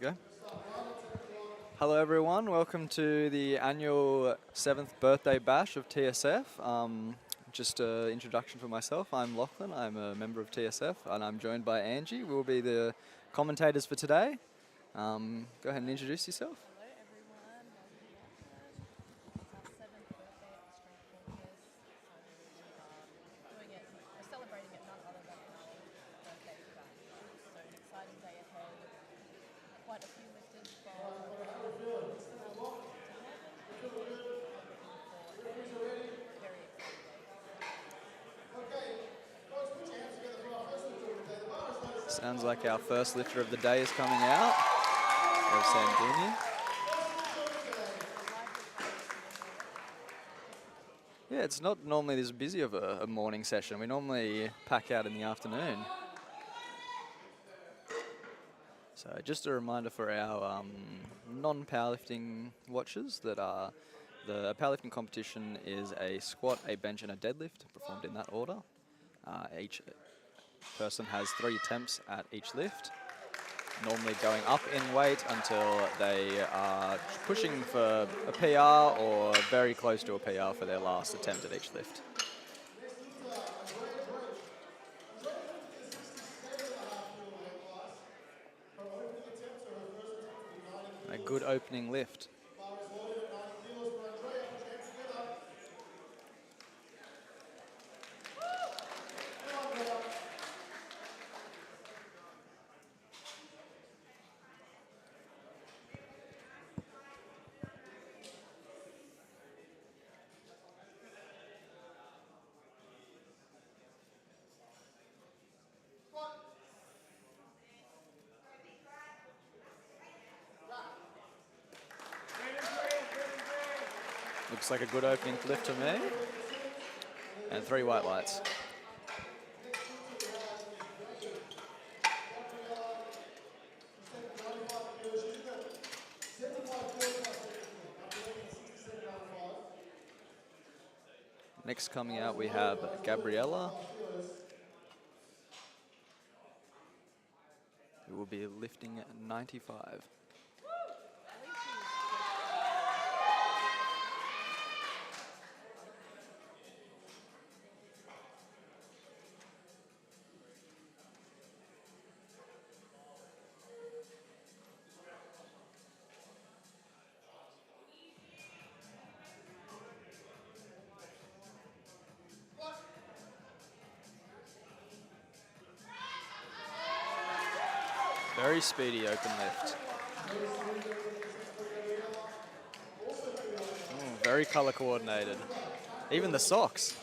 go. Hello everyone, welcome to the annual 7th birthday bash of TSF. Just an introduction for myself, I'm Lachlan, I'm a member of TSF and I'm joined by Angie. We'll be the commentators for today. Go ahead and introduce yourself. Hello everyone, my name is Lachlan. It's our 7th birthday at the Strength Focus, so we are doing it, we're celebrating it none other than our birthday bash. So an exciting day ahead, quite a few lifters from powerlifting to heaven, and we're looking for a very exciting day. Sounds like our first lifter of the day is coming out. There's Sandini. Yeah, it's not normally this busy of a morning session. We normally pack out in the afternoon. So just a reminder for our non-powerlifting watchers that the powerlifting competition is a squat, a bench and a deadlift performed in that order. Each person has 3 attempts at each lift, normally going up in weight until they are pushing for a PR or very close to a PR for their last attempt at each lift. A good opening lift. Looks like a good opening lift to me. And 3 white lights. Next coming out we have Gabriella, who will be lifting 95. Very speedy open lift. Very color coordinated. Even the socks.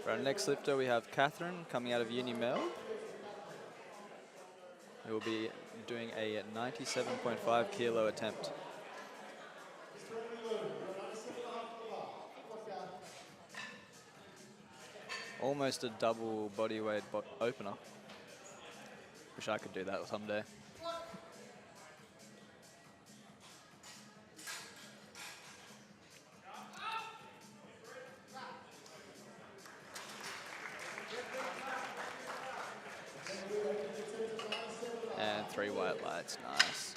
For our next lifter we have Catherine coming out of Uni Mel, who will be doing a 97.5 kilo attempt. Almost a double body weight opener. Wish I could do that someday. And 3 white lights, nice.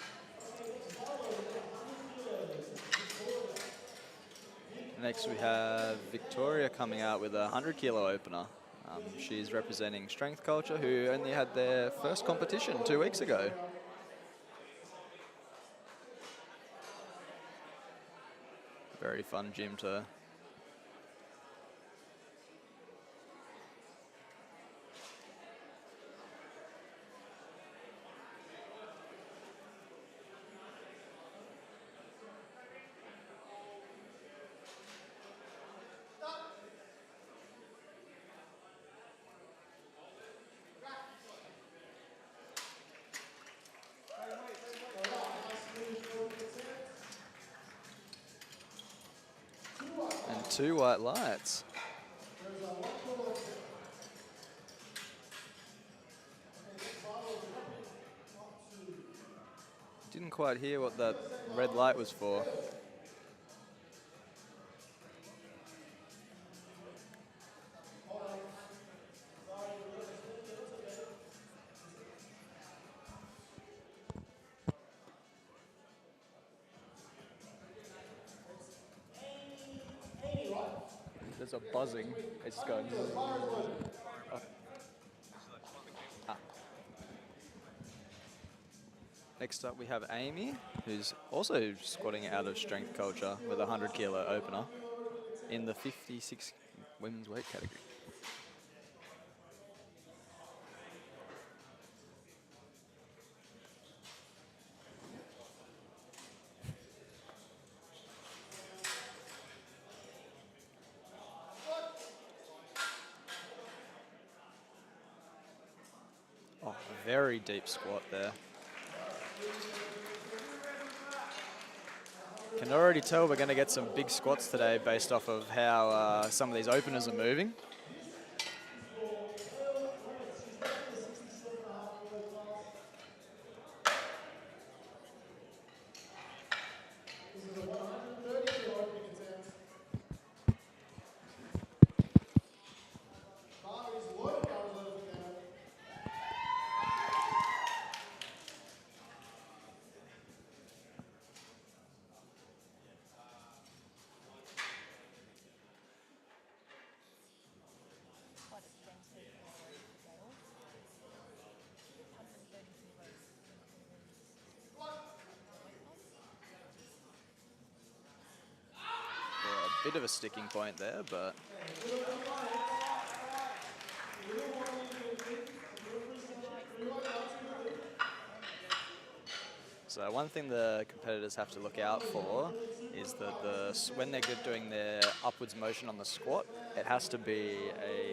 Next we have Victoria coming out with a 100 kilo opener. She's representing Strength Culture, who only had their first competition 2 weeks ago. Very fun gym to and 2 white lights. Didn't quite hear what that red light was for. there's a buzzing. It's just going. Oh. Ah. Next up we have Amy, who's also squatting out of strength culture with a 100 kilo opener in the 56 women's weight category. Oh, very deep squat there. Can already tell we're going to get some big squats today based off of how some of these openers are moving. Quite expensive for Gale. 130 kilos. Yeah, a bit of a sticking point there, but so one thing the competitors have to look out for is that when they're doing their upwards motion on the squat, it has to be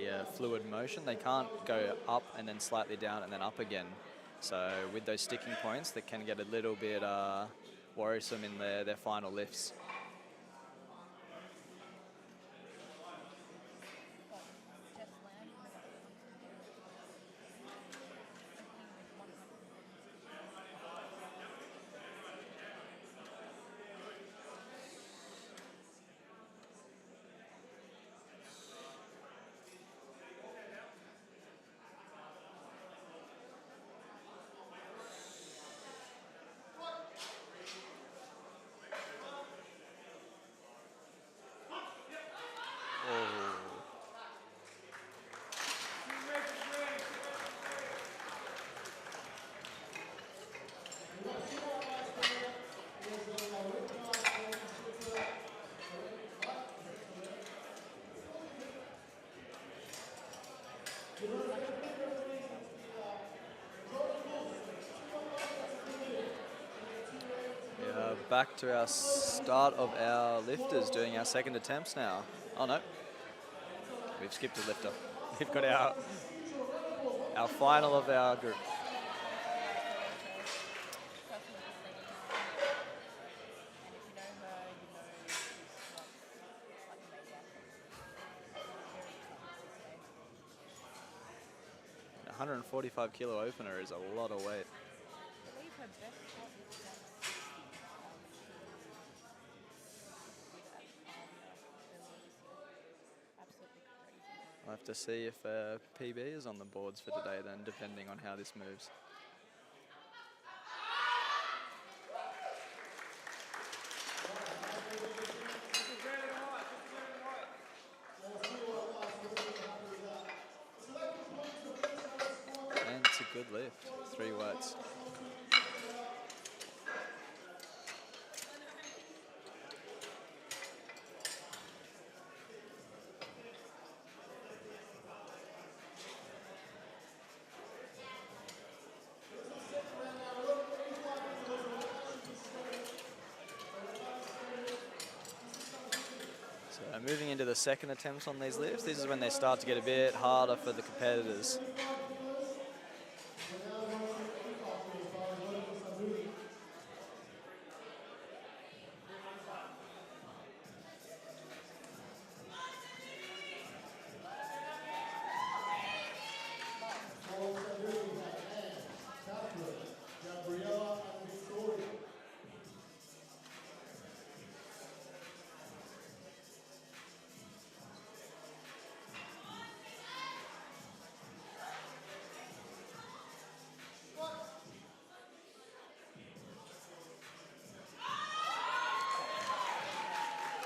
a fluid motion. They can't go up and then slightly down and then up again. So with those sticking points, that can get a little bit worrisome in their final lifts. Got Jeff Lamb in the back opening with 100. Yeah, back to our start of our lifters doing our second attempts now. Oh no, we've skipped a lifter. We've got our final of our group. Personal Christine. And if you know her, you know she squats like a maniac. Very excited to see today. 145 kilo opener is a lot of weight. I believe her best squat is 160. Absolutely crazy. I'll have to see if PB is on the boards for today then, depending on how this moves. And it's a good lift, 3 weights. So moving into the second attempts on these lifts, this is when they start to get a bit harder for the competitors.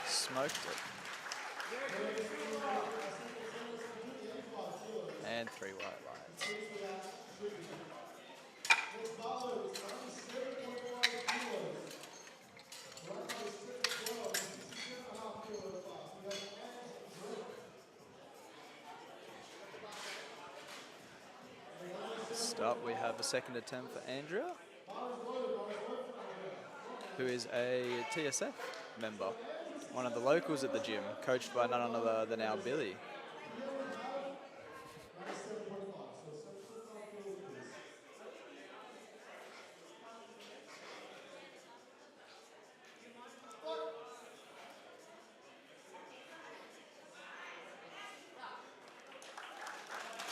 Smoked it. And 3 white lines. Next up, we have a second attempt for Andrea, who is a TSF member, one of the locals at the gym, coached by none other than our Billy.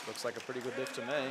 Looks like a pretty good lift to me.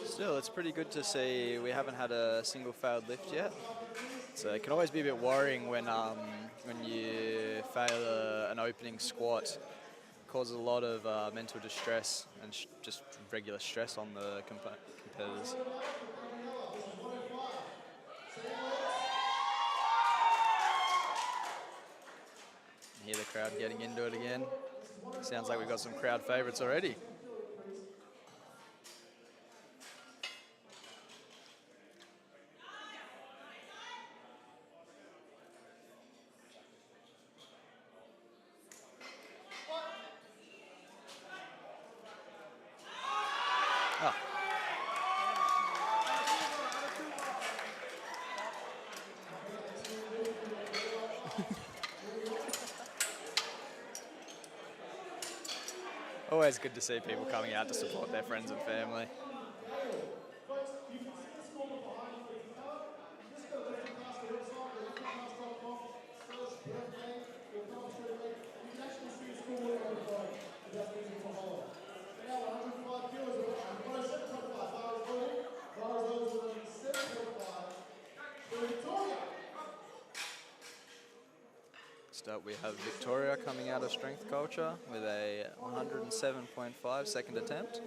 Still, it's pretty good to see we haven't had a single failed lift yet. So it can always be a bit worrying when you fail an opening squat. Causes a lot of mental distress and just regular stress on the competitors. You hear the crowd getting into it again. Sounds like we've got some crowd favourites already. Oh. Always good to see people coming out to support their friends and family. Next up, we have Victoria coming out of strength culture with a 107.5 second attempt.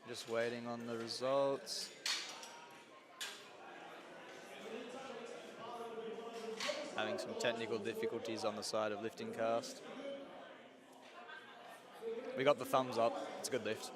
Just waiting on the results. Having some technical difficulties on the side of lifting cast. We got the thumbs up. It's a good lift.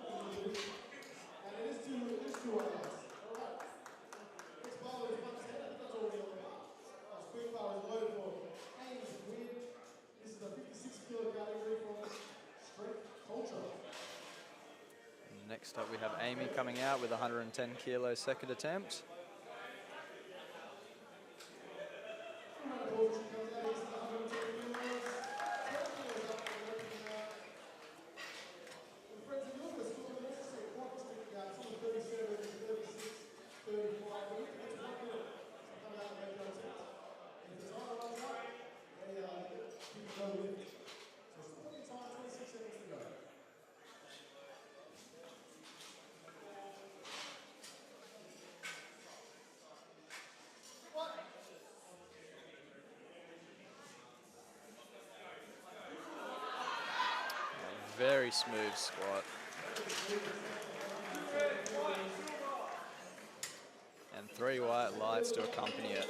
Next up, we have Amy coming out with a 110 kilo second attempt. Very smooth squat. And 3 white lights to accompany it.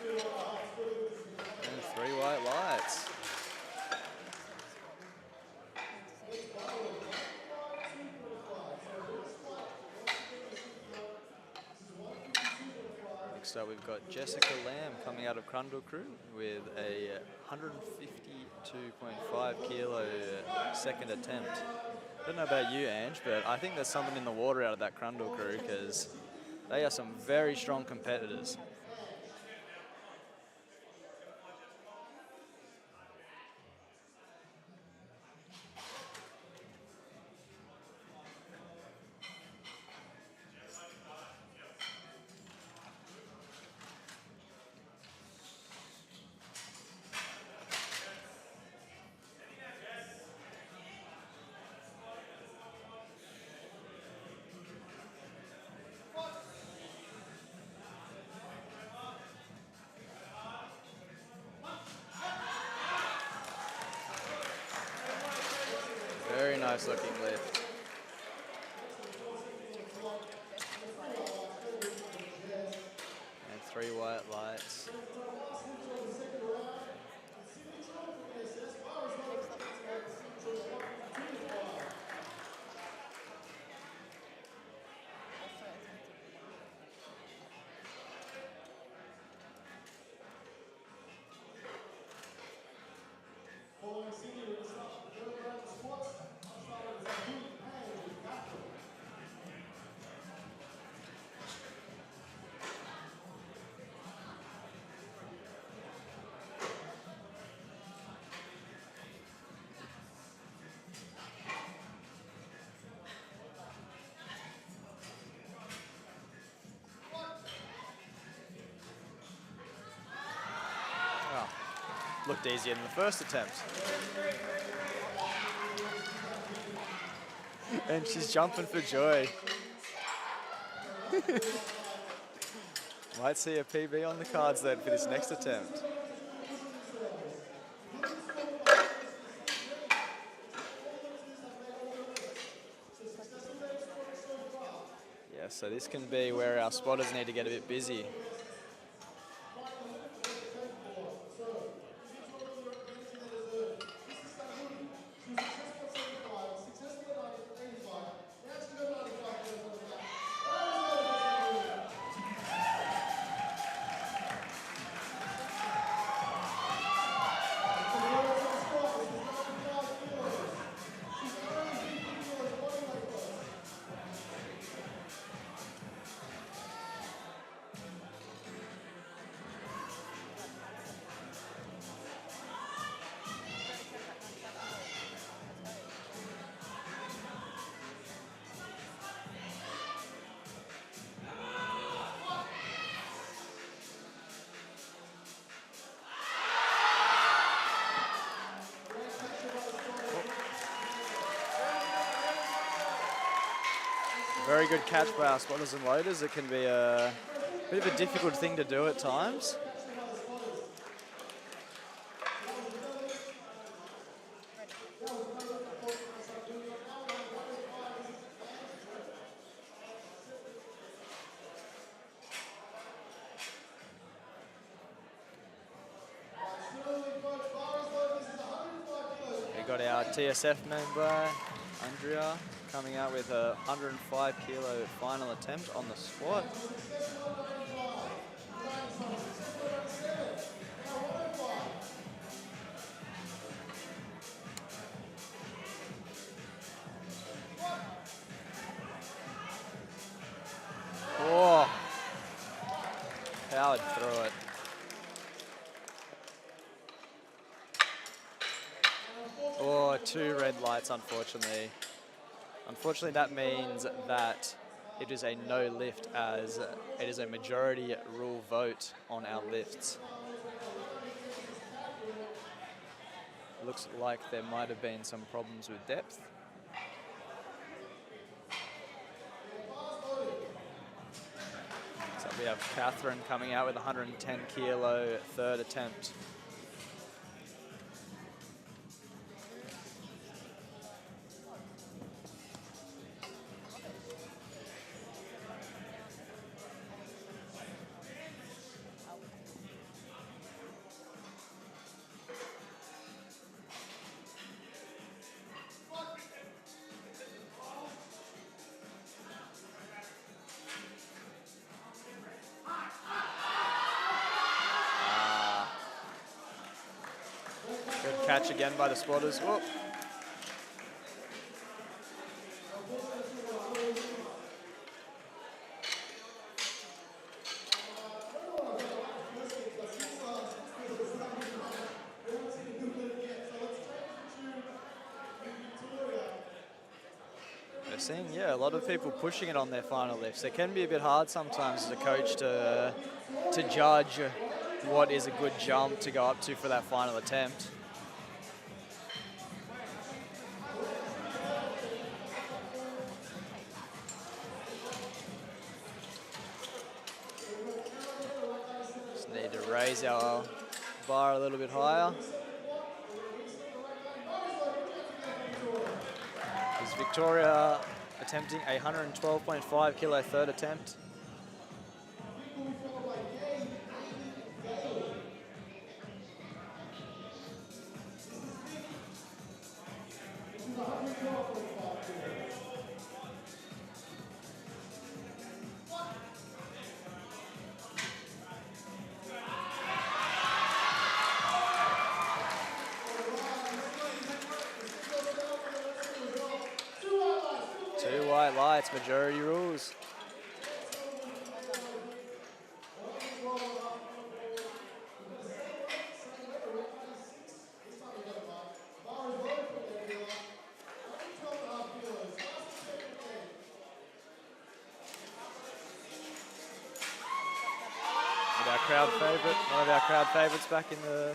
And 3 white lights. Next up, we've got Jessica Lamb coming out of Crundle Crew with a 152.5 kilo second attempt. I don't know about you, Ange, but I think there's something in the water out of that Crundle Crew because they are some very strong competitors. Very nice looking lift. And 3 white lights. Oh, looked easier than the first attempt. And she's jumping for joy. Might see a PB on the cards then for this next attempt. Yeah, so this can be where our spotters need to get a bit busy. Very good catch by our spotters and loaders. It can be a bit of a difficult thing to do at times. got our TSF member, Andrea, coming out with a 105 kilo final attempt on the squat. Oh, powered through it. Oh, 2 red lights, unfortunately. Unfortunately, that means that it is a no lift, as it is a majority rule vote on our lifts. Looks like there might have been some problems with depth. So we have Catherine coming out with a 110 kilo third attempt. Good catch again by the spotters. Whoop. We're seeing, a lot of people pushing it on their final lifts. It can be a bit hard sometimes as a coach to judge what is a good jump to go up to for that final attempt. Just need to raise our bar a little bit higher. Is Victoria attempting a 112.5 kilo third attempt. Two white lights, majority rules. Our crowd favourite, one of our crowd favourites back in the...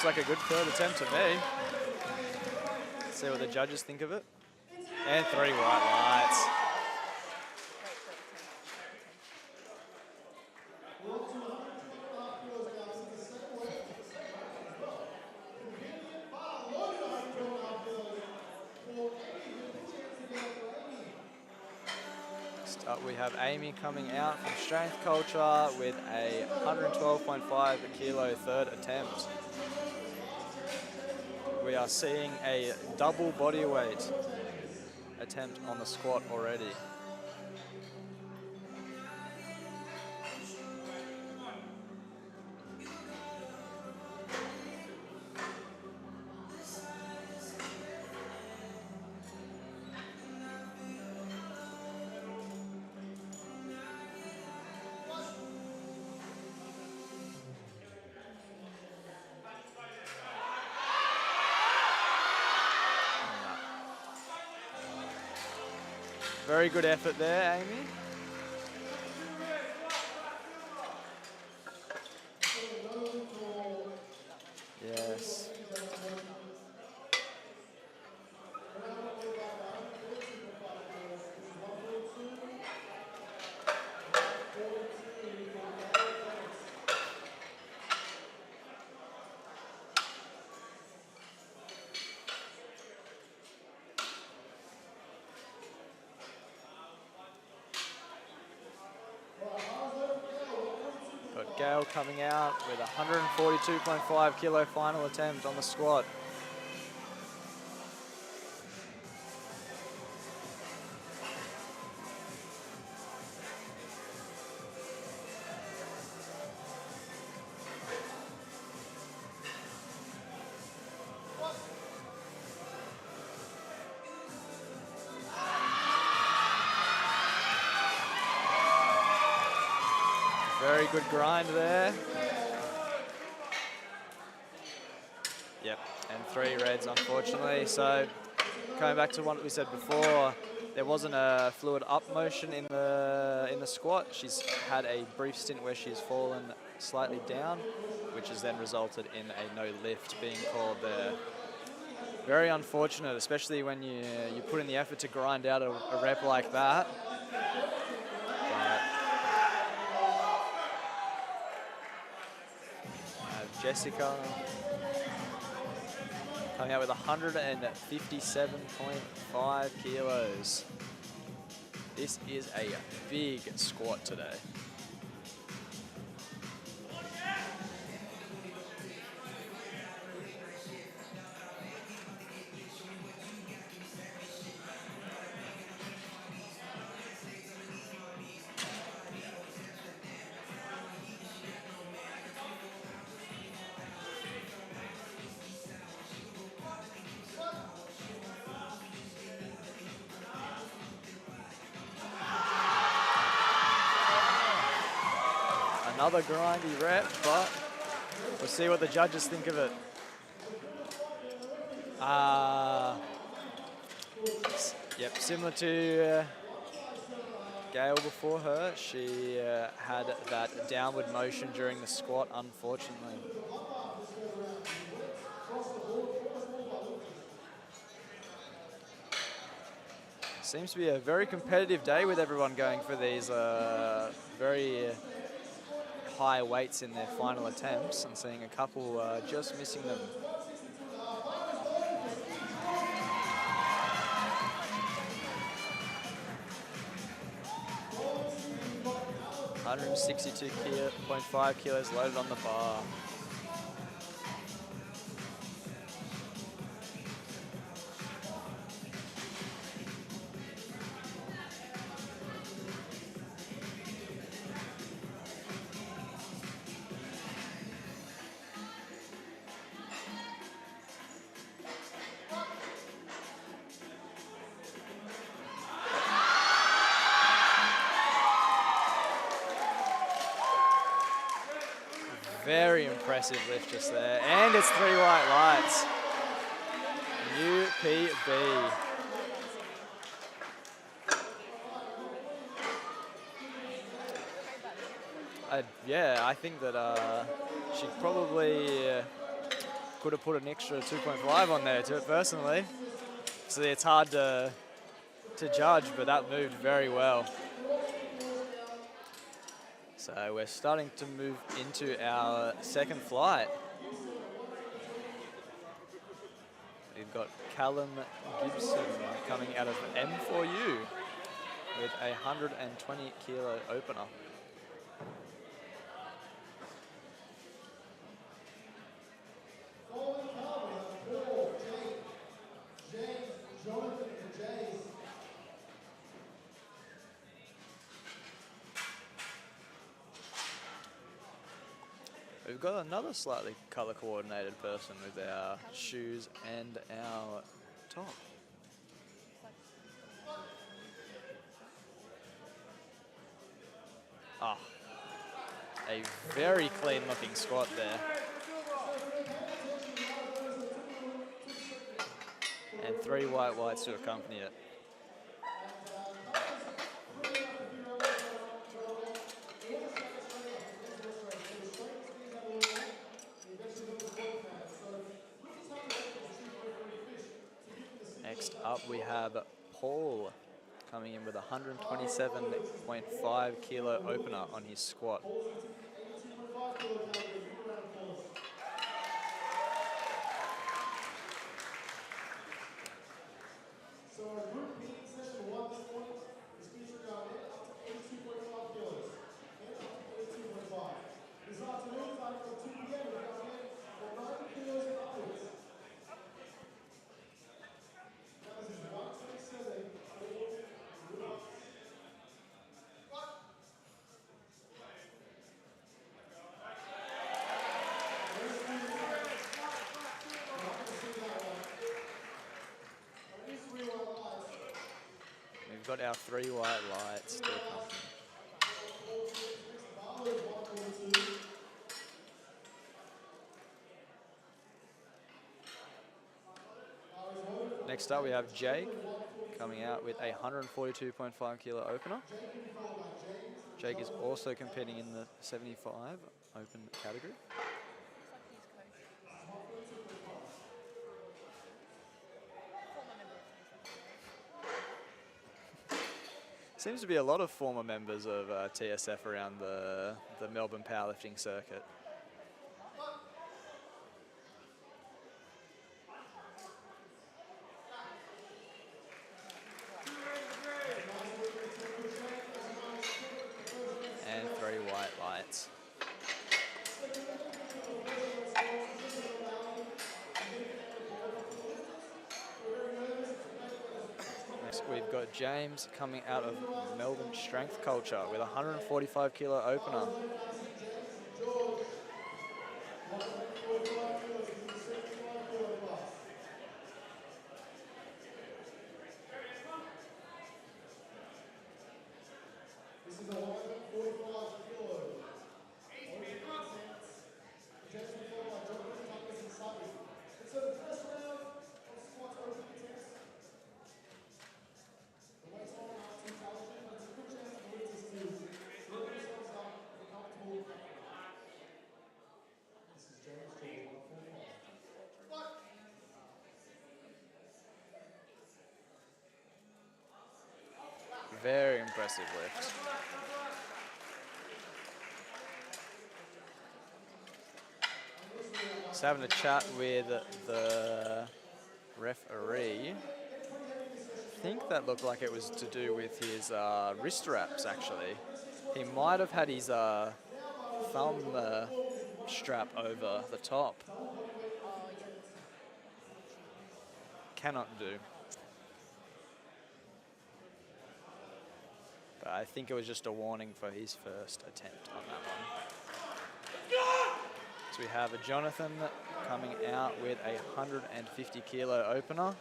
Looks like a good third attempt to me. Let's see what the judges think of it. And 3 white lights. Next up we have Amy coming out from Strength Culture with a 112.5 kilo third attempt. We are seeing a double body weight attempt on the squat already. Very good effort there, Amy. Yes. Gail coming out with 142.5 kilo final attempt on the squat. Very good grind there. Yep, and 3 reds, unfortunately. So coming back to what we said before, there wasn't a fluid up motion in the squat. She's had a brief stint where she's fallen slightly down, which has then resulted in a no lift being called there. Very unfortunate, especially when you put in the effort to grind out a rep like that. Jessica coming out with 157.5 kilos. This is a big squat today. Another grindy rep, but we'll see what the judges think of it. Yep, similar to Gail before her, she had that downward motion during the squat, unfortunately. Seems to be a very competitive day with everyone going for these very high weights in their final attempts, and seeing a couple just missing them. .5 kilos loaded on the bar. Very impressive lift just there. And it's 3 white lights. UPB. Yeah, I think that she probably could have put an extra 2.5 on there to it personally. So it's hard to judge, but that moved very well. So we're starting to move into our second flight. We've got Callum Gibson coming out of M4U with a 120 kilo opener. We've got another slightly color coordinated person with our shoes and our top. Ah, a very clean looking squat there. And 3 white whites to accompany it. Next up we have Paul coming in with a 127.5 kilo opener on his squat. got our 3 white lights still coming. Next up, we have Jake coming out with a 142.5 kilo opener. Jake is also competing in the 75 open category. Looks like he's coach. Former member of TSF. Seems to be a lot of former members of TSF around the Melbourne powerlifting circuit. And 3 white lights. Next, we've got James coming out of Melbourne Strength Culture with a 145 kilo opener. Very impressive lift. Just having a chat with the referee. I think that looked like it was to do with his wrist wraps, actually. He might have had his thumb strap over the top. Oh, yeah. Cannot do. But I think it was just a warning for his first attempt on that one. So we have a Jonathan coming out with a 150 kilo opener.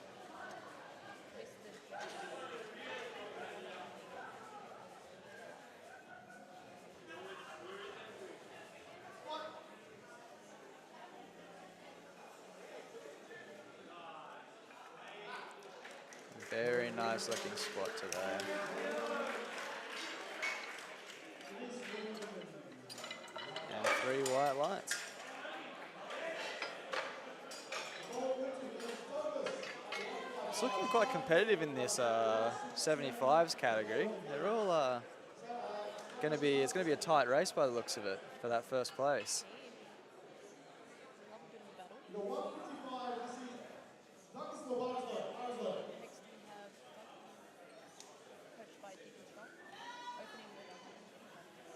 Very nice looking squat today. And 3 white lights. It's looking quite competitive in this 75s category. They're all it's gonna be a tight race by the looks of it for that first place. Love a bit of a battle. Next we have coached by Deacon Strong, opening with 155.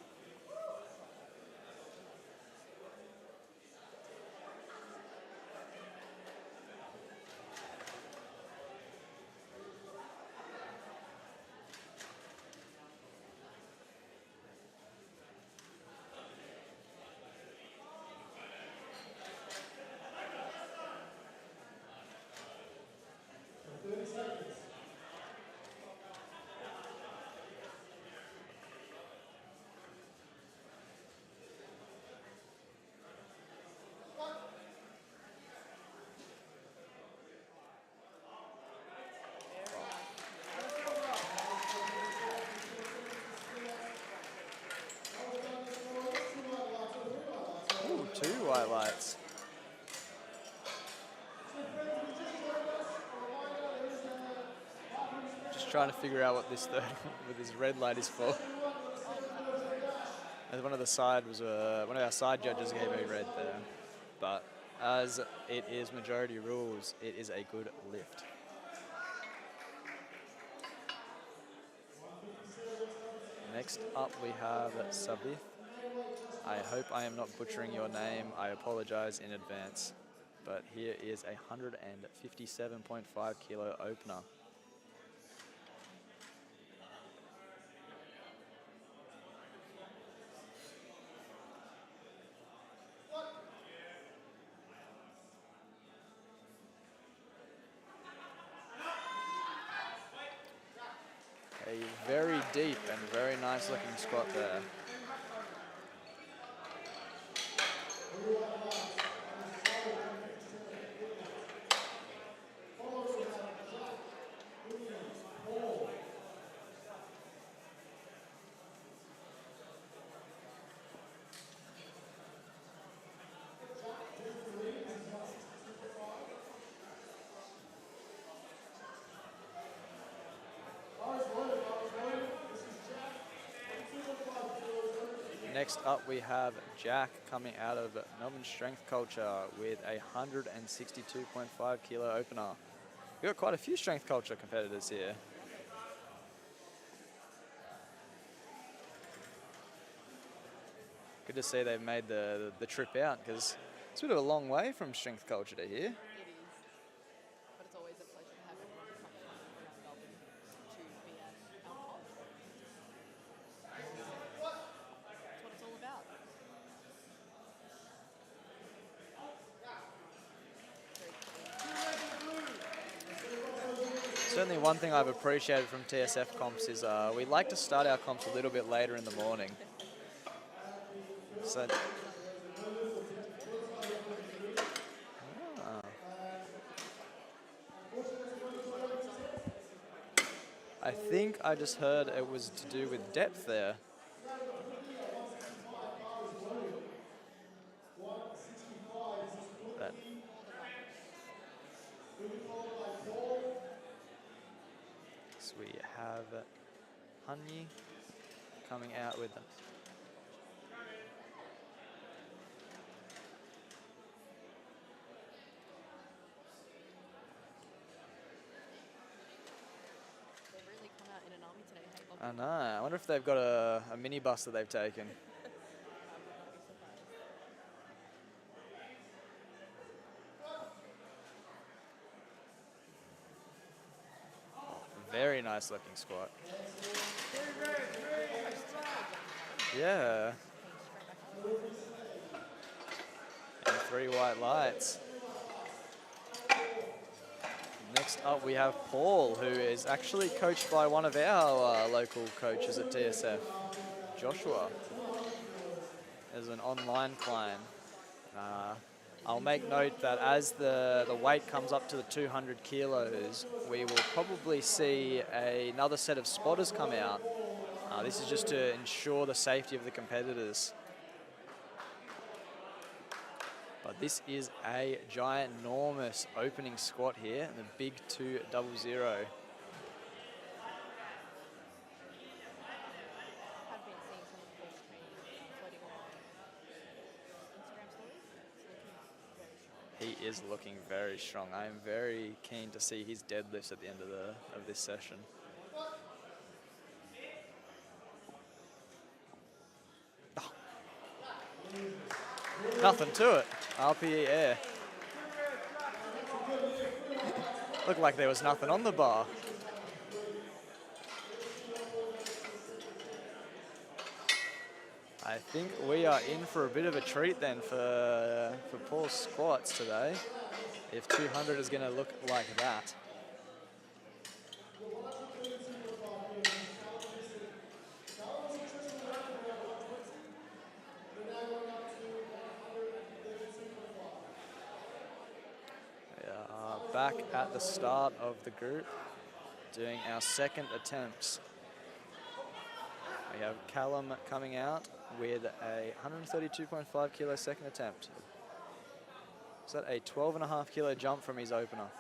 Ooh, 2 white lights. Just trying to figure out what this third, what this red light is for. And one of our side judges gave a red there, but as it is majority rules, it is a good lift. Next up we have Sabith. I hope I am not butchering your name. I apologize in advance. But here is a 157.5 kilo opener. very deep and very nice looking squat there. Next up, we have Jack coming out of Melbourne Strength Culture with a 162.5 kilo opener. We've got quite a few Strength Culture competitors here. Good to see they've made the trip out, because it's a bit of a long way from Strength Culture to here. It is. But it's always a pleasure to have everyone come from around Melbourne to be at our comp. That's what it's all about. Certainly one thing I've appreciated from TSF comps is we like to start our comps a little bit later in the morning. So, I think I just heard it was to do with depth there. But so we have Hanyi coming out with them. They've really come out in an army today, hey, Bobby? I know. I wonder if they've got a minibus that they've taken. I would not be surprised. Very nice looking squat. Almost Yeah. straight back up. And 3 white lights. Next up, we have Paul, who is actually coached by one of our local coaches at TSF, Joshua, as an online client. I'll make note that as the weight comes up to the 200 kilos, we will probably see another set of spotters come out. This is just to ensure the safety of the competitors. But this is a ginormous opening squat here, the big 200. Have been seeing some of Paul's training floating around Instagram stories. It's looking very strong. He is looking very strong. I am very keen to see his deadlifts at the end of this session. Oh. Nothing to it. RPE air. Looked like there was nothing on the bar. I think we are in for a bit of a treat then for Paul's squats today, if 200 is going to look like that. We are back at the start of the group, doing our second attempts. We have Callum coming out with a 132.5 kilo second attempt. Is that a 12.5 kilo jump from his opener?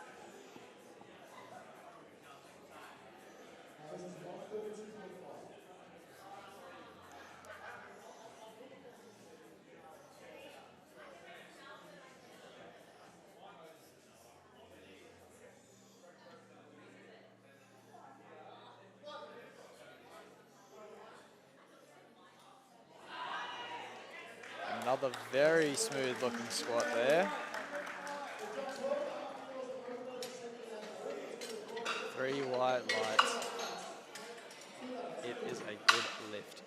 Another very smooth looking squat there. 3 white lights. It is a good lift.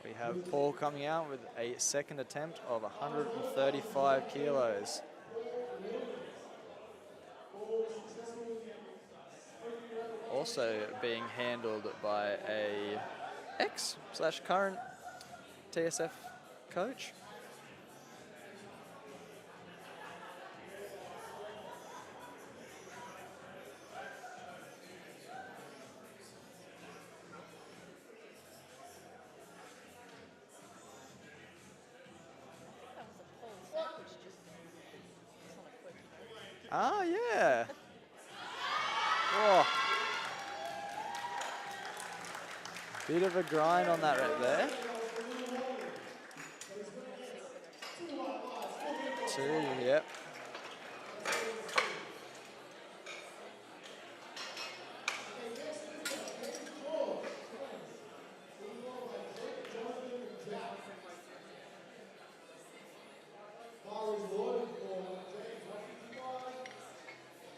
We have Paul coming out with a second attempt of 135 kilos. Also being handled by a ex/current TSF coach. That was a Paul sandwich, just on a quirky note. Ah, yeah. Oh. Bit of a grind on that right there. Two, yep.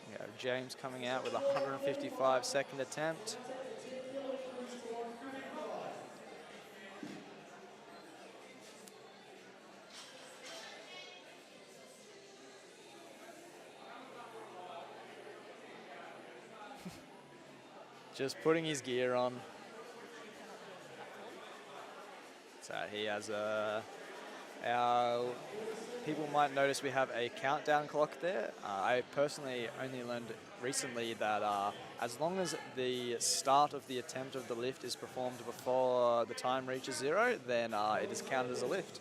We have James coming out with 155 second attempt. Just putting his gear on. So he has our people might notice we have a countdown clock there. I personally only learned recently that as long as the start of the attempt of the lift is performed before the time reaches 0, then it is counted as a lift.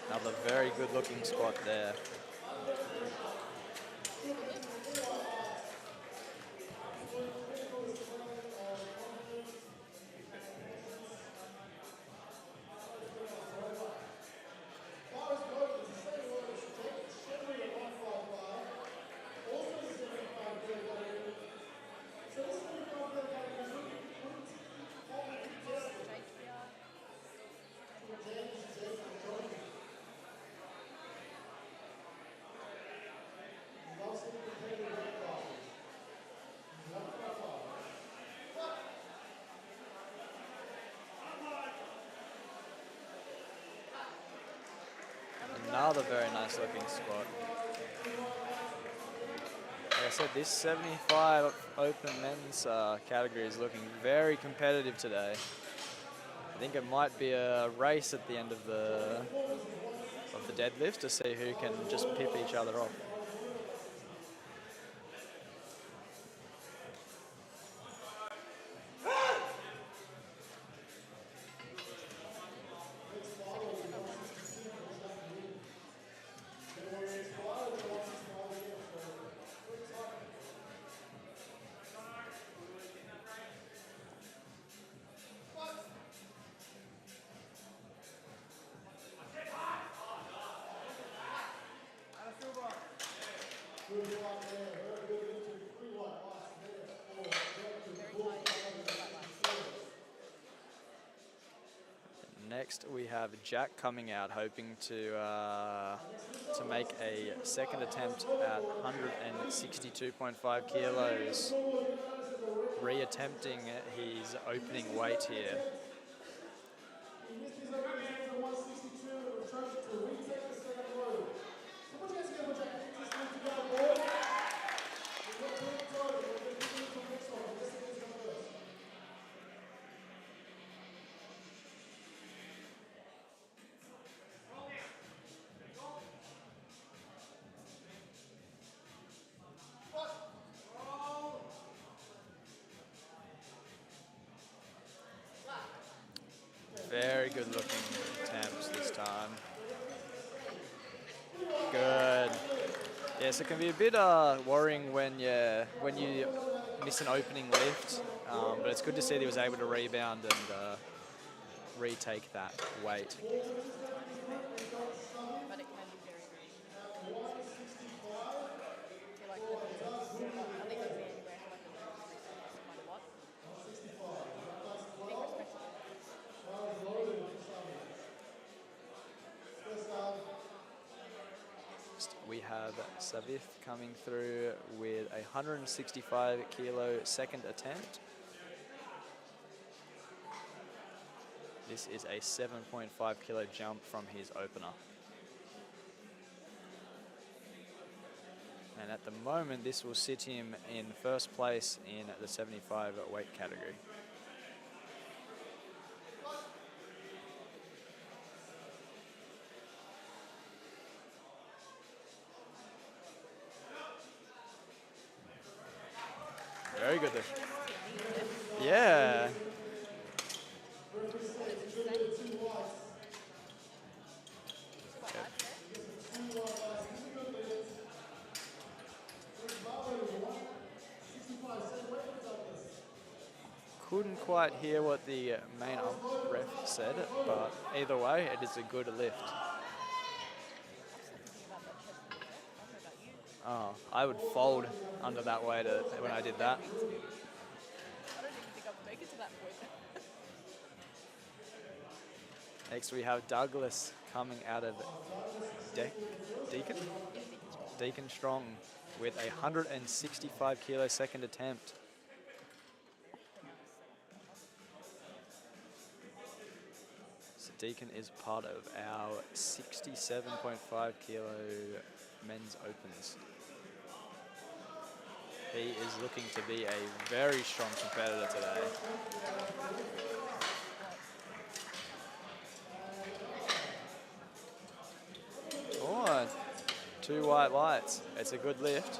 Another very good looking squat there. Another very nice looking squat. Like I said, this 75 open men's category is looking very competitive today. I think it might be a race at the end of the deadlift to see who can just pip each other off. Next, we have Jack coming out, hoping to make a second attempt at 162.5 kilos, re-attempting his opening weight here. Very good looking attempts this time. Good. Yes, it can be a bit worrying when you miss an opening lift, but it's good to see that he was able to rebound and retake that weight. But it can be very, very I feel like I think with me anyway, I feel like the nerves resurface quite a lot. we have Savith coming through with a 165 kilo second attempt. This is a 7.5 kilo jump from his opener. And at the moment, this will sit him in first place in the 75 weight category. Very good lift. Yeah. Couldn't quite hear what the main ref said, but either way, it is a good lift. Oh, I would fold under that weight when I did that. I don't even think I'll make it to that point. Next, we have Douglas coming out of Deacon Strong with a 165 kilo second attempt. So Deacon is part of our 67.5 kilo men's opens. He is looking to be a very strong competitor today. Oh, 2 white lights. It's a good lift.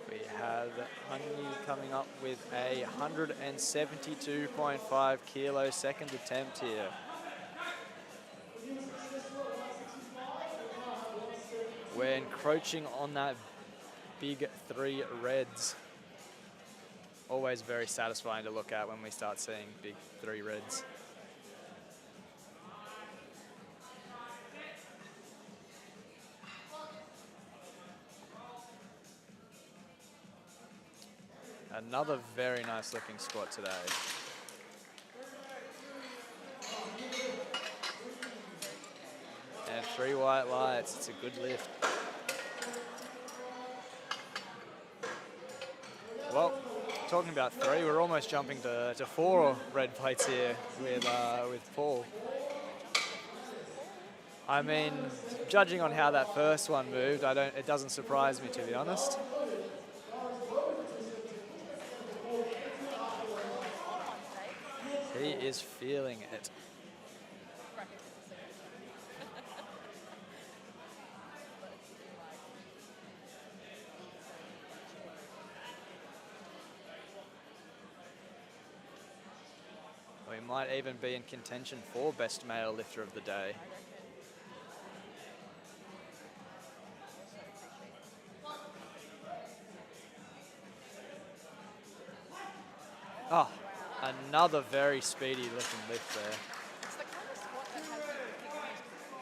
We have Honey coming up with a 172.5 kilo second attempt here. We're encroaching on that big 3 reds. Always very satisfying to look at when we start seeing big 3 reds. Another very nice looking squat today. And 3 white lights, it's a good lift. Well, talking about 3, we're almost jumping to 4 red plates here with Paul. I mean, judging on how that first one moved, it doesn't surprise me, to be honest. He is feeling it. We might even be in contention for best male lifter of the day. Oh, another very speedy looking lift there. It's the kind of squat that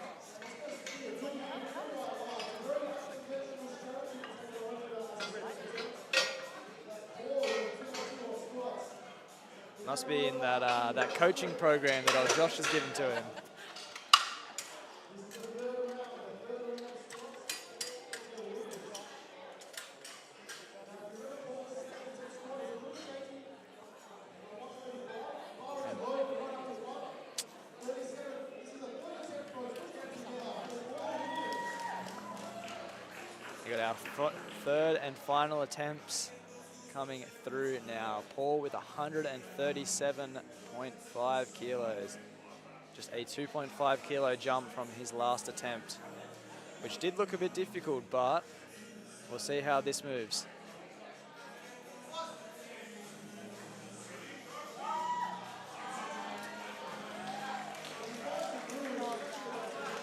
has people confused. It's like, how Must be in that coaching program that old Josh has given to him. We got our third and final attempts coming through now. Paul with 137.5 kilos. Just a 2.5 kilo jump from his last attempt, which did look a bit difficult, but we'll see how this moves.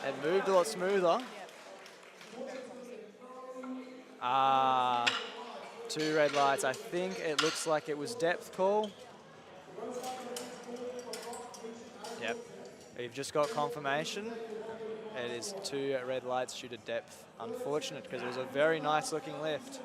It moved a lot smoother. 2 red lights. I think it looks like it was depth call. Yep. We've just got confirmation. It is 2 red lights due to depth. Unfortunate, because it was a very nice looking lift.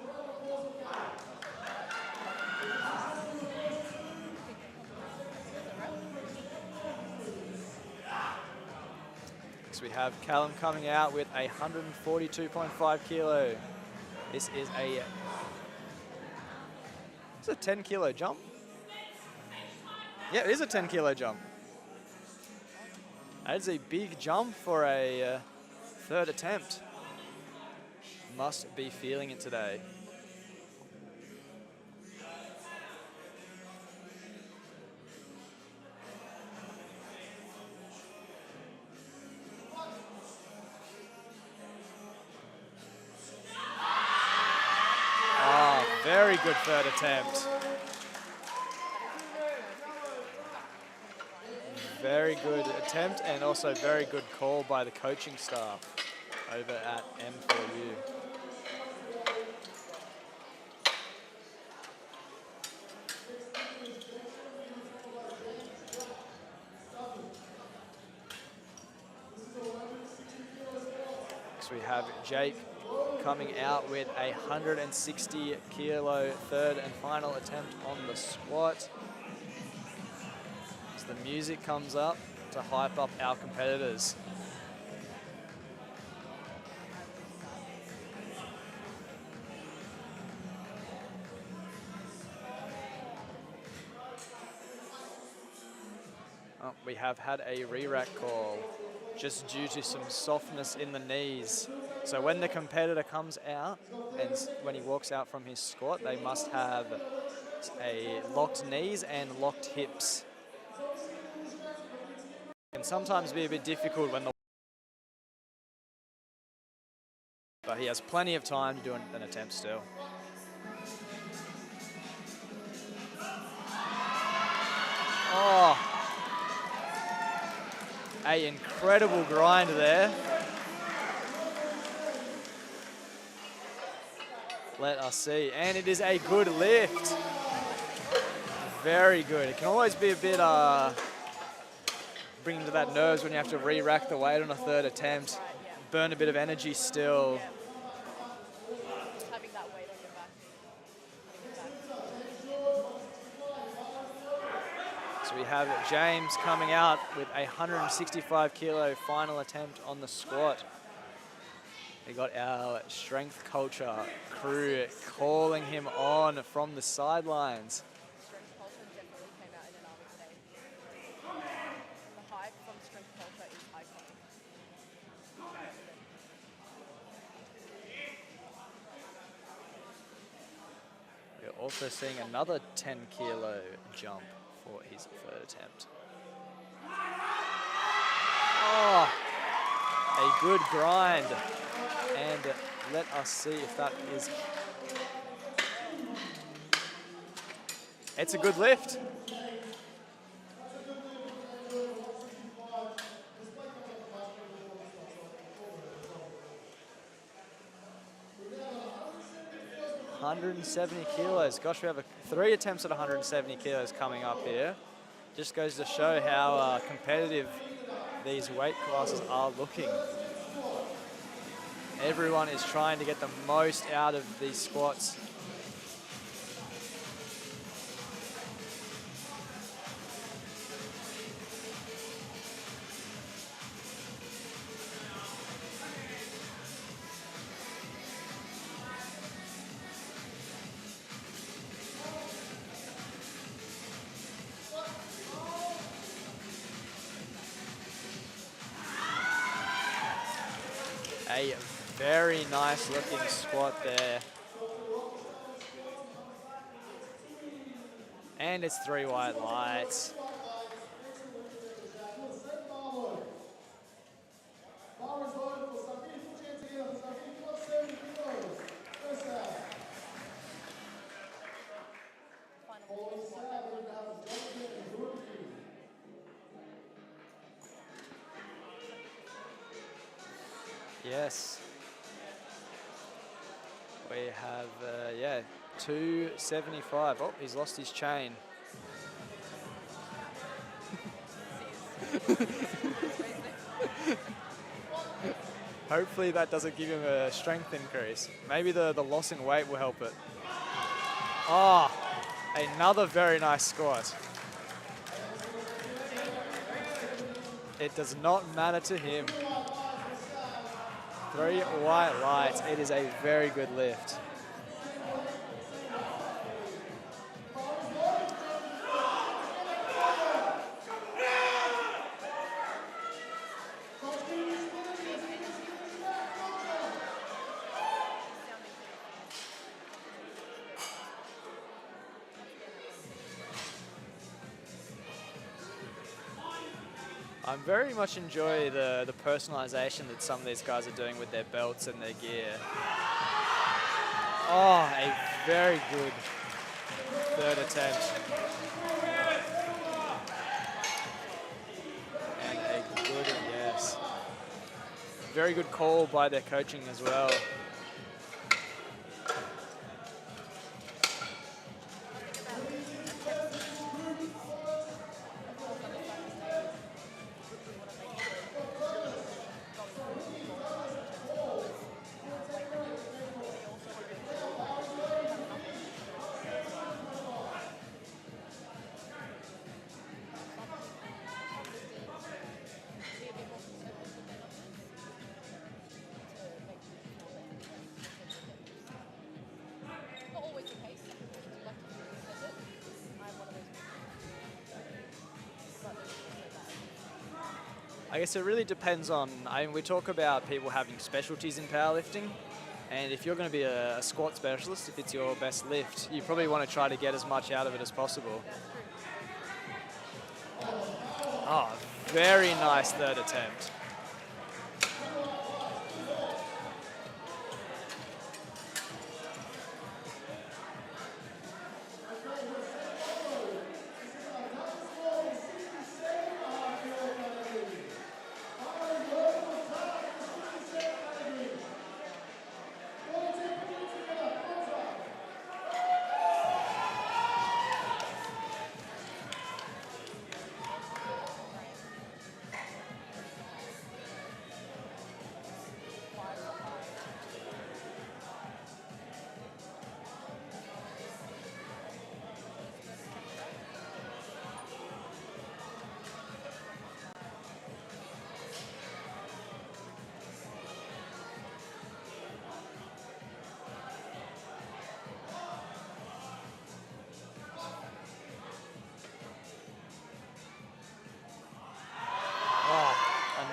So we have Callum coming out with a 142.5 kilo. This is a 10 kilo jump. Yeah, it is a 10 kilo jump. That is a big jump for a third attempt. Must be feeling it today. Ah, very good third attempt. Very good attempt and also very good call by the coaching staff over at M4U. So we have Jake coming out with a 160 kilo third and final attempt on the squat. As the music comes up to hype up our competitors. Oh, we have had a re-rack call just due to some softness in the knees. So when the competitor comes out and when he walks out from his squat, they must have a locked knees and locked hips. Can sometimes be a bit difficult when but he has plenty of time to do an attempt still. Oh, an incredible grind there. Let us see, and it is a good lift. Very good. It can always be a bit bringing to that nerves when you have to re-rack the weight on a third attempt. Burn a bit of energy still. Having that weight on your back. So we have James coming out with a 165 kilo final attempt on the squat. We got our strength culture crew calling him on from the sidelines. Strength culture definitely came out in an army today. The hype from strength culture is iconic. We're also seeing another 10 kilo jump for his third attempt. Oh, a good grind. And let us see if that is... It's a good lift. ...170 kilos. Gosh, we have 3 attempts at 170 kilos coming up here. Just goes to show how competitive these weight classes are looking. Everyone is trying to get the most out of these squats. A very nice looking squat there. And it's 3 white lights. Yes. We have, yeah, 275. Oh, he's lost his chain. Hopefully that doesn't give him a strength increase. Maybe the loss in weight will help it. Oh, another very nice squat. It does not matter to him. 3 white lights. It is a very good lift. I very much enjoy the personalization that some of these guys are doing with their belts and their gear. Oh, a very good third attempt. And a good, yes. Very good call by their coaching as well. Not always the case. Some people do like to reset it. I'm one of those people. But there's also that. I guess it really depends on, we talk about people having specialties in powerlifting, and if you're going to be a squat specialist, if it's your best lift, you probably want to try to get as much out of it as possible. Oh, very nice third attempt.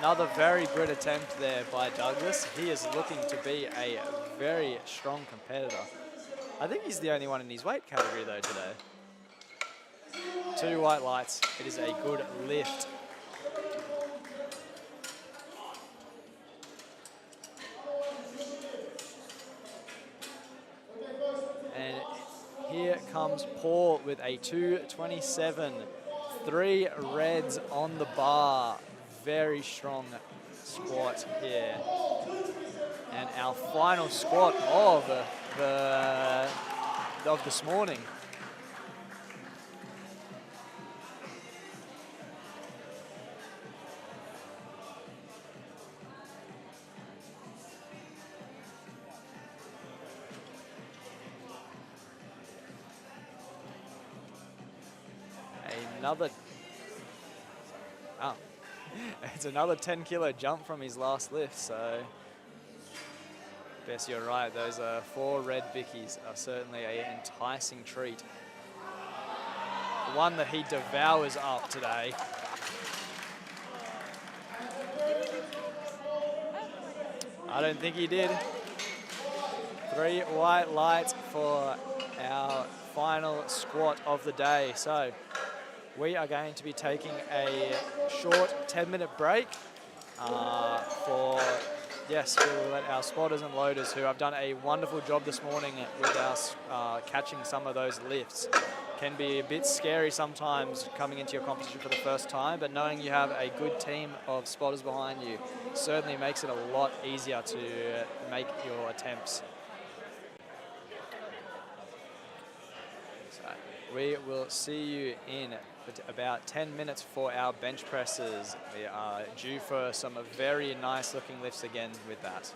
Another very good attempt there by Douglas. He is looking to be a very strong competitor. I think he's the only one in his weight category though today. 2 white lights. It is a good lift. And here comes Paul with a 227. 3 reds on the bar. Very strong squat here. And our final squat of this morning. It's another 10 kilo jump from his last lift, so Bess, you're right, those 4 red bickies are certainly an enticing treat. One that he devours up today. I don't think he did. 3 white lights for our final squat of the day. So we are going to be taking a short 10-minute break we'll let our spotters and loaders, who have done a wonderful job this morning with us catching some of those lifts. Can be a bit scary sometimes coming into your competition for the first time, but knowing you have a good team of spotters behind you certainly makes it a lot easier to make your attempts. So We will see you in about 10 minutes for our bench presses. We are due for some very nice looking lifts again with that.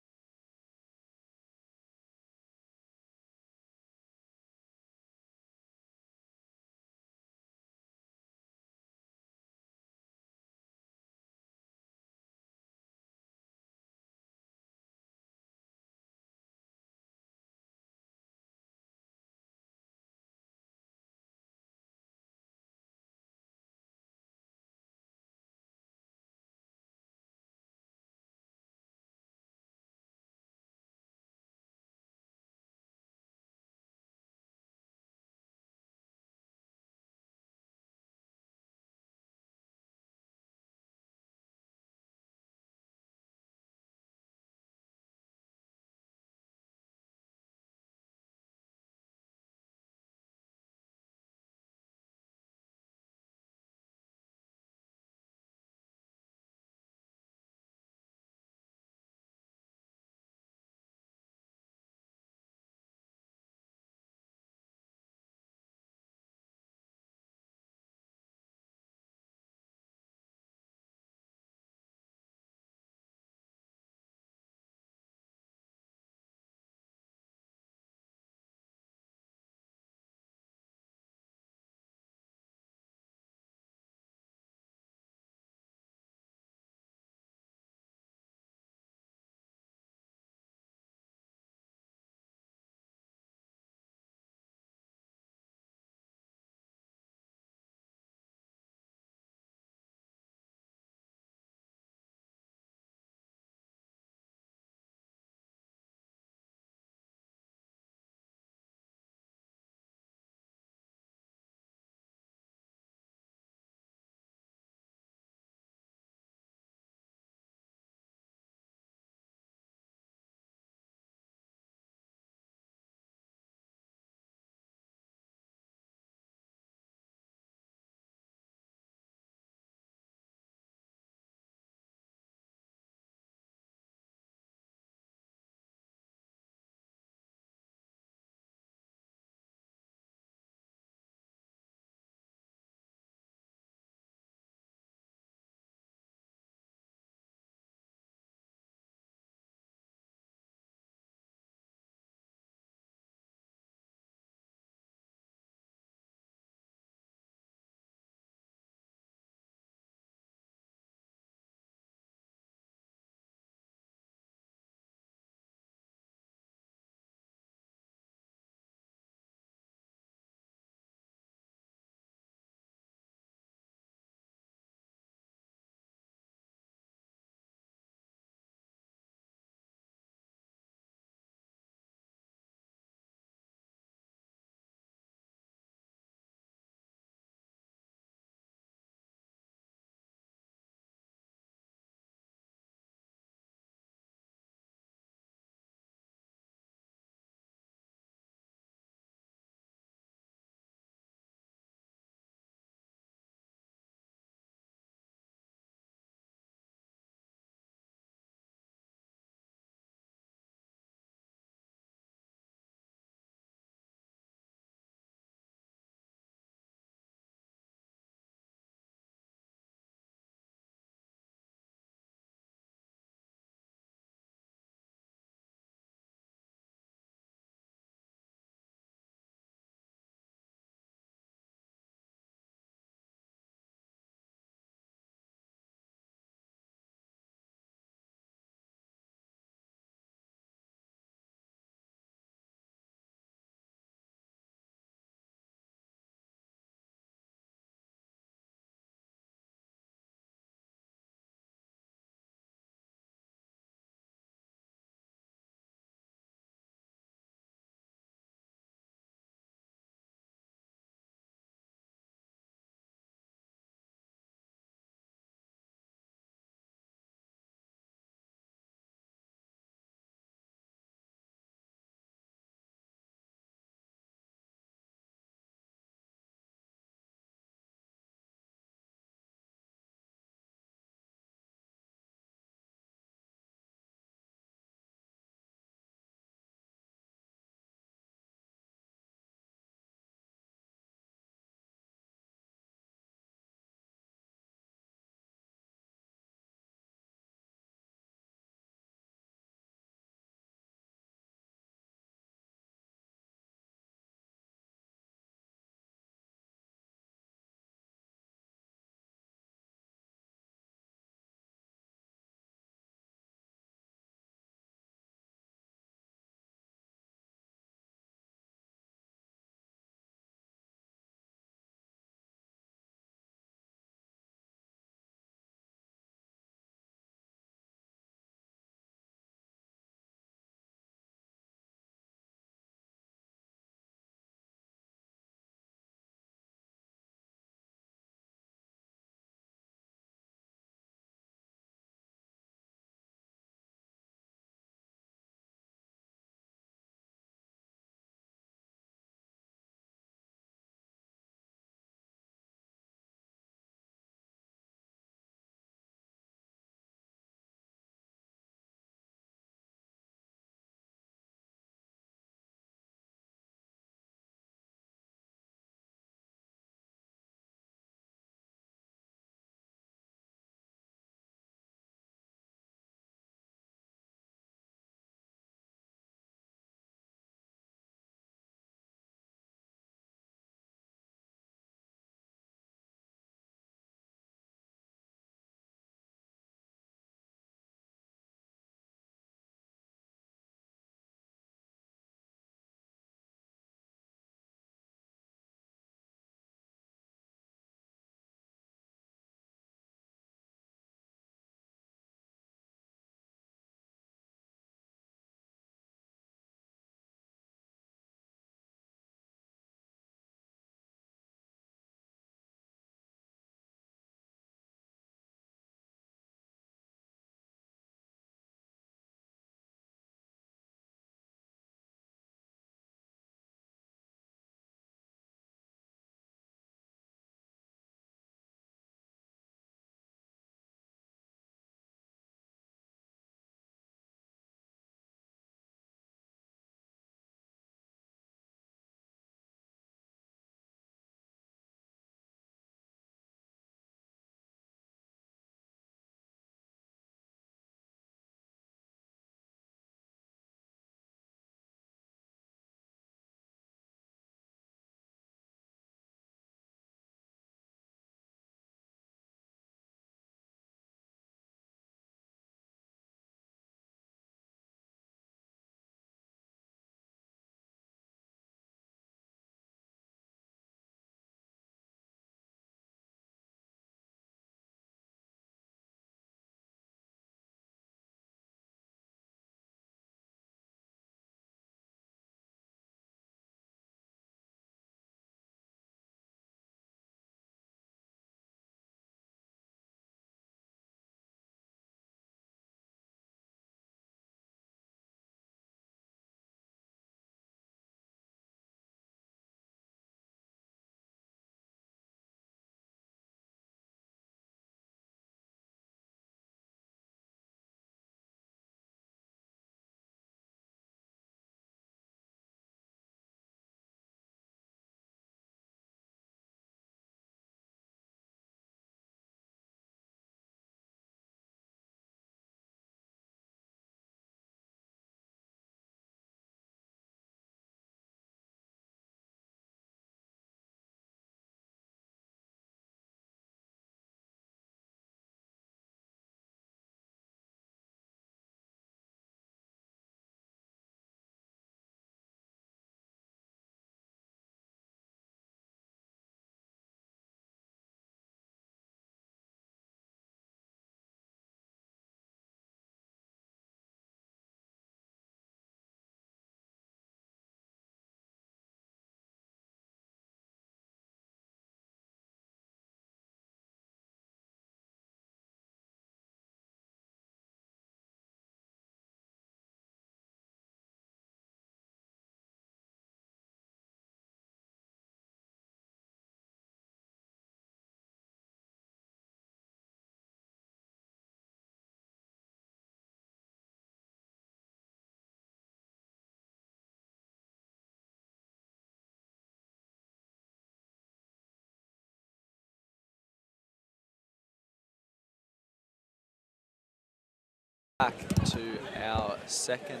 Back to our second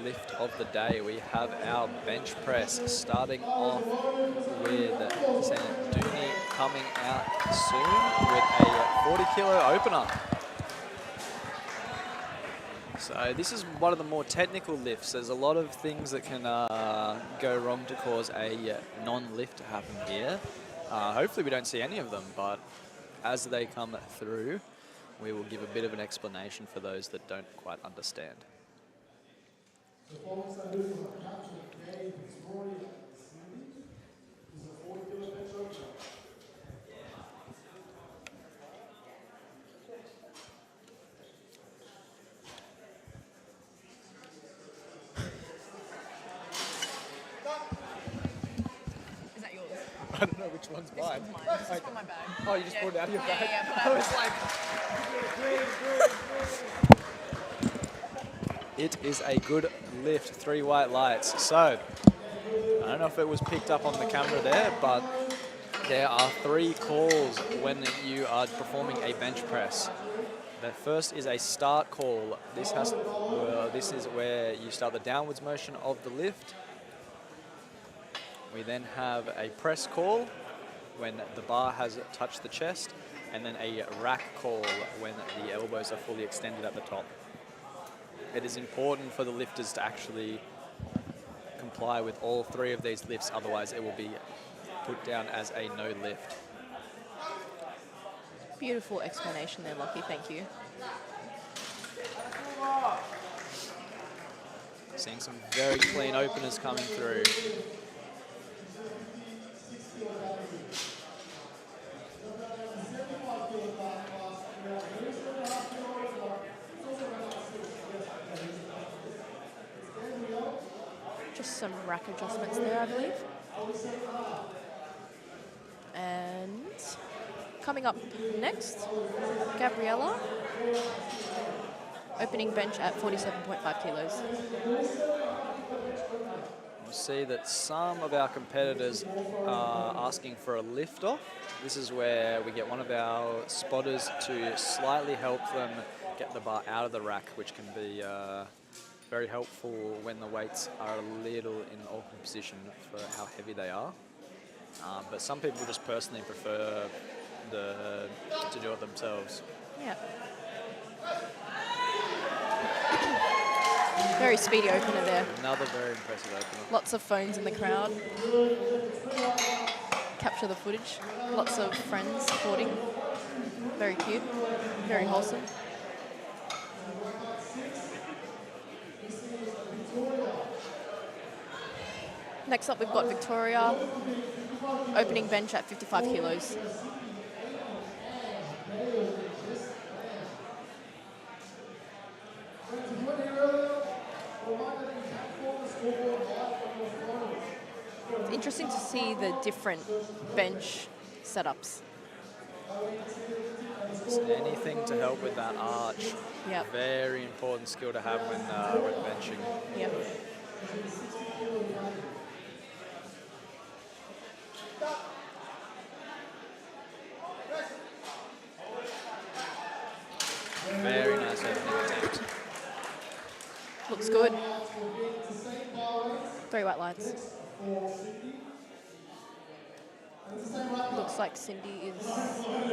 lift of the day. We have our bench press starting off with Sanduni coming out soon with a 40-kilo opener. So this is one of the more technical lifts. There's a lot of things that can go wrong to cause a non-lift to happen here. Hopefully we don't see any of them, but as they come through, we will give a bit of an explanation for those that don't quite understand. Is that yours? I don't know which one's mine. This one's mine. This is from my bag. Oh, you just pulled it out of your bag? Yeah, I was like... It is a good lift, 3 white lights. So, I don't know if it was picked up on the camera there, but there are 3 calls when you are performing a bench press. The first is a start call. This is where you start the downwards motion of the lift. We then have a press call when the bar has touched the chest, and then a rack call when the elbows are fully extended at the top. It is important for the lifters to actually comply with all 3 of these lifts, otherwise it will be put down as a no lift. Beautiful explanation there, Lockie. Thank you. Seeing some very clean openers coming through. Just some rack adjustments there, I believe. And coming up next, Gabriella, opening bench at 47.5 kilos. We'll see that some of our competitors are asking for a lift off. This is where we get one of our spotters to slightly help them get the bar out of the rack, which can be very helpful when the weights are a little in an awkward position for how heavy they are. But some people just personally prefer to do it themselves. Yeah. Very speedy opener there. Another very impressive opener. Lots of phones in the crowd. Capture the footage. Lots of friends supporting. Very cute. Very wholesome. Next up, we've got Victoria, opening bench at 55 kilos. It's interesting to see the different bench setups. Just anything to help with that arch. Yep. Very important skill to have when benching. Yep. Very nice opening attempt. Looks good. 3 white lights. Looks like Cindy is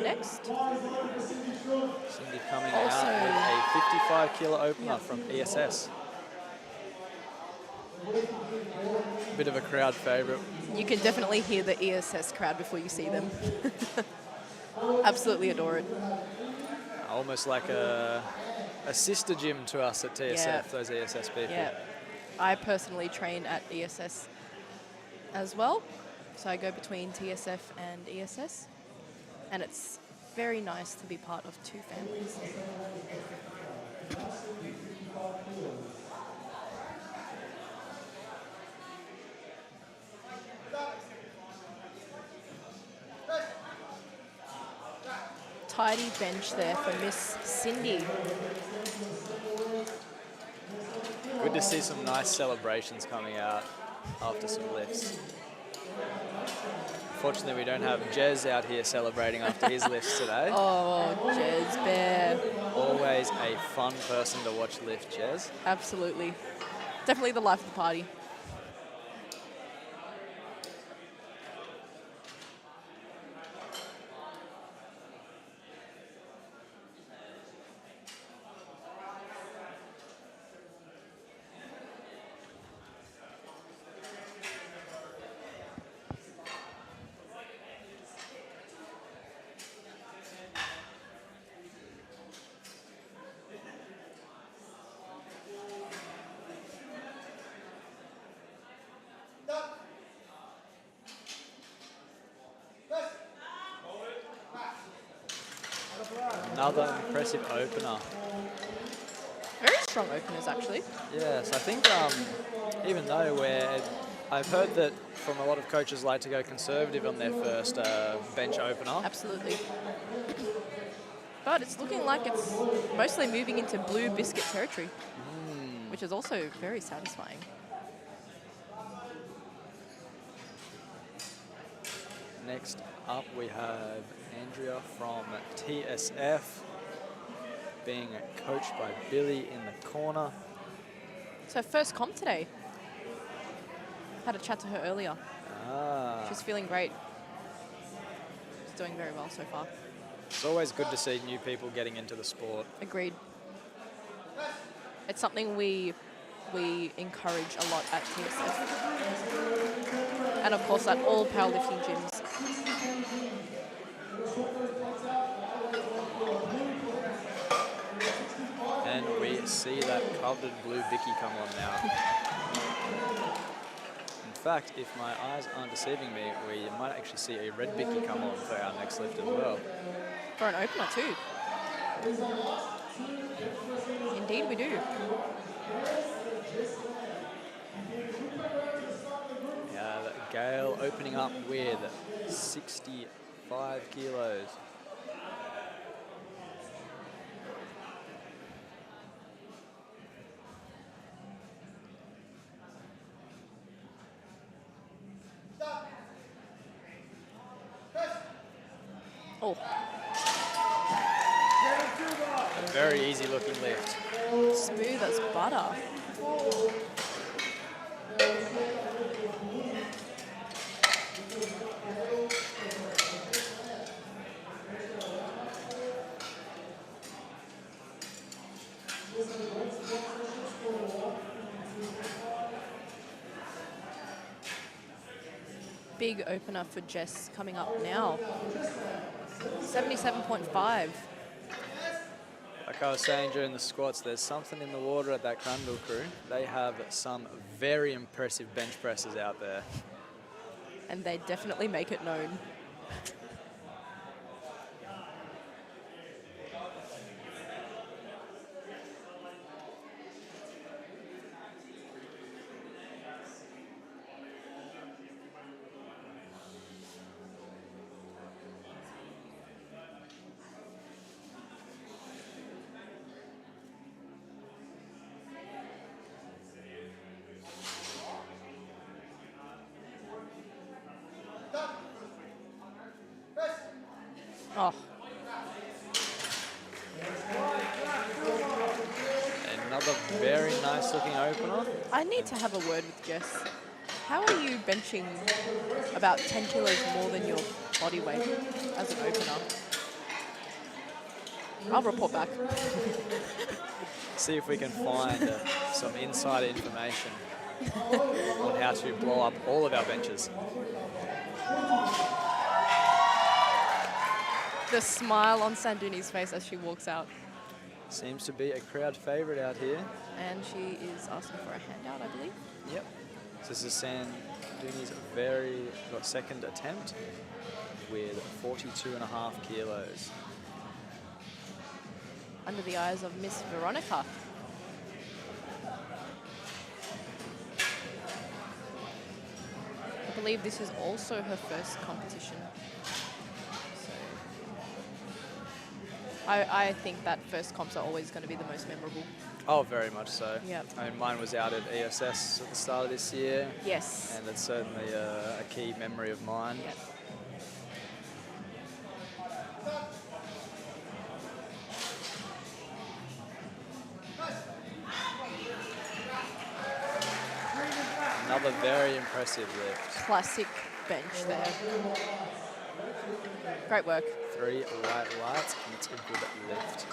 next. Cindy coming Also- out with a 55-kilo opener Yep. from ESS. Bit of a crowd favourite. You can definitely hear the ESS crowd before you see them. Absolutely adore it. Almost like a sister gym to us at TSF, Yeah. those ESS people. Yeah. I personally train at ESS as well. So I go between TSF and ESS. And it's very nice to be part of 2 families. Tidy bench there for Miss Cindy. Good to see some nice celebrations coming out after some lifts. Unfortunately, we don't have Jez out here celebrating after his lifts today. Oh, Jez Bear. Always a fun person to watch lift, Jez. Absolutely. Definitely the life of the party. Another impressive opener. Very strong openers, actually. Yes, I think even though I've heard that from a lot of coaches like to go conservative on their first bench opener. Absolutely. But it's looking like it's mostly moving into blue biscuit territory, which is also very satisfying. Next up, we have Andrea from TSF being coached by Billy in the corner. It's her first comp today. Had a chat to her earlier. She's feeling great. She's doing very well so far. It's always good to see new people getting into the sport. Agreed. It's something we encourage a lot at TSF. And of course at all powerlifting gyms. And we see that coveted blue bicky come on now. In fact, if my eyes aren't deceiving me, we might actually see a red bicky come on for our next lift as well. For an opener too. Indeed we do. Gail opening up with 65 kilos. Oh. A very easy looking lift. Smooth as butter. Big opener for Jess coming up now. 77.5. Like I was saying during the squats, there's something in the water at that Crandall crew. They have some very impressive bench presses out there. And they definitely make it known. Oh. Another very nice looking opener. I need to have a word with Jess. How are you benching about 10 kilos more than your body weight as an opener? I'll report back. See if we can find some insider information on how to blow up all of our benches. The smile on Sanduni's face as she walks out. Seems to be a crowd favourite out here. And she is asking for a handout, I believe. Yep. So this is Sanduni's second attempt with 42.5 kilos. Under the eyes of Miss Veronica. I believe this is also her first competition. I think that first comps are always going to be the most memorable. Oh, very much so. Yep. I mean, mine was out at ESS at the start of this year. Yes. And it's certainly a key memory of mine. Yep. Another very impressive lift. Classic bench there. Great work. 3 white lights, and it's a good lift.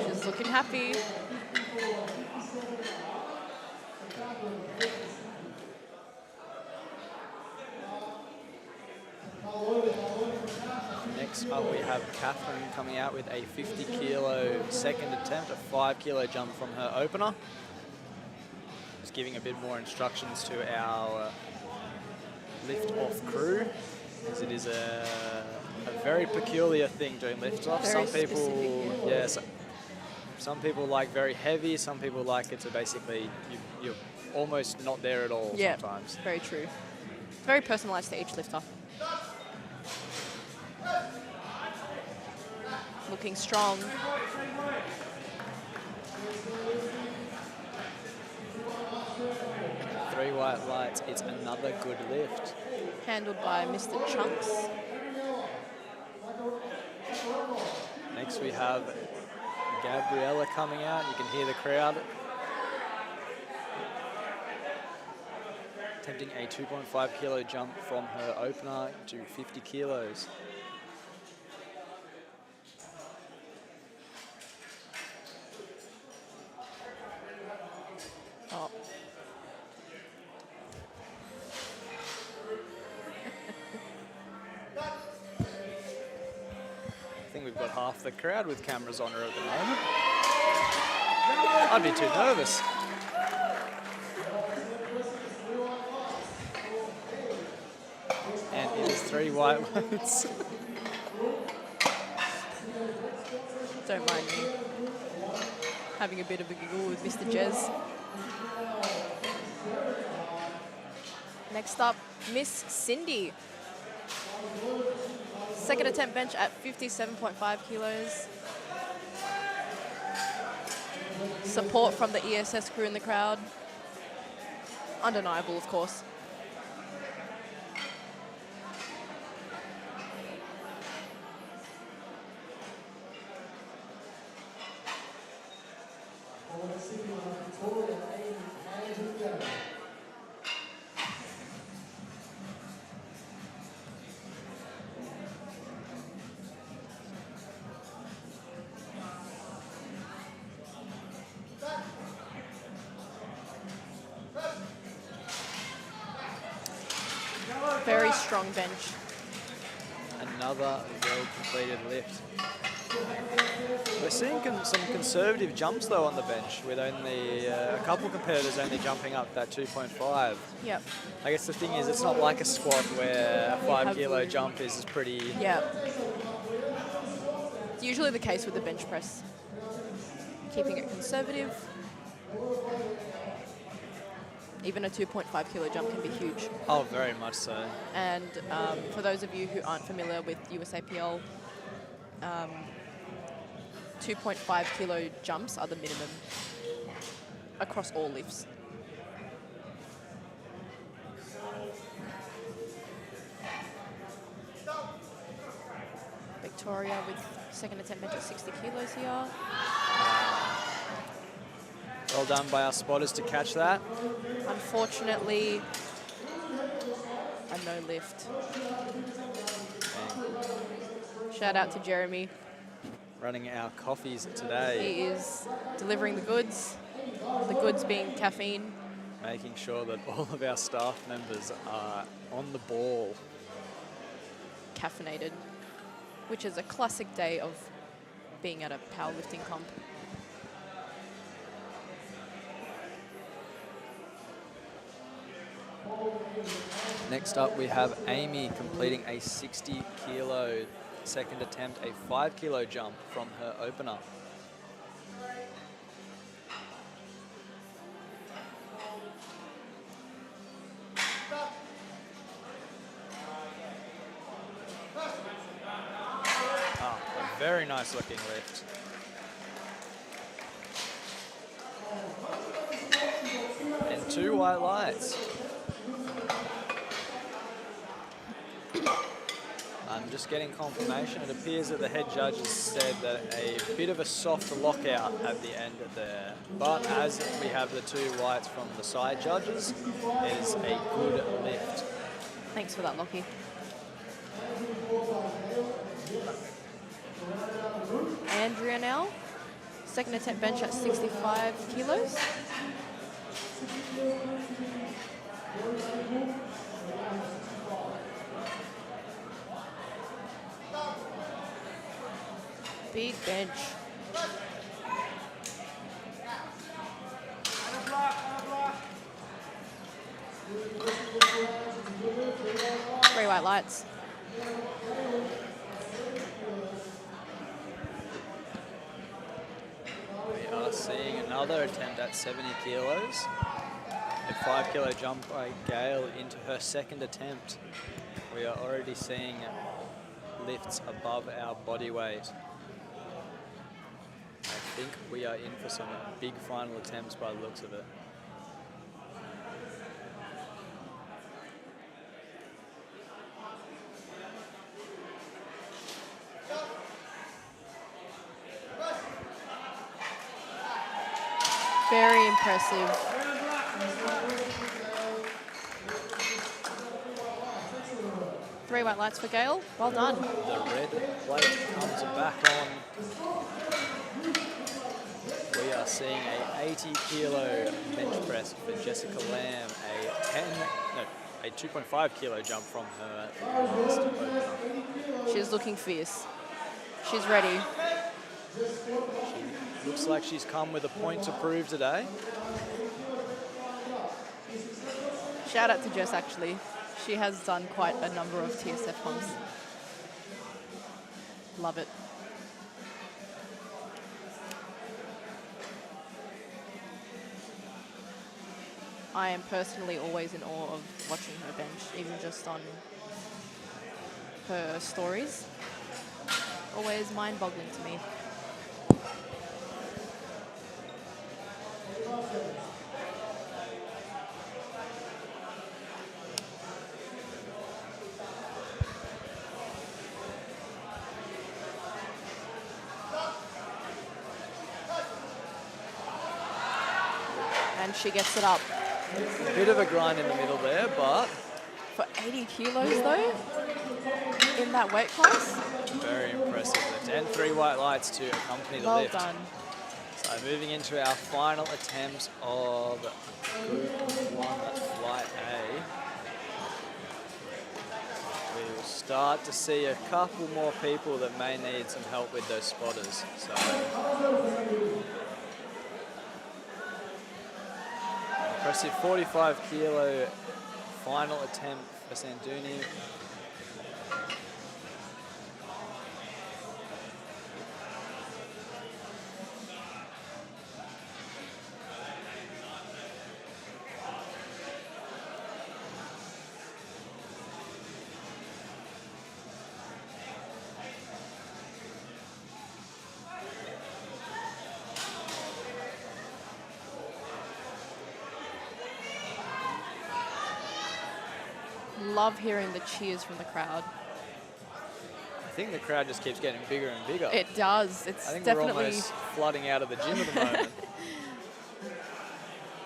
She's looking happy. Next up, we have Catherine coming out with a 50 kilo second attempt, a 5 kilo jump from her opener. Just giving a bit more instructions to our lift off crew, as it is a very peculiar thing doing lift off. Very Some people, specific, yes, some people like very heavy. Some people like it to basically you're almost not there at all Yeah, sometimes. very true. It's very personalised to each lifter. Looking strong. Three white lights. It's another good lift. Handled by Mr. Chunks. Next we have Gabriella coming out. You can hear the crowd. Attempting a 2.5 kilo jump from her opener to 50 kilos. Oh. I think we've got half the crowd with cameras on her at the moment. I'd be too nervous. And it is 3 white lights. Don't mind me. Having a bit of a giggle with Mr. Jez. Next up, Miss Cindy. Second attempt bench at 57.5 kilos. Support from the ESS crew in the crowd. Undeniable, of course. Very strong bench. Another well-completed lift. We're seeing some conservative jumps though on the bench, with only a couple competitors only jumping up that 2.5. Yep. I guess the thing is, it's not like a squat where a 5 have- kilo jump is pretty. Yeah. It's usually the case with the bench press. Keeping it conservative. Even a 2.5 kilo jump can be huge. Oh, very much so. And for those of you who aren't familiar with USAPL, 2.5 kilo jumps are the minimum across all lifts. Victoria with second attempt bench at 60 kilos here. Well done by our spotters to catch that. Unfortunately, a no lift. Shout out to Jeremy. Running our coffees today, He is delivering the goods being caffeine. making sure that all of our staff members are on the ball. Caffeinated, which is a classic day of being at a powerlifting comp. Next up, we have Amy completing a 60 kilo second attempt, a 5 kilo jump from her opener. A very nice looking lift. And 2 white lights. just getting confirmation. It appears that the head judge has said that a bit of a soft lockout at the end there. But as we have the 2 whites from the side judges, it is a good lift. Thanks for that, Lockie. Andrea now. Second attempt bench at 65 kilos. Big bench. Three white lights. We are seeing another attempt at 70 kilos. A 5 kilo jump by Gail into her second attempt. We are already seeing lifts above our body weight. I think we are in for some big final attempts by the looks of it. Very impressive. Three white lights for Gail. Well done. The red plate comes back on. We are seeing a 80 kilo bench press for Jessica Lamb, a 2.5 kilo jump from her last opener. She's looking fierce. She's ready. She looks like she's come with a point to prove today. Shout out to Jess, actually. She has done quite a number of TSF comps. Love it. I am personally always in awe of watching her bench, even just on her stories. Always mind-boggling to me. And she gets it up. A bit of a grind in the middle there, but For 80 kilos though, in that weight class. very impressive lift. And 3 white lights to accompany the Well lift. done. So moving into our final attempt of Group 1 Flight A. We will start to see a couple more people that may need some help with those spotters. So impressive 45 kilo final attempt for Sanduni. Love hearing the cheers from the crowd. I think the crowd just keeps getting bigger and bigger. It does. It's I think definitely we're almost flooding out of the gym at the moment.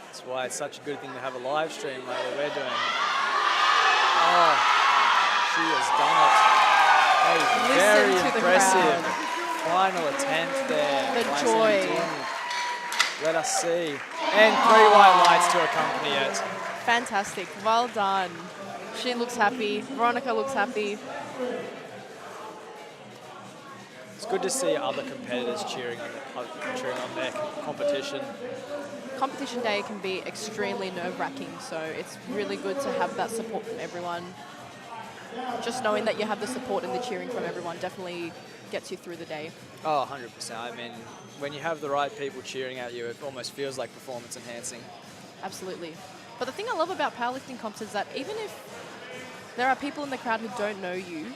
That's why it's such a good thing to have a live stream like what we're doing. Oh, she has done it. That is very Listen to the impressive. crowd. Final attempt there. The by joy. Sanduni. Let us see. And 3 white lights to accompany it. Fantastic. Well done. She looks happy. Veronica looks happy. It's good to see other competitors cheering on their competition. Competition day can be extremely nerve-wracking, so it's really good to have that support from everyone. Just knowing that you have the support and the cheering from everyone definitely gets you through the day. Oh, 100%. I mean, when you have the right people cheering at you, it almost feels like performance enhancing. Absolutely. But the thing I love about powerlifting comps is that even if there are people in the crowd who don't know you,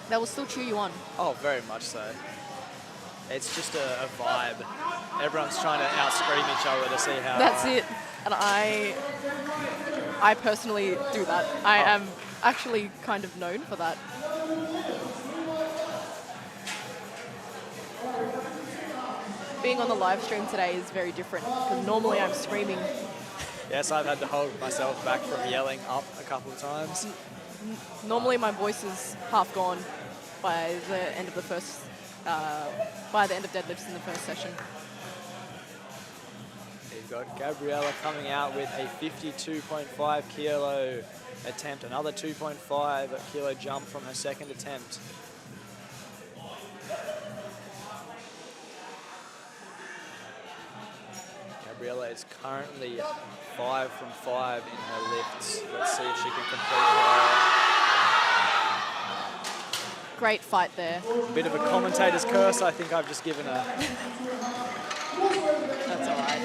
they will still cheer you on. Oh, very much so. It's just a vibe. Everyone's trying to out-scream each other to see how... That's it. And I personally do that. I am actually kind of known for that. being on the live stream today is very different because normally I'm screaming. Yes, I've had to hold myself back from yelling up a couple of times. Normally my voice is half gone by the end of the first, by the end of deadlifts in the first session. You've got Gabriella coming out with a 52.5 kilo attempt, another 2.5 kilo jump from her second attempt. Gabriella is currently 5 from 5 in her lifts. Let's see if she can complete her. Great fight there. Bit of a commentator's curse, I think I've just given her. That's all right.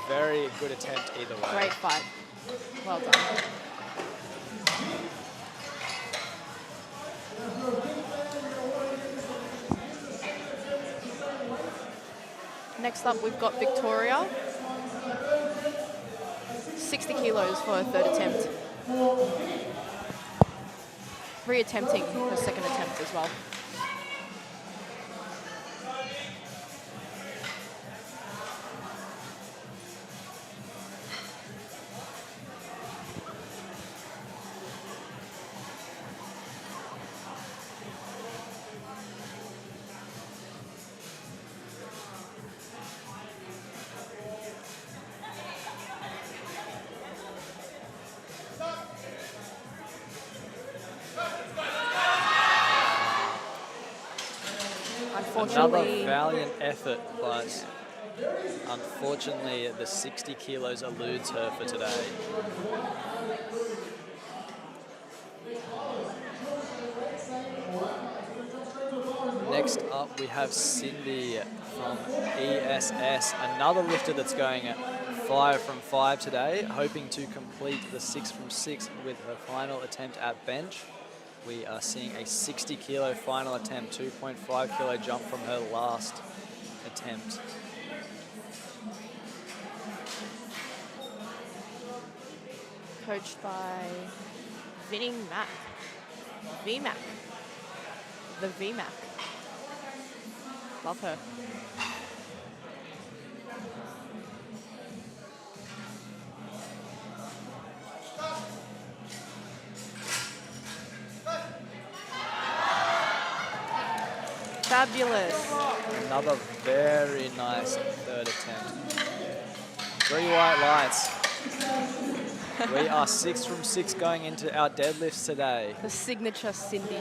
Very good attempt either way. Great fight. Well done. Next up, we've got Victoria. 60 kilos for her third attempt. Re-attempting her second attempt as well. Another valiant effort, but unfortunately the 60 kilos eludes her for today. Next up we have Cindy from ESS, another lifter that's going at 5 from 5 today, hoping to complete the 6 from 6 with her final attempt at bench. We are seeing a 60 kilo final attempt, 2.5 kilo jump from her last attempt. Coached by Vinny Mac. VMAC. The VMAC. Love her. Fabulous. Another very nice third attempt. 3 white lights. We are 6 from 6 going into our deadlifts today. The signature Cindy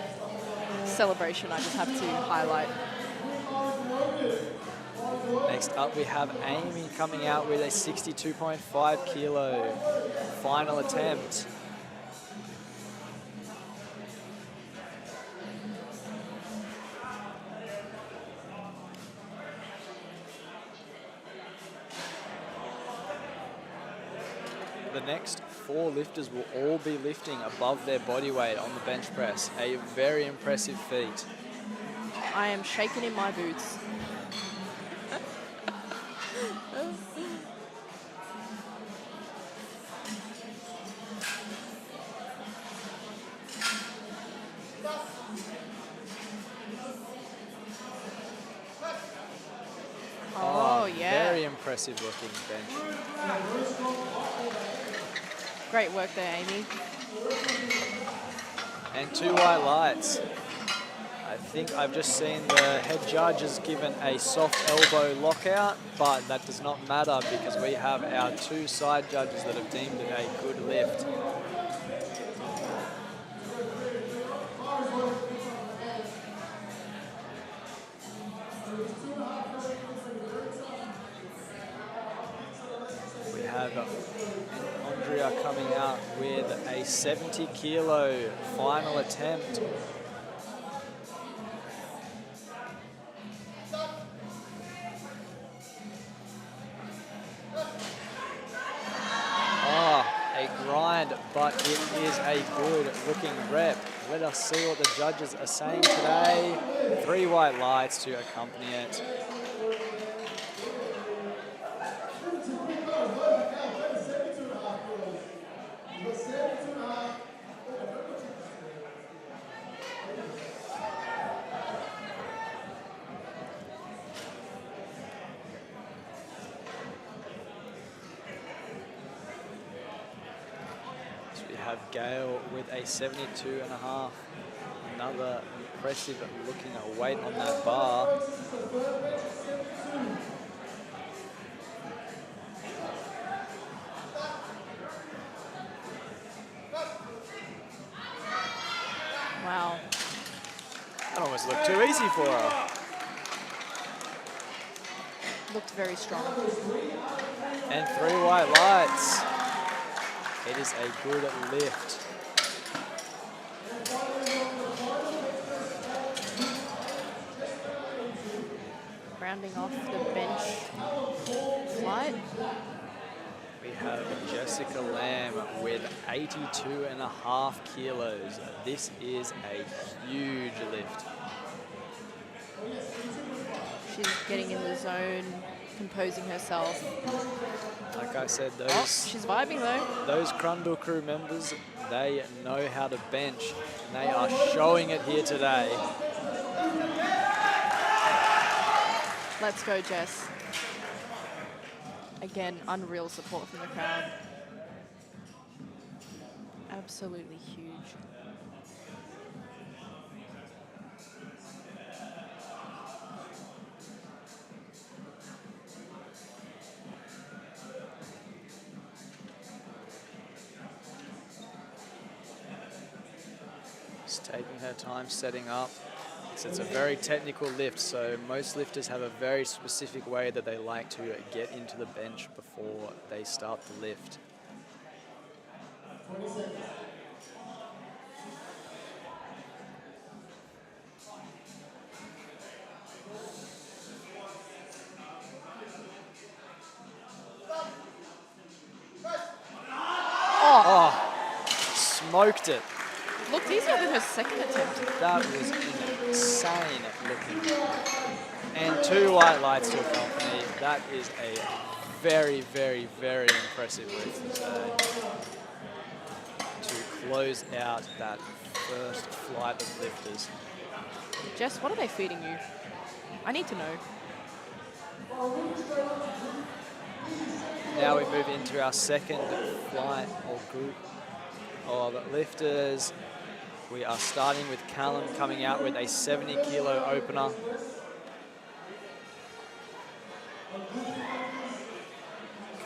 celebration I just have to highlight. Next up we have Amy coming out with a 62.5 kilo final attempt. The next 4 lifters will all be lifting above their body weight on the bench press. A very impressive feat. I am shaking in my boots. Oh, yeah. Very impressive looking bench. Great work there, Amy. And 2 white lights. I think I've just seen the head judge has given a soft elbow lockout, but that does not matter because we have our 2 side judges that have deemed it a good lift. We have Andrea coming out with a 70 kilo final attempt. A grind, but it is a good looking rep. Let us see what the judges are saying today. 3 white lights to accompany it. have Gail with a 72.5. Another impressive looking weight on that bar. Wow. That almost looked too easy for her. Looked very strong. And 3 white lights. It is a good lift. Rounding off the bench flight. We have Jessica Lamb with 82.5 kilos. This is a huge lift. She's getting in the zone, composing herself. Like I said, Oh, she's vibing though. those Crundle crew members, they know how to bench. And they are showing it here today. Let's go, Jess. Again, unreal support from the crowd. Absolutely huge. Just taking her time setting up. So it's a very technical lift, so most lifters have a very specific way that they like to get into the bench before they start the lift. Oh, smoked it. Looked easier than her second attempt. That was insane looking. And 2 white lights to accompany. That is a very, very, very impressive lift to close out that first flight of lifters. Jess, what are they feeding you? I need to know. Now we move into our second flight or group of lifters. We are starting with Callum coming out with a 70-kilo opener.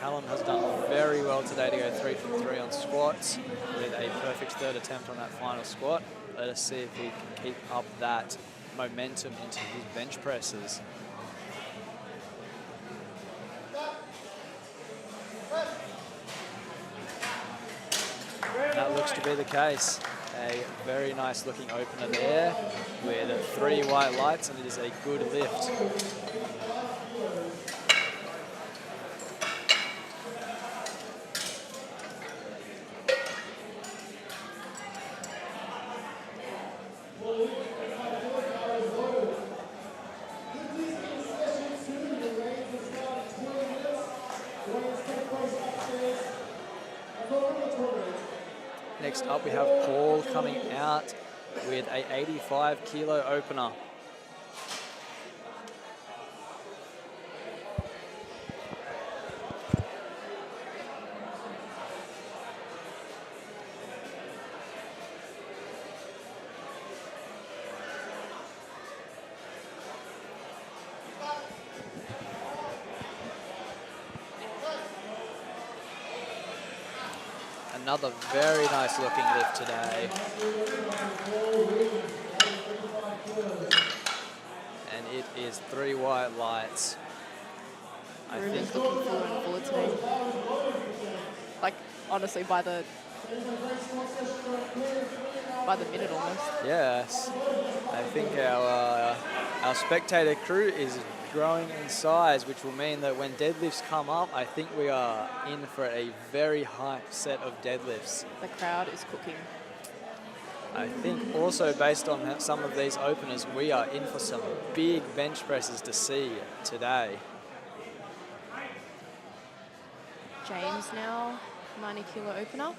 Callum has done very well today to go 3 from 3 on squats with a perfect third attempt on that final squat. Let us see if he can keep up that momentum into his bench presses. That looks to be the case. A very nice looking opener there with 3 white lights, and it is a good lift. Next up, we have Paul coming out with a 85-kilo opener. Another very nice looking lift today. And it is 3 white lights. I Room think is looking fuller and fuller today. Like, honestly, by the minute almost. yes. I think our spectator crew is growing in size, which will mean that when deadlifts come up, I think we are in for a very hype set of deadlifts. The crowd is cooking. I think also based on some of these openers, we are in for some big bench presses to see today. James now, 90-kilo opener.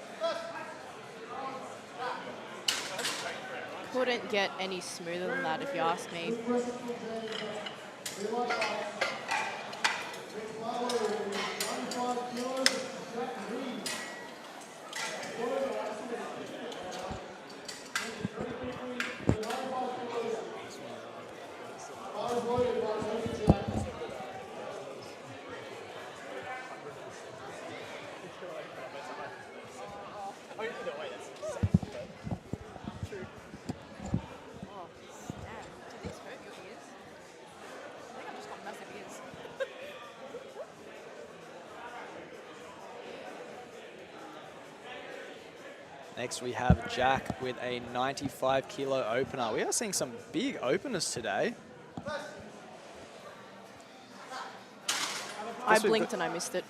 Couldn't get any smoother than that, if you ask me. Next we have Jack with a 95 kilo opener. We are seeing some big openers today. I blinked and I missed it.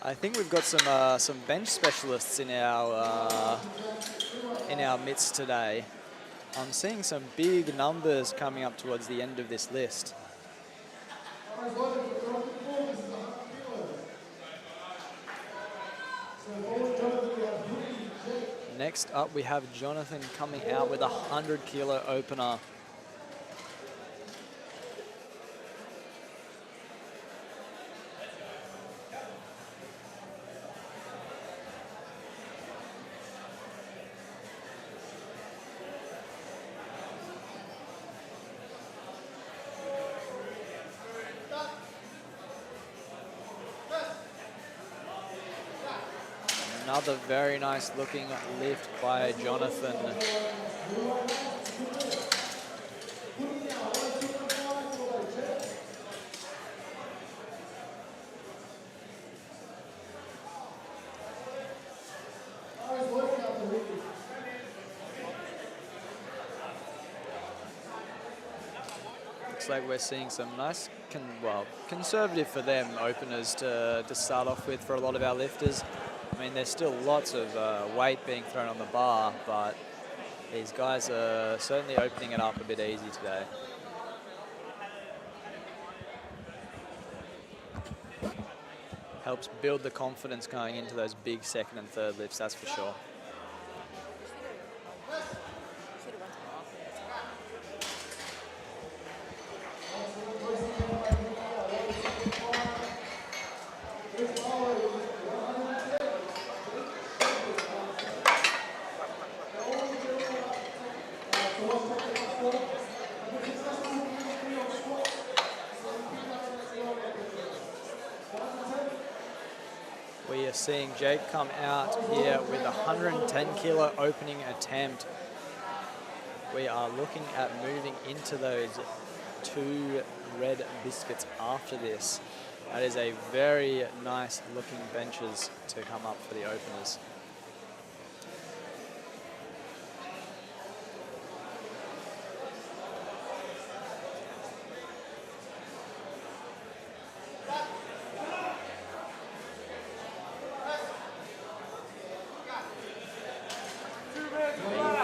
I think we've got some bench specialists in our midst today. I'm seeing some big numbers coming up towards the end of this list. Next up, we have Jonathan coming out with a 100 kilo opener. Another very nice looking lift by Jonathan. Looks like we're seeing some nice, conservative for them openers to start off with for a lot of our lifters. I mean, there's still lots of weight being thrown on the bar, but these guys are certainly opening it up a bit easy today. Helps build the confidence going into those big second and third lifts, that's for sure. We are seeing Jake come out here with a 110 kilo opening attempt. We are looking at moving into those 2 red biscuits after this. That is a very nice looking benches to come up for the openers.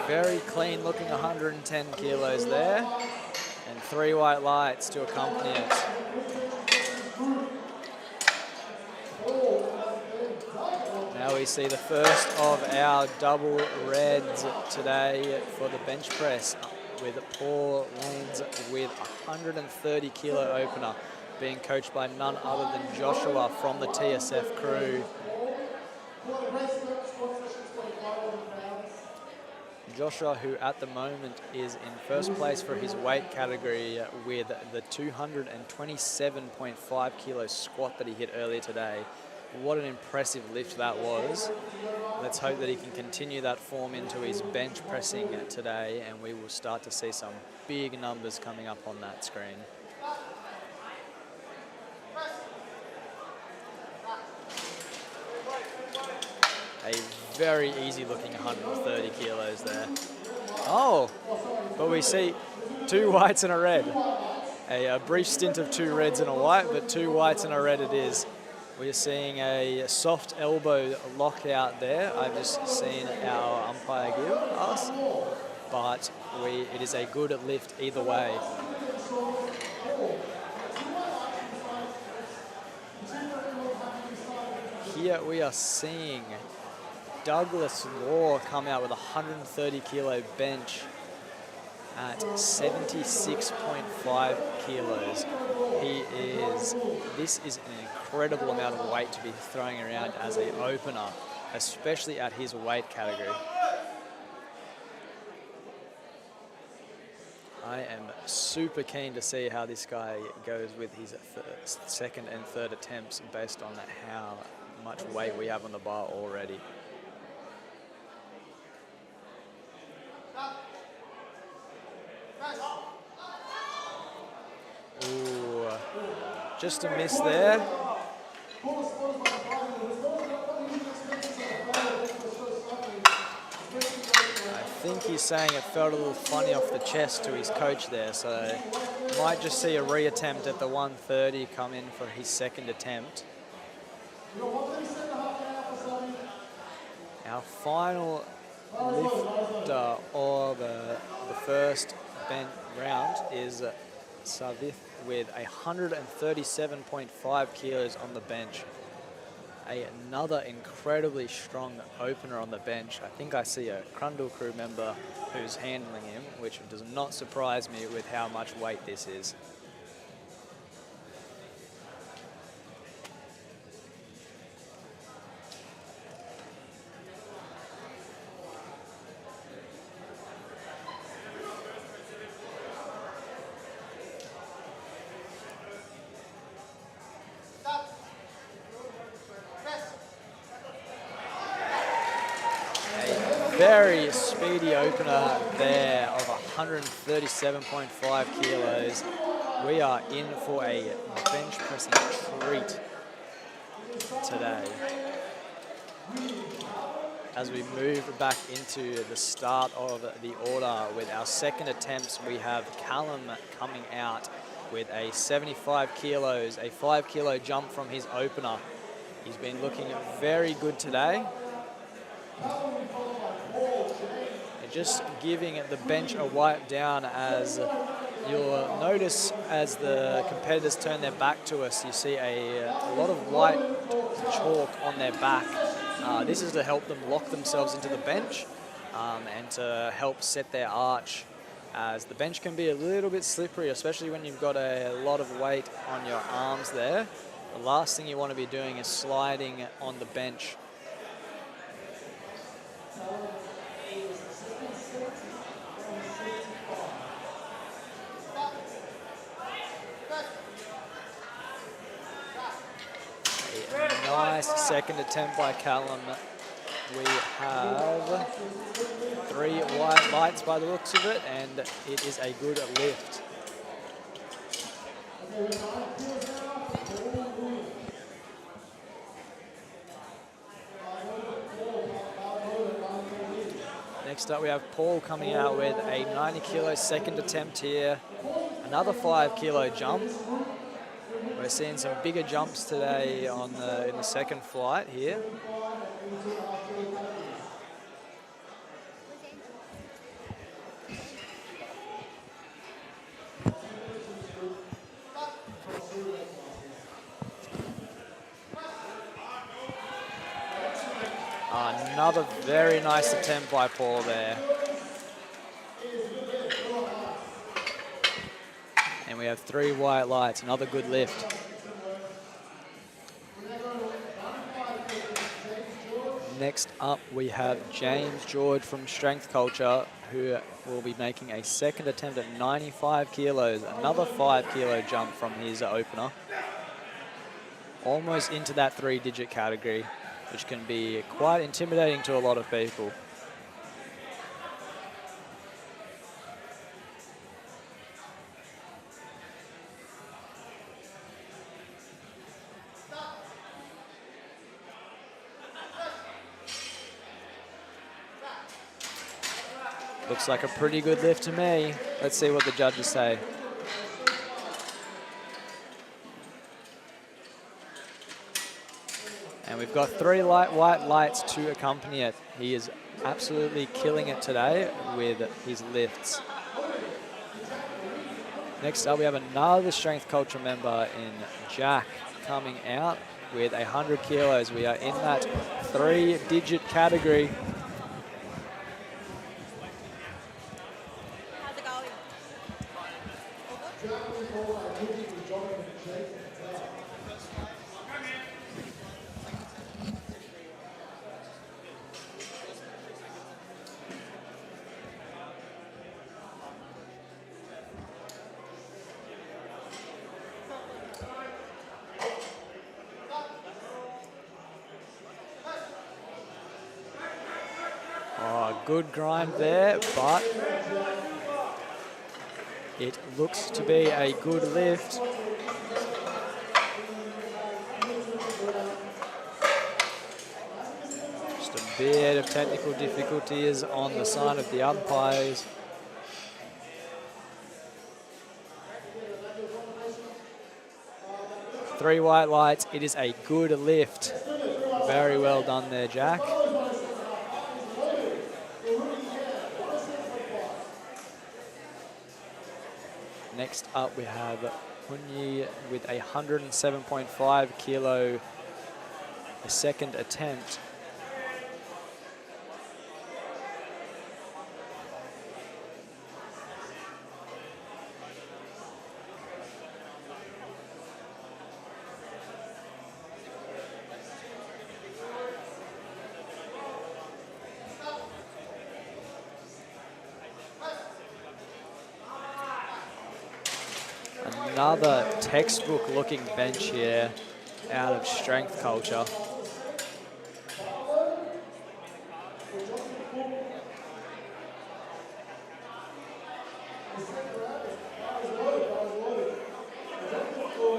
Very clean looking 110 kilos there, and 3 white lights to accompany it. Now we see the first of our double reds today for the bench press, with Paul Lanes with 130 kilo opener, being coached by none other than Joshua from the TSF crew. Joshua, who at the moment is in first place for his weight category with the 227.5 kilo squat that he hit earlier today. What an impressive lift that was. Let's hope that he can continue that form into his bench pressing today, and we will start to see some big numbers coming up on that screen. A very easy looking 130 kilos there. Oh, but we see 2 whites and a red. A brief stint of 2 reds and a white, but 2 whites and a red it is. We are seeing a soft elbow lockout there. I've just seen our umpire give us, but it is a good lift either way. Here we are seeing Douglas Law come out with a 130 kilo bench at 76.5 kilos. This is an incredible amount of weight to be throwing around as an opener, especially at his weight category. I am super keen to see how this guy goes with his second and third attempts based on how much weight we have on the bar already. Ooh, just a miss there. think he's saying it felt a little funny off the chest to his coach there, so might just see a reattempt at the 130 come in for his second attempt. Our final lifter of the first bench round is Savith with 137.5 kilos on the bench. Another incredibly strong opener on the bench. I think I see a Crundle crew member who's handling him, which does not surprise me with how much weight this is. Very speedy opener there of 137.5 kilos. We are in for a bench pressing treat today. As we move back into the start of the order with our second attempts, we have Callum coming out with a 75 kilos, a 5 kilo jump from his opener. He's been looking very good today. Just giving the bench a wipe down, as you'll notice as the competitors turn their back to us, you see a lot of white chalk on their back. This is to help them lock themselves into the bench and to help set their arch, as the bench can be a little bit slippery, especially when you've got a lot of weight on your arms there. The last thing you want to be doing is sliding on the bench. Nice second attempt by Callum. We have 3 white lights by the looks of it, and it is a good lift. Next up we have Paul coming out with a 90 kilo second attempt here. Another 5 kilo jump. We're seeing some bigger jumps today in the second flight here. Another very nice attempt by Paul there. And we have 3 white lights, another good lift. Next up, we have James George from Strength Culture, who will be making a second attempt at 95 kilos, another 5 kilo jump from his opener. Almost into that 3-digit category, which can be quite intimidating to a lot of people. Looks like a pretty good lift to me. Let's see what the judges say. And we've got 3 white lights to accompany it. He is absolutely killing it today with his lifts. Next up, we have another Strength Culture member in Jack coming out with 100 kilos. We are in that 3-digit category. Good grind there, but it looks to be a good lift. Just a bit of technical difficulties on the side of the umpires. Three white lights. It is a good lift. Very well done there, Jack. Next up, we have Hunyi with a 107.5 kilo, a second attempt. Another textbook looking bench here out of strength culture.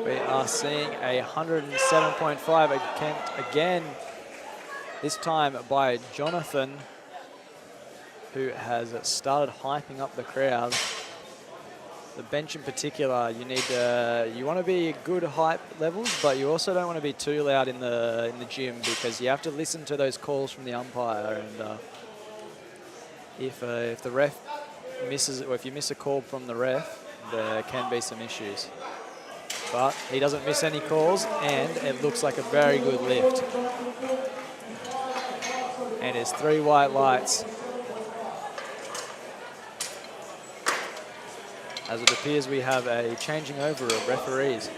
We are seeing a 107.5 attempt again, this time by Jonathan, who has started hyping up the crowd. The bench in particular, you want to be good hype levels, but you also don't want to be too loud in the gym, because you have to listen to those calls from the umpire. And if the ref misses, or if you miss a call from the ref, there can be some issues. But he doesn't miss any calls, and it looks like a very good lift. And it's three white lights, as it appears we have a changing over of referees.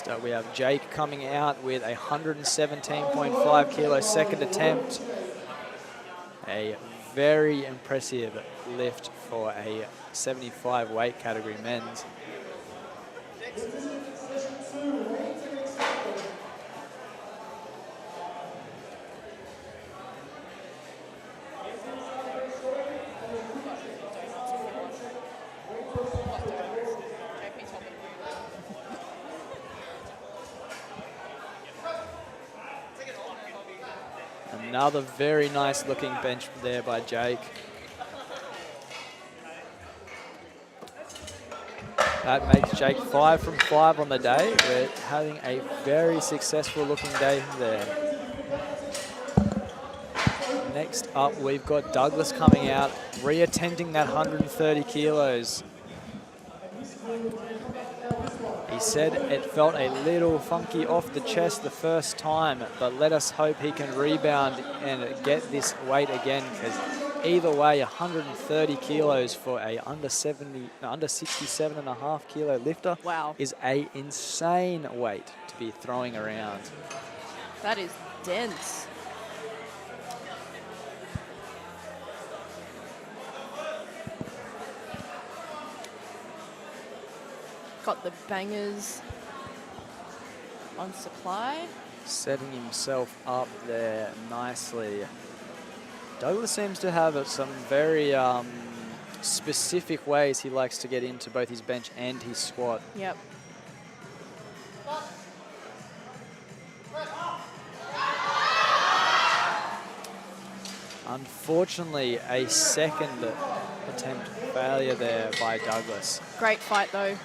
So we have Jake coming out with a 117.5 kilo second attempt. A very impressive lift for a 75 weight category men's. Another very nice looking bench there by Jake. That makes Jake 5 from 5 on the day. We're having a very successful looking day there. Next up, we've got Douglas coming out, reattempting that 130 kilos. He said it felt a little funky off the chest the first time, but let us hope he can rebound and get this weight again, because either way, 130 kilos for a under 67.5 kilo lifter, Wow, is a insane weight to be throwing around. that is dense. Got the bangers on supply. Setting himself up there nicely. Douglas seems to have some very specific ways he likes to get into both his bench and his squat. Yep. Unfortunately, a second attempt failure there by Douglas. Great fight though.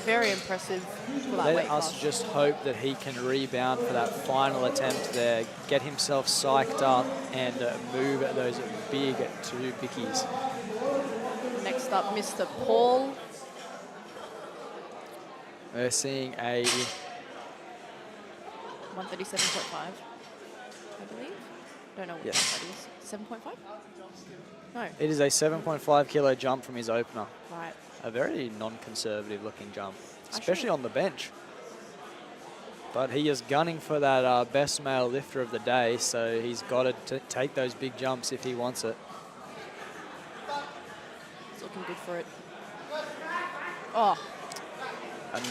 Very impressive for that Let weight us class. just hope that he can rebound for that final attempt there, get himself psyched up, and move those big two bickies. Next up, Mr. Paul. We're seeing a 137.5, I believe. Don't know which Yes. one that is. 7.5? No. It is a 7.5 kilo jump from his opener. Right. A very non-conservative looking jump, especially on the bench. But he is gunning for that best male lifter of the day, so he's got to take those big jumps if he wants it. It's looking good for it. Oh,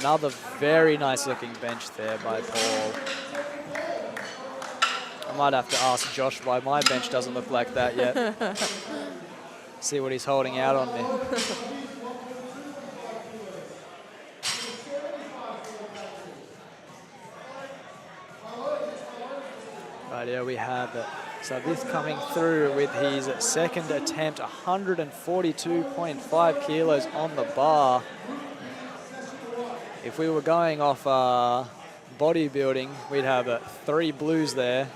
Another very nice looking bench there by Paul. I might have to ask Josh why my bench doesn't look like that yet. see what he's holding out on me. Right here we have this coming through with his second attempt, 142.5 kilos on the bar. If we were going off bodybuilding, we'd have 3 blues there,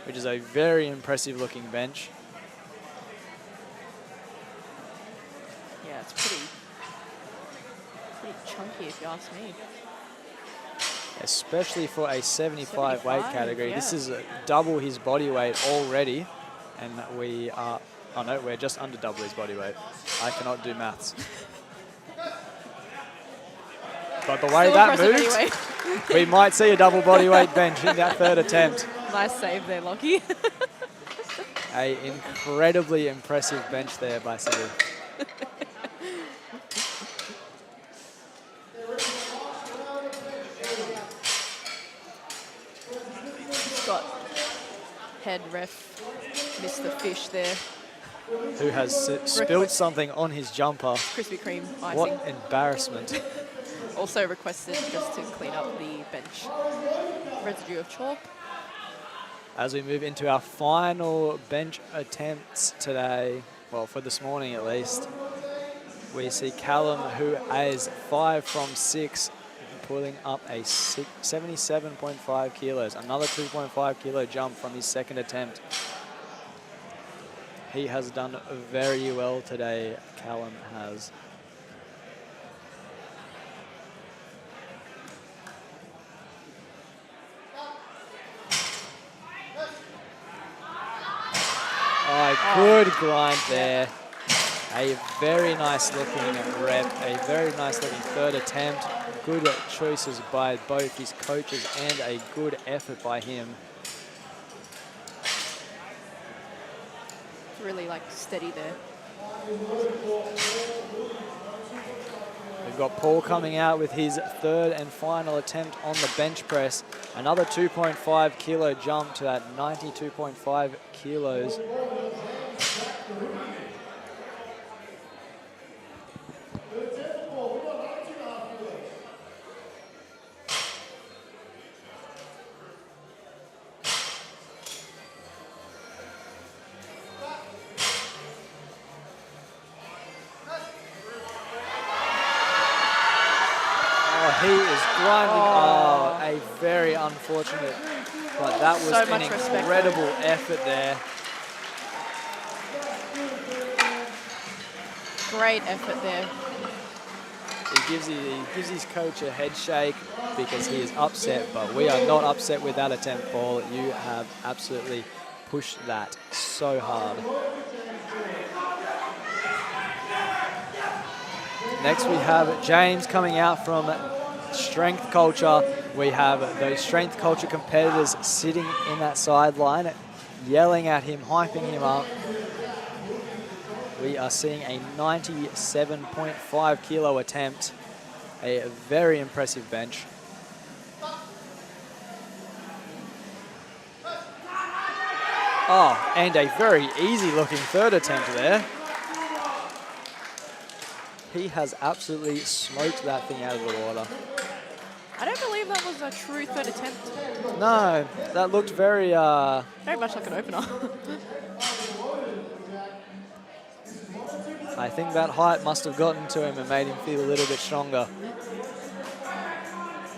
which is a very impressive looking bench. Yeah, it's pretty chunky if you ask me. Especially for a 75 weight 75, category. yeah. This is double his body weight already, and we are, oh no, we're just under double his body weight. I cannot do maths. But the way Still that impressive moved, anyway. we might see a double body weight bench in that third attempt. Nice save there, Lockie. A incredibly impressive bench there by Siri. Got head ref, Mr. Fish there. Who has spilled something on his jumper. Krispy Kreme icing. What embarrassment. Also requested just to clean up the bench residue of chalk. As we move into our final bench attempts today, well, for this morning at least, we see Callum, who is 5 from 6, pulling up a 77.5 kilos. Another 2.5 kilo jump from his second attempt. He has done very well today, Callum has. Oh, good grind there. A very nice looking rep, a very nice looking third attempt. Good choices by both his coaches and a good effort by him. It's really like steady there. We've got Paul coming out with his third and final attempt on the bench press. Another 2.5 kilo jump to that 92.5 kilos. He is grinding. Oh, a very unfortunate, but that was So an much respect, incredible effort there. Great effort there. He gives his coach a head shake because he is upset, but we are not upset with that attempt, Paul. You have absolutely pushed that so hard. Next we have James coming out from Strength Culture. We have those Strength Culture competitors sitting in that sideline, yelling at him, hyping him up. We are seeing a 97.5 kilo attempt, a very impressive bench. Oh, and a very easy looking third attempt there. He has absolutely smoked that thing out of the water. I don't believe that was a true third attempt. No, that looked very... Very much like an opener. I think that height must have gotten to him and made him feel a little bit stronger.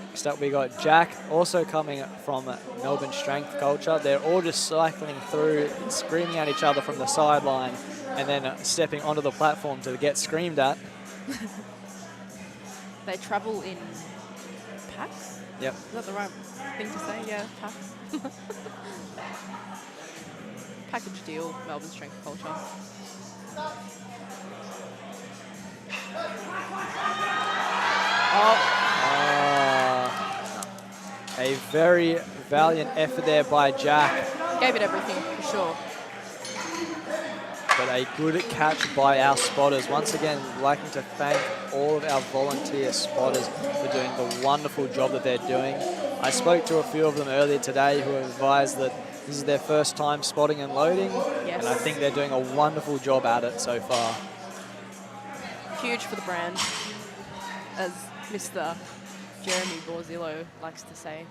Next up we got Jack, also coming from Melbourne Strength Culture. They're all just cycling through, screaming at each other from the sideline, and then stepping onto the platform to get screamed at. They travel in packs? Yep. Is that the right thing to say? Yeah, packs. Package deal, Melbourne Strength Culture. A very valiant effort there by Jack. Gave it everything, for sure. But a good catch by our spotters. Once again, liking to thank all of our volunteer spotters for doing the wonderful job that they're doing. I spoke to a few of them earlier today who advised that This is their first time spotting and loading, Yes. and I think they're doing a wonderful job at it so far. Huge for the brand, as Mr. Jeremy Borzillo likes to say,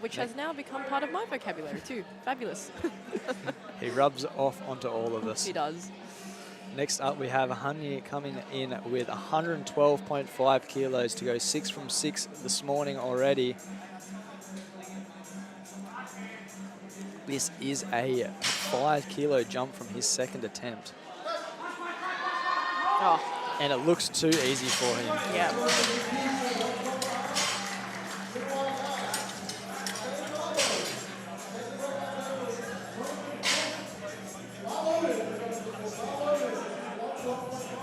which has now become part of my vocabulary too. Fabulous. He rubs off onto all of us. He does. Next up, we have Hanyi coming in with 112.5 kilos to go 6 from 6 this morning already. This is a 5 kilo jump from his second attempt. Oh, And it looks too easy for him. yeah.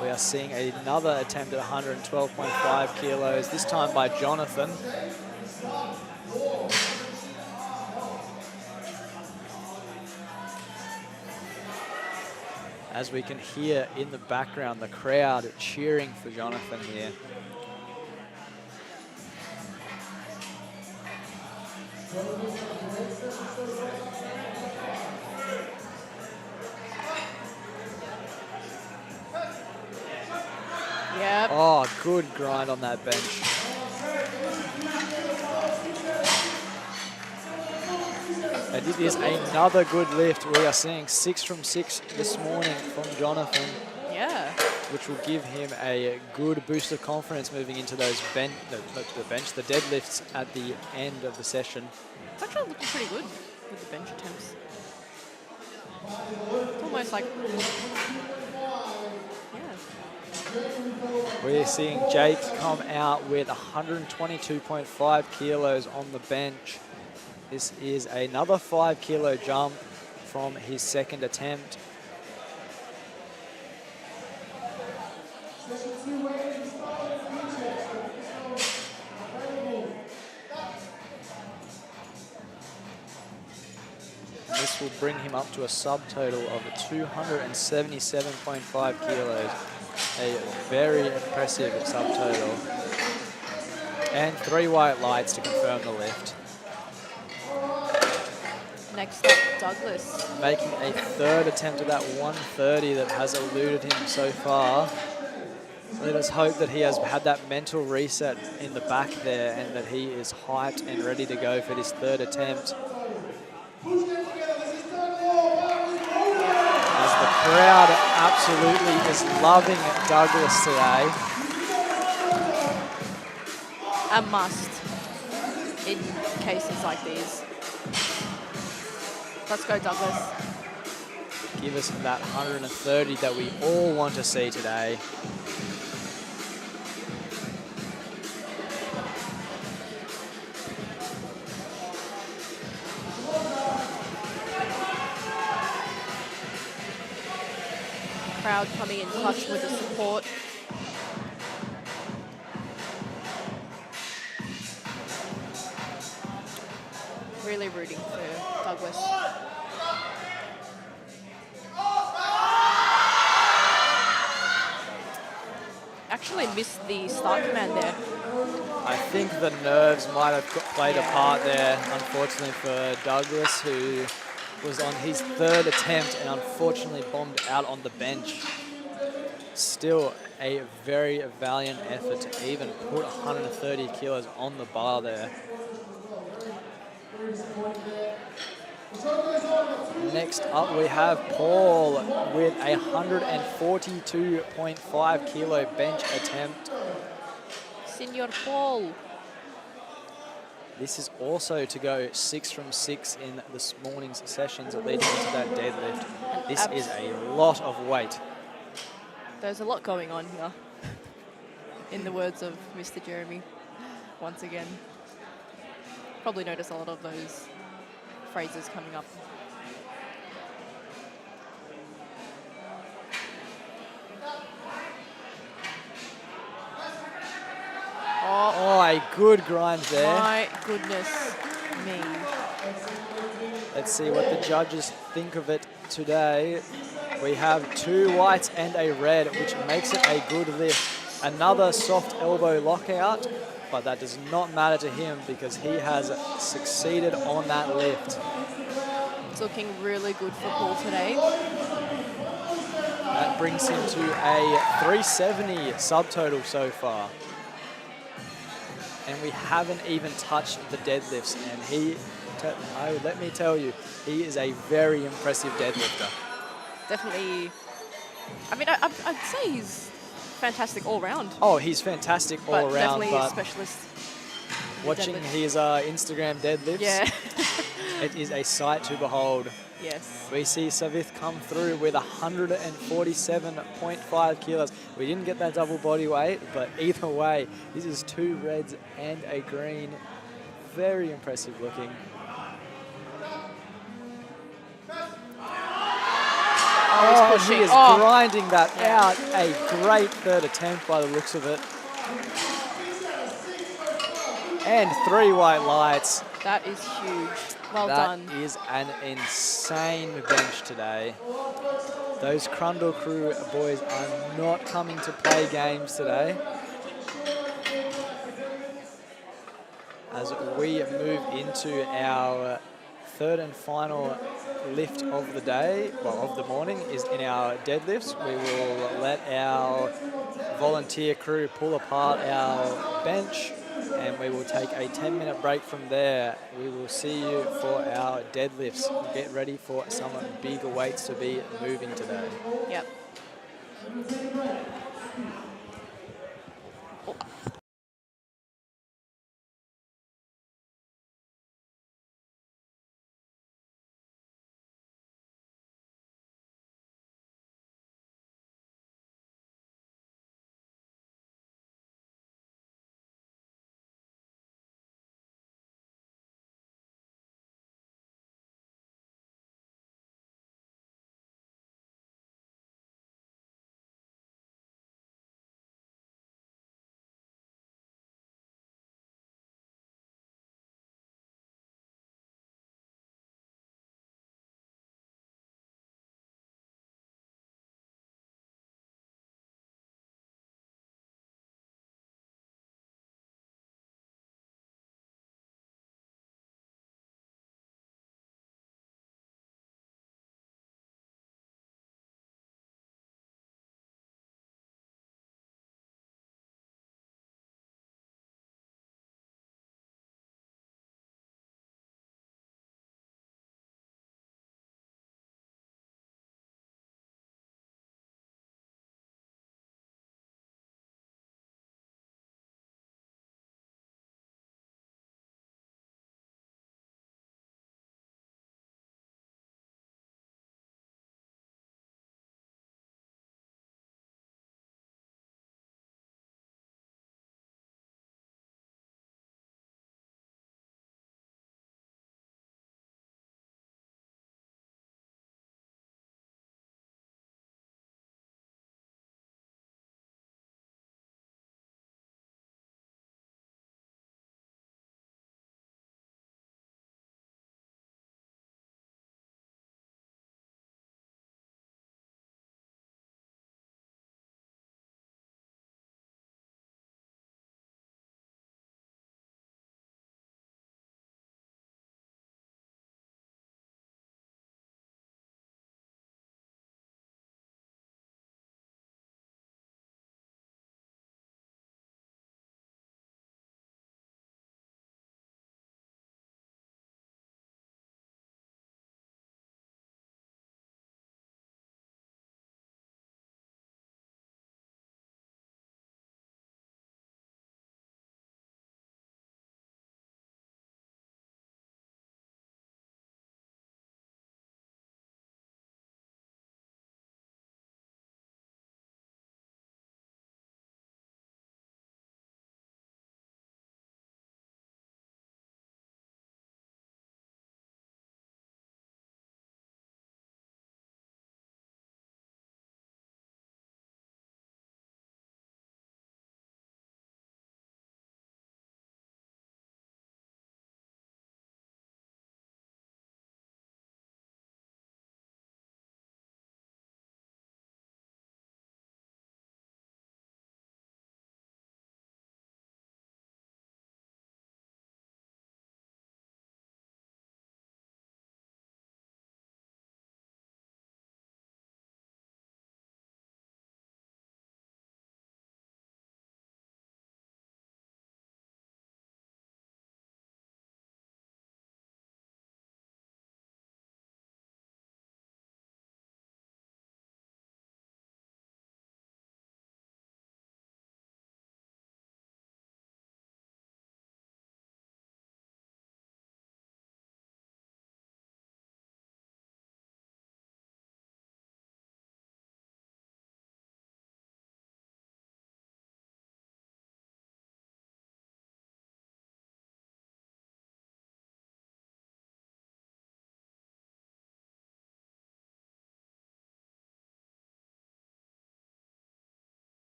We are seeing another attempt at 112.5 kilos, this time by Jonathan. As we can hear in the background, the crowd cheering for Jonathan here. Yep. Oh, good grind on that bench. And it is another good lift. We are seeing 6 from 6 this morning from Jonathan, Yeah. which will give him a good boost of confidence moving into those the deadlifts at the end of the session. It's actually looking pretty good with the bench attempts. It's almost like, yeah. We're seeing Jake come out with 122.5 kilos on the bench. This is another 5 kilo jump from his second attempt. This will bring him up to a subtotal of 277.5 kilos. A very impressive subtotal. And 3 white lights to confirm the lift. Next up, Douglas. Making a third attempt at that 130 that has eluded him so far. Let us hope that he has had that mental reset in the back there and that he is hyped and ready to go for this third attempt. As the crowd absolutely is loving Douglas today. A must in cases like these. Let's go, Douglas. Give us that 130 that we all want to see today. Crowd coming in clutch with the support. Really rooting for Douglas. Actually missed the start command there. I think the nerves might have played a part there, unfortunately, for Douglas, who was on his third attempt and unfortunately bombed out on the bench. Still a very valiant effort to even put 130 kilos on the bar there. Next up, we have Paul with a 142.5 kilo bench attempt. Senor Paul. This is also to go 6 from 6 in this morning's sessions leading into that deadlift. This is a lot of weight. There's a lot going on here. In the words of Mr. Jeremy, once again. Probably notice a lot of those phrases coming up. Oh, a good grind there. My goodness me. Let's see what the judges think of it today. We have 2 whites and a red, which makes it a good lift. Another soft elbow lockout, but that does not matter to him because he has succeeded on that lift. It's looking really good for Paul today. That brings him to a 370 subtotal so far. And we haven't even touched the deadlifts. And let me tell you, he is a very impressive deadlifter. Definitely. I mean, I'd say he's fantastic all round. Oh, he's fantastic all But around. definitely But a specialist. in the watching deadlift. his Instagram deadlifts, Yeah. it is a sight to behold. Yes. We see Savith come through with 147.5 kilos. We didn't get that double body weight, but either way, this is 2 reds and a green. Very impressive looking. Oh, pushing. he is Oh. grinding that Yeah. out. A great third attempt by the looks of it. And 3 white lights. That is huge. Well That done. is an insane bench today. Those Crundle crew boys are not coming to play games today. As we move into our third and final lift of the day, well, of the morning, is in our deadlifts. We will let our volunteer crew pull apart our bench, and we will take a 10-minute break from there. We will see you for our deadlifts. Get ready for some bigger weights to be moving today. Yep.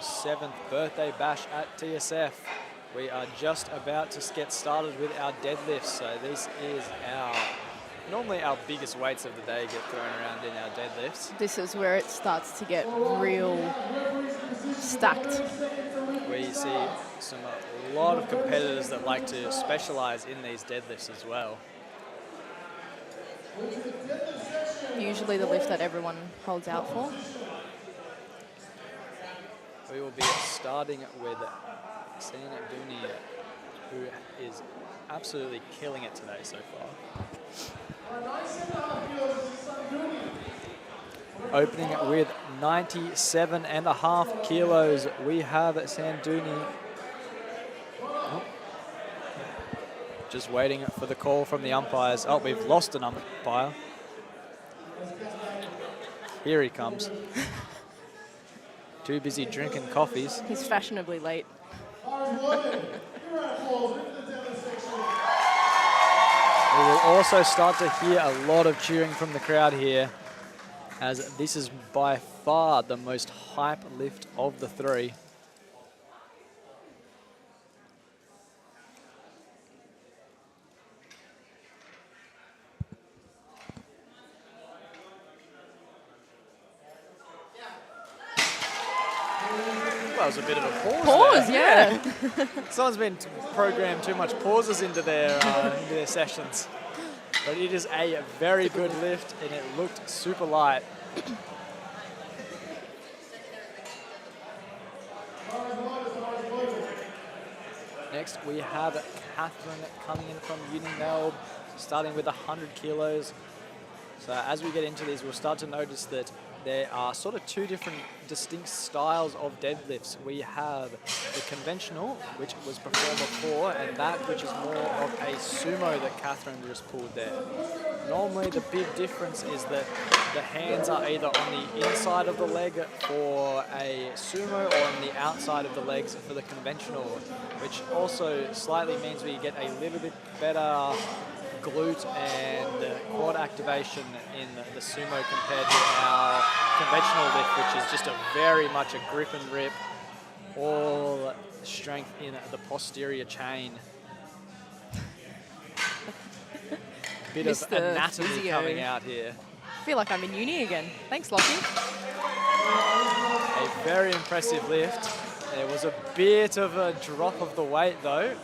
7th birthday bash at TSF. We are just about to get started with our deadlifts. So this is normally our biggest weights of the day get thrown around in our deadlifts. This is where it starts to get real stacked. We see a lot of competitors that like to specialize in these deadlifts as well. Usually the lift that everyone holds out for. We will be starting with Sanduni, who is absolutely killing it today so far. Opening with 97.5 kilos, we have Sanduni. Oh. Just waiting for the call from the umpires. Oh, we've lost an umpire. Here he comes. Too busy drinking coffees. He's fashionably late. We will also start to hear a lot of cheering from the crowd here, as this is by far the most hype lift of the three. That was a bit of a pause there. Yeah. Someone's been programmed too much pauses into their sessions. But it is a very good lift, and it looked super light. Next, we have Catherine coming in from Unimeld, starting with 100 kilos. So as we get into these, we'll start to notice that there are sort of two different distinct styles of deadlifts. We have the conventional, which was performer 4, and that which is more of a sumo that Catherine just pulled there. Normally the big difference is that the hands are either on the inside of the leg for a sumo or on the outside of the legs for the conventional, which also slightly means we get a little bit better glute and quad activation in the sumo compared to our conventional lift, which is just very much a grip and rip, all strength in the posterior chain. Bit of Mr. anatomy Physio. coming out here. I feel like I'm in uni again. Thanks, Lockie. A very impressive lift. There was a bit of a drop of the weight though.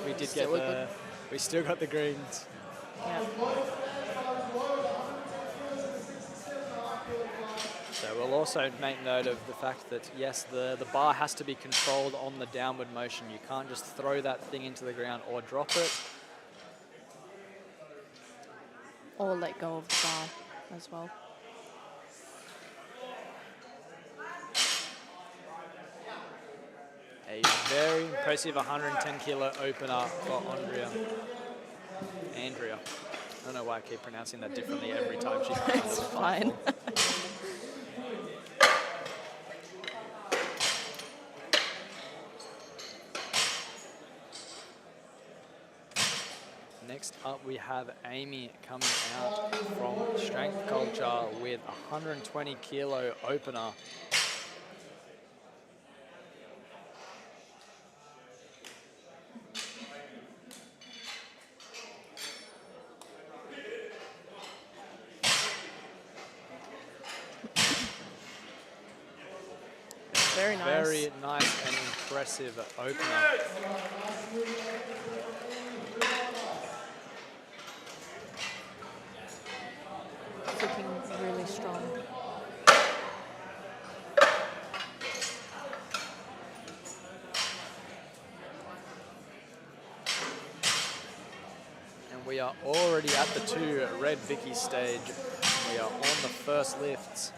We did Still get we still got the greens. Yeah. So we'll also make note of the fact that, yes, the bar has to be controlled on the downward motion. You can't just throw that thing into the ground or drop it. Or let go of the bar as well. A very impressive 110 kilo opener for Andrea. I don't know why I keep pronouncing that differently every time she comes It's fine. Next up, we have Amy coming out from Strength Culture with 120 kilo opener. Very nice. Very nice and impressive opener. Looking really strong. And we are already at the 2 Red Vicky stage. We are on the first lifts.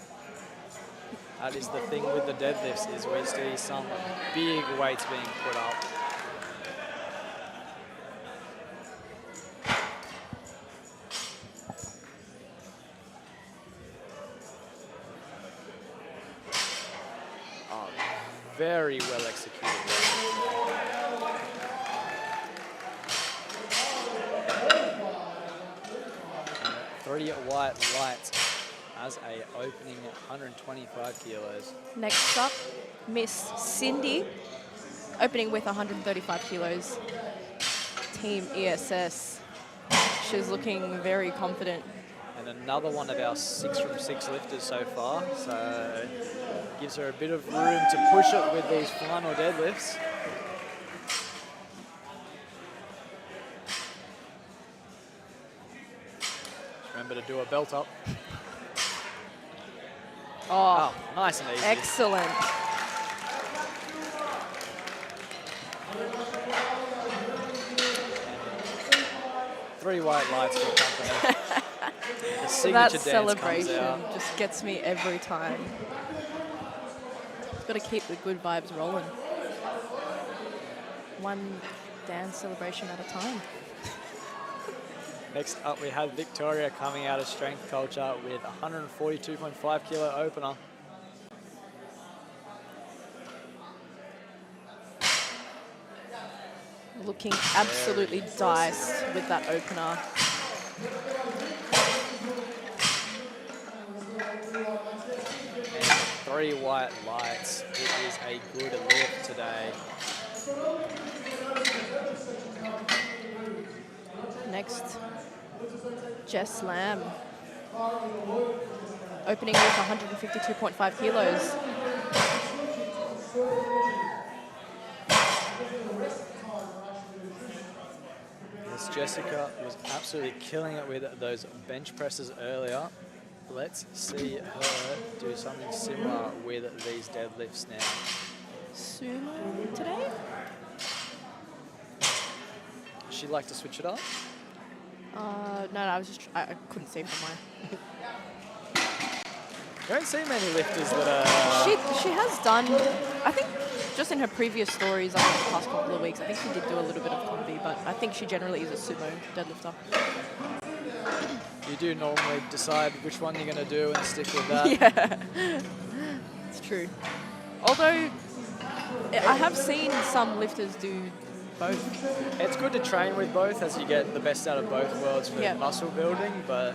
That is the thing with the deadlifts, is we see some big weights being put up. Oh, very well executed. 3 white lights has a opening 125 kilos. Next up, Miss Cindy, opening with 135 kilos. Team ESS. She's looking very confident. And another one of our 6 from 6 lifters so far. So gives her a bit of room to push it with these final deadlifts. Just remember to do a belt up. Oh, Nice and easy. excellent. Three white lights for company. The signature That dance celebration comes out. just gets me every time. Got to keep the good vibes rolling. One dance celebration at a time. Next up, we have Victoria coming out of strength culture with 142.5 kilo opener. Looking absolutely diced with that opener. And 3 white lights. It is a good lift today. Next, Jess Lamb. Opening with 152.5 kilos. As Jessica was absolutely killing it with those bench presses earlier. Let's see her do something similar with these deadlifts now. Sumo today? She'd like to switch it up. No, I was just, I couldn't see from mine. You don't see many lifters that are... She has done, I think, just in her previous stories, I think the past couple of weeks, I think she did do a little bit of combi, but I think she generally is a sumo deadlifter. You do normally decide which one you're going to do and stick with that. Yeah, it's true. Although, I have seen some lifters do both. It's good to train with both as you get the best out of both worlds for Yeah. muscle building, but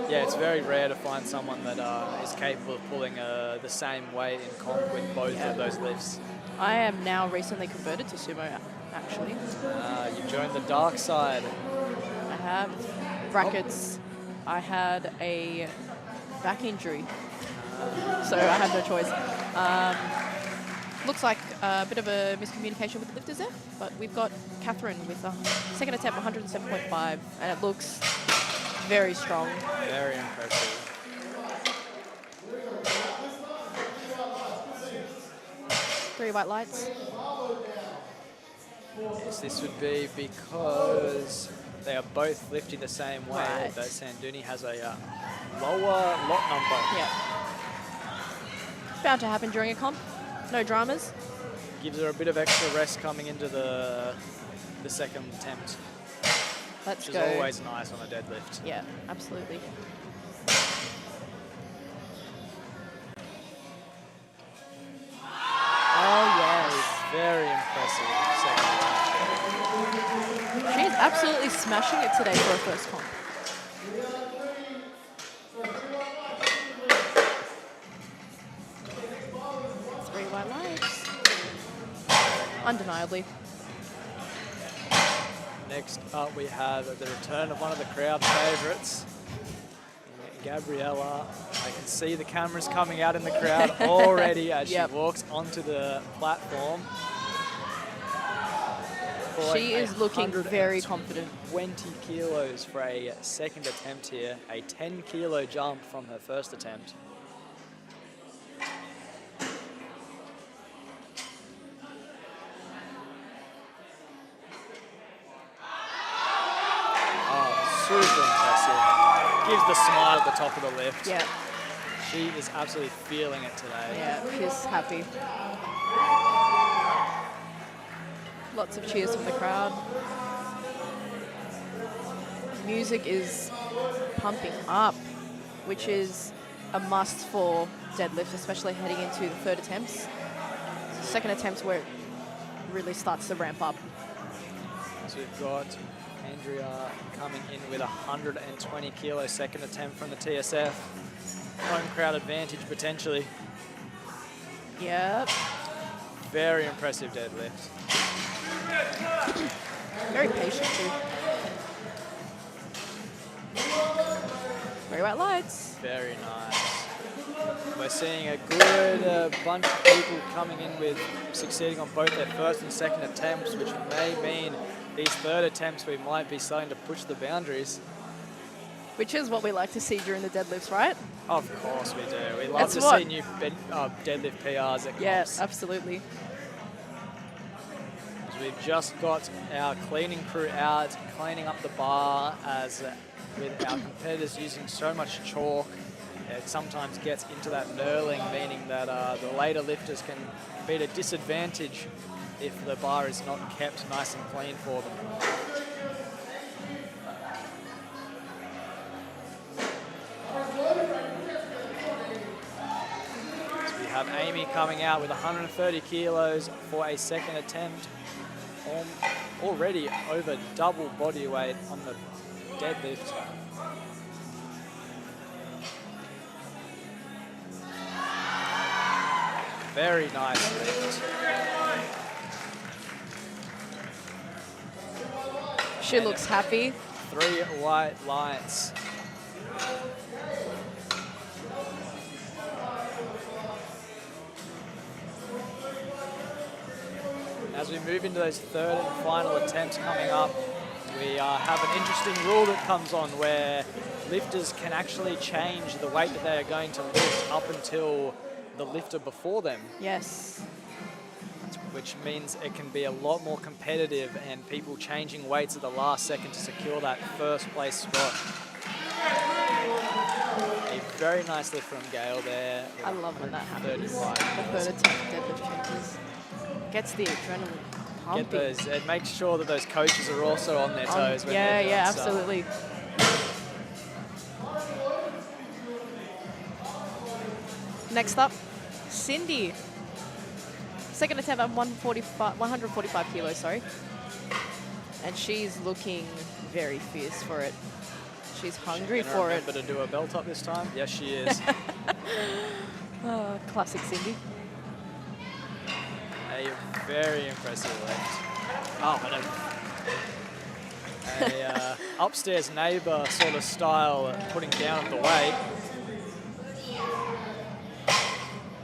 yeah, it's very rare to find someone that is capable of pulling the same weight in comp with both of those lifts. I am now recently converted to sumo, actually. You've joined the dark side. I have brackets. I had a back injury, so I had no choice. Looks like a bit of a miscommunication with the lifters there, but we've got Catherine with a second attempt 107.5, and it looks very strong. Very impressive. Three white lights. Yes, this would be because they are both lifting the same way, Right. but Sanduni has a lower lot number. Yeah. Bound to happen during a comp. No dramas. Gives her a bit of extra rest coming into the second attempt, Let's which go. is always nice on a deadlift. Yeah, absolutely. Oh, yes. Very impressive second attempt. She's absolutely smashing it today for her first comp. Three white lights. Undeniably. Next up, we have the return of one of the crowd favourites, Gabriella. I can see the cameras coming out in the crowd already as Yep. she walks onto the platform. She is looking very confident. 20 kilos for a second attempt here, a 10 kilo jump from her first attempt. Super impressive. Gives the smile at the top of the lift. Yeah, She is absolutely feeling it today. yeah, she's happy. Lots of cheers from the crowd. Music is pumping up, which is a must for deadlift, especially heading into the third attempts. Second attempts where it really starts to ramp up. So we've got Andrea coming in with 120 kilo second attempt from the TSF. home crowd advantage potentially. Yep. Very impressive deadlift. Very patient too. Very white lights. Very nice. We're seeing a good bunch of people coming in with succeeding on both their first and second attempts, which may mean these third attempts we might be starting to push the boundaries. Which is what we like to see during the deadlifts, right? Of course we do. We love That's to what- see new deadlift PRs at Yes, comps. absolutely. We've just got our cleaning crew out, cleaning up the bar as with our competitors using so much chalk, it sometimes gets into that knurling, meaning that the later lifters can be at a disadvantage if the bar is not kept nice and clean for them. So we have Amy coming out with 130 kilos for a second attempt. Already over double body weight on the deadlift. Very nice lift. She looks happy. 3 white lights. As we move into those third and final attempts coming up, we have an interesting rule that comes on where lifters can actually change the weight that they are going to lift up until the lifter before them, Yes. which means it can be a lot more competitive and people changing weights at the last second to secure that first place spot. A very nice lift from Gail there. I love when that happens. 35. The third attempt deadlift changes. Gets the adrenaline Get pumping. those, it makes sure that those coaches are also on their toes. When Yeah, they're doing yeah, stuff. absolutely. Next up, Cindy. Second attempt at 145 kilos, sorry. And she's looking very fierce for it. She's hungry Gonna for it. remember to do a belt up this time? Yes, she is. Oh, classic Cindy. A very impressive lift. Oh, and a upstairs neighbour sort of style putting down of the weight.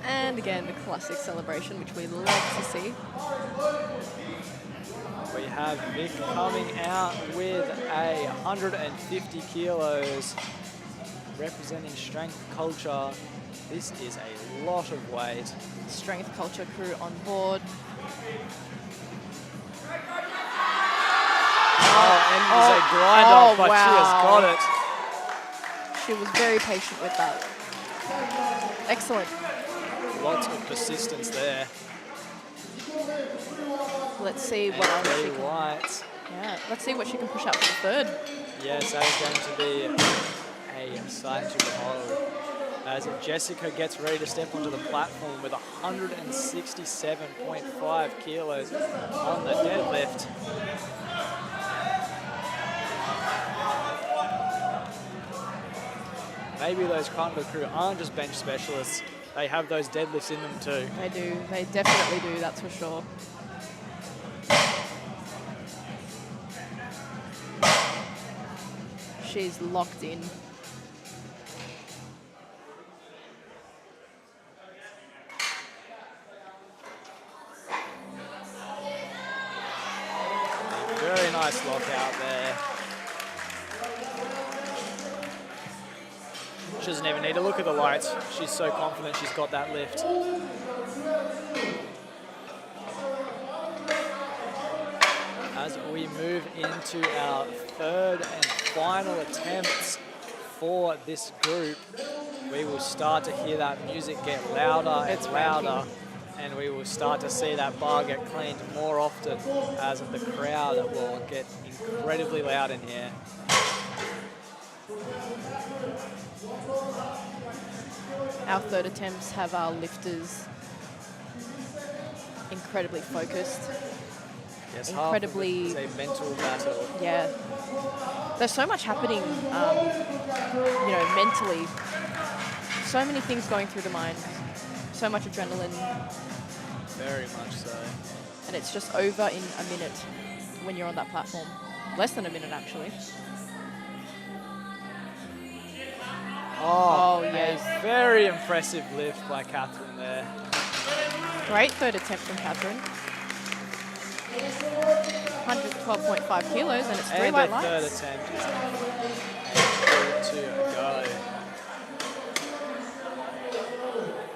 And again, the classic celebration, which we love to see. We have Vic coming out with 150 kilos, representing strength culture. This is a lot of weight. Strength culture crew on board. Oh, and there's a grinder, but she has got it. She was very patient with that. Excellent. Lots of persistence there. Let's see what else she Three can. whites. Yeah, let's see what she can push out for the third. Yes, that is going to be a sight to behold. As Jessica gets ready to step onto the platform with 167.5 kilos on the deadlift. Maybe those Kondo crew aren't just bench specialists. They have those deadlifts in them too. They do. They definitely do, that's for sure. She's locked in. Very nice lockout there. She doesn't even need to look at the lights. She's so confident she's got that lift. As we move into our third and final attempts for this group, we will start to hear that music get louder and louder, and we will start to see that bar get cleaned more often as the crowd will get incredibly loud in here. Our third attempts have our lifters incredibly focused. Yes, Incredibly- half of it is a mental battle. Yeah. There's so much happening, mentally. so many things going through the mind. So much adrenaline. Very much so. And it's just over in a minute when you're on that platform. Less than a minute, actually. Oh, yes. A very impressive lift by Catherine there. Great third attempt from Catherine. 112.5 kilos, and it's 3 And white the third lights. attempt is 2 to go.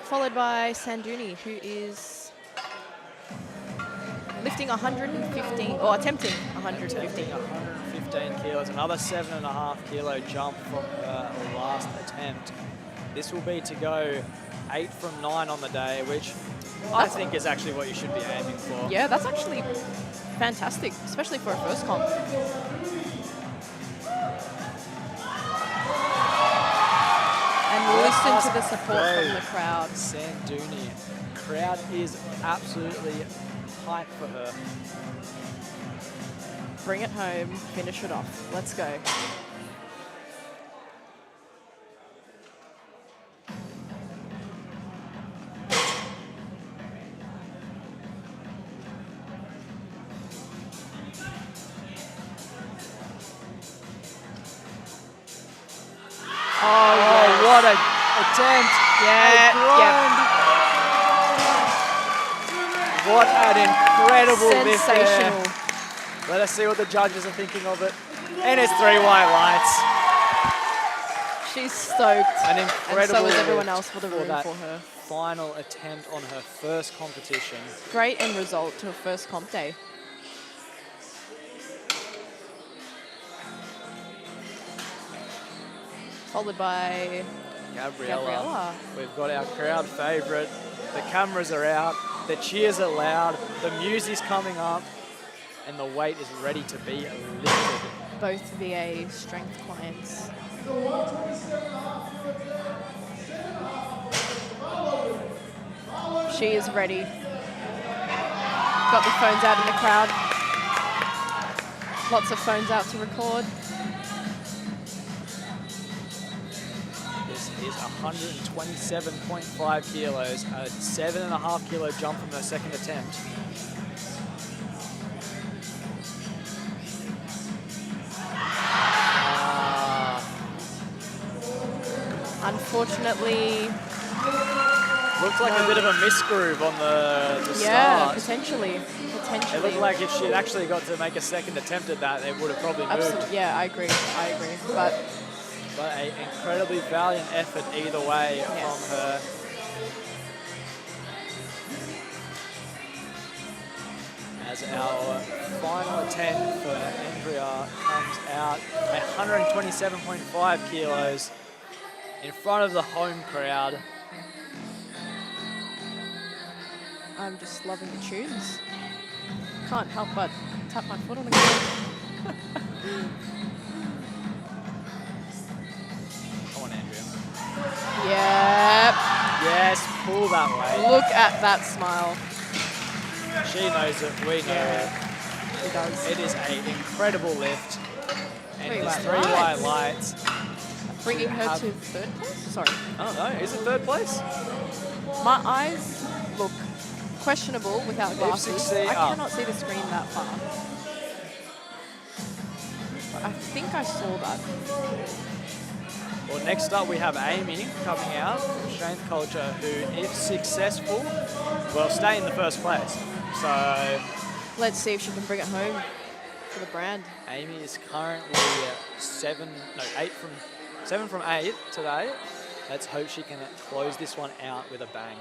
Followed by Sanduni, who is lifting 115, or attempting 115. Attempting 115 kilos, another 7.5 kilo jump from her last attempt. This will be to go 8 from 9 on the day, which I think is actually what you should be aiming for. Yeah, that's actually fantastic, especially for a first comp. And listen to the support from the crowd. Sanduni. Crowd is absolutely hyped for her. Bring it home, finish it off. Let's go. Oh, what an attempt. Yeah, What an incredible lift there. sensational. Let us see what the judges are thinking of it. And it's 3 white lights. She's stoked. An And incredible so is everyone lift else for the room that for her. final attempt on her first competition. Great end result to a first comp day. Followed by Gabriella. We've got our crowd favourite. The cameras are out. The cheers are loud. The music's coming up. And the weight is ready to be lifted. Both VA strength clients. She is ready. Got the phones out in the crowd. Lots of phones out to record. This is 127.5 kilos, a 7.5 kilo jump from her second attempt. Unfortunately, Looks like a bit of a misgroove on the yeah, start. potentially. It looked like if she'd actually got to make a second attempt at that, it would have probably moved. Absolutely, yeah, I agree. But an incredibly valiant effort either way Yes. from her. As our final attempt for Andrea comes out at 127.5 kilos in front of the home crowd. I'm just loving the tunes. Can't help but tap my foot on the ground. Come on, Andrea. Yep. Yes, pull that way. Look at that smile. She knows it, we know Yeah, she does. it. It is an incredible lift. And Three it is white 3 white lights. lights. Bringing her have- to third place? Sorry. I don't know, is it third place? My eyes look questionable without glasses. F6C I up. cannot see the screen that far. But I think I saw that. Well, next up we have Amy coming out from Strength Culture, who, if successful, will stay in the first place. So Let's see if she can bring it home for the brand. Amy is currently 7 from 8 today. Let's hope she can close this one out with a bang.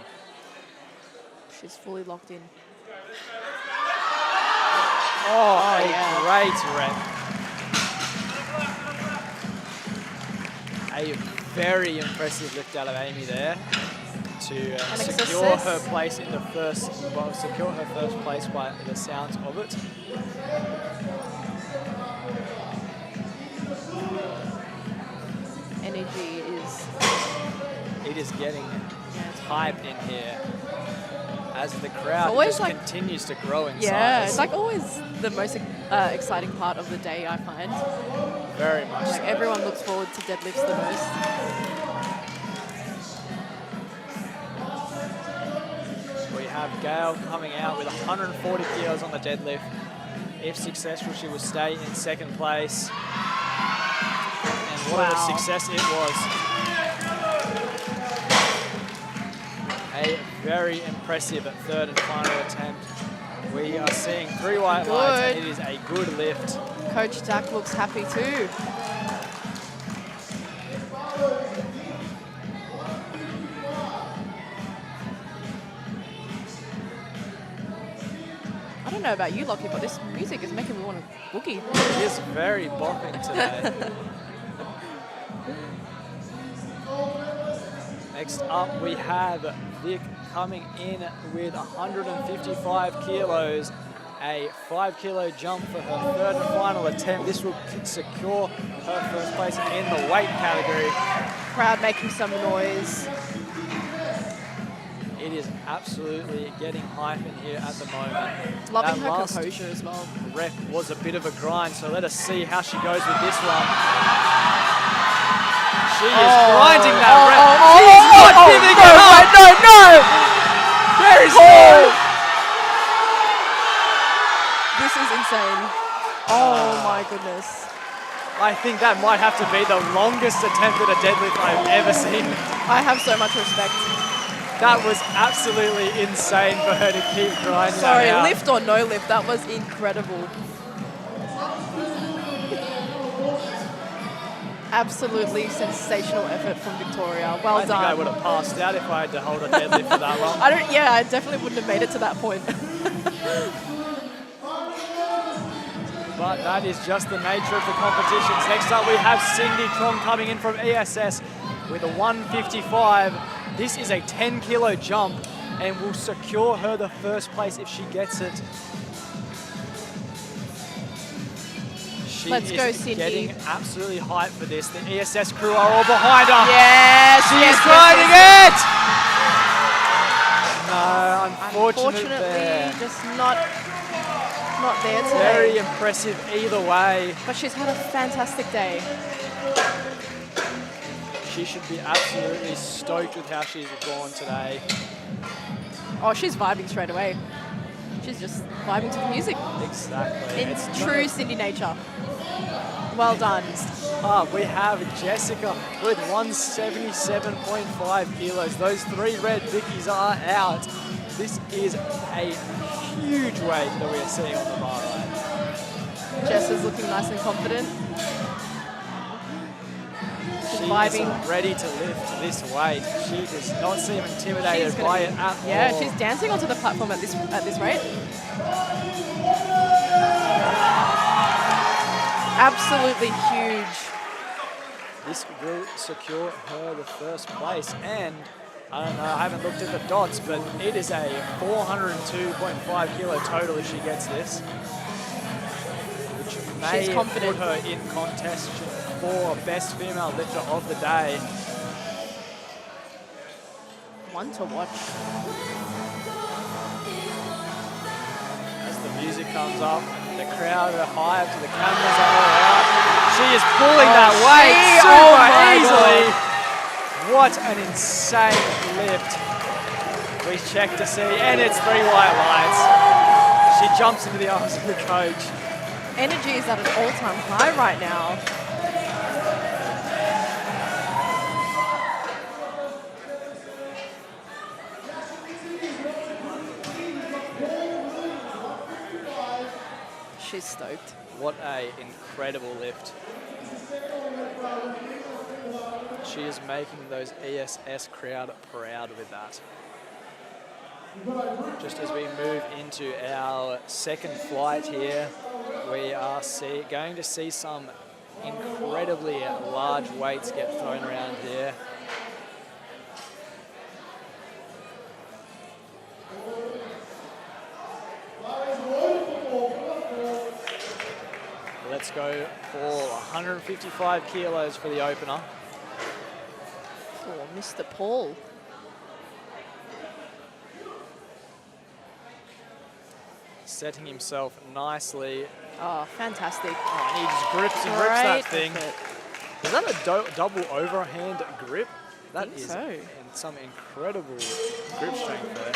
She's fully locked in. Oh, yeah. great rep. A very impressive lift out of Amy there to secure her place in the secure her first place by the sounds of it. Energy is... It is getting hype in here as the crowd always just like- continues to grow in Yeah, size. it's like always the most exciting part of the day, I find. Very much Like so. everyone looks forward to deadlifts the most. have Gail coming out with 140 kilos on the deadlift. If successful, she will stay in second place. And what a success it was. A very impressive third and final attempt. We are seeing 3 white lights, and it is a good lift. Coach Jack looks happy too. I don't know about you, Lockie, but this music is making me want to boogie. It is very bopping today. Next up, we have Vic coming in with 155 kilos. A 5 kilo jump for her third and final attempt. This will secure her first place in the weight category. Crowd making some noise. It is absolutely getting hype in here at the moment. Loving That her last composure as well. rep was a bit of a grind, so let us see how she goes with this one. She is grinding that rep. She is not giving it up. No! There is more. This is insane. Oh my goodness. I think that might have to be the longest attempt at a deadlift I've ever seen. I have so much respect. That was absolutely insane for her to keep grinding. Sorry, that out. lift or no lift, that was incredible. Absolutely sensational effort from Victoria. Well I done. think I would have passed out if I had to hold a deadlift for that long. I definitely wouldn't have made it to that point. But that is just the nature of the competitions. Next up, we have Cindy Trong coming in from ESS with a 155. This is a 10 kilo jump and will secure her the first place if she gets it. She Let's go, is Cindy. getting absolutely hyped for this. The ESS crew are all behind her. Yes, She yes, is yes, grinding yes, it! No, unfortunately there. just not there today. Very impressive either way. But she's had a fantastic day. She should be absolutely stoked with how she's gone today. Oh, she's vibing straight away. She's just vibing to the music. Exactly. It's true Cindy nature. Well done. We have Jessica with 177.5 kilos. Those 3 red Vickies are out. This is a huge weight that we are seeing on the bar right. Jess is looking nice and confident. She's She vibing. is ready to lift this weight. She does not seem intimidated She's by gonna it at Yeah, all. she's dancing onto the platform at this rate. Absolutely huge. This will secure her the first place, and I don't know, I haven't looked at the dots, but it is a 402.5 kilo total if she gets this, which may She's confident. put her in contest for best female lifter of the day. One to watch. As the music comes up, the crowd are hyped, the cameras are all out. She is pulling that weight super easily. What an insane lift. We check to see, and it's 3 white lights. She jumps into the arms of the coach. Energy is at an all-time high right now. She's stoked. What a incredible lift. She is making those ESS crowd proud with that. Just as we move into our second flight here, we are going to see some incredibly large weights get thrown around here. Let's go for 155 kilos for the opener. For Mr. Paul. Setting himself nicely. Oh, fantastic. Oh, and he just grips and rips that Great thing. effort. Is that a double overhand grip? That think is so. some incredible grip strength there.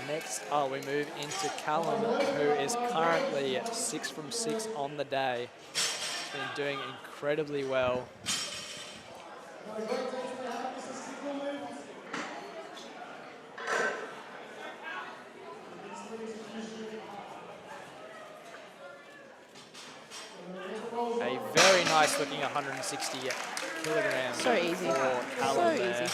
Next up, we move into Callum, who is currently 6 from 6 on the day. He's been doing incredibly well. A very nice looking 160 kilograms. So easy. For Callum So there. easy.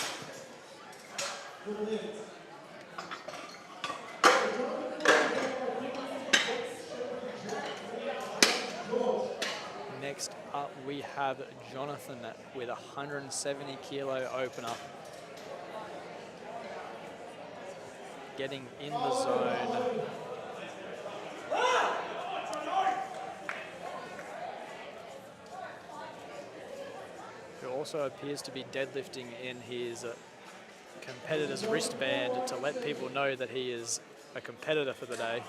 Next up, we have Jonathan with a 170 kilo opener. Getting in the zone. Who also appears to be deadlifting in his competitor's wristband to let people know that he is a competitor for the day.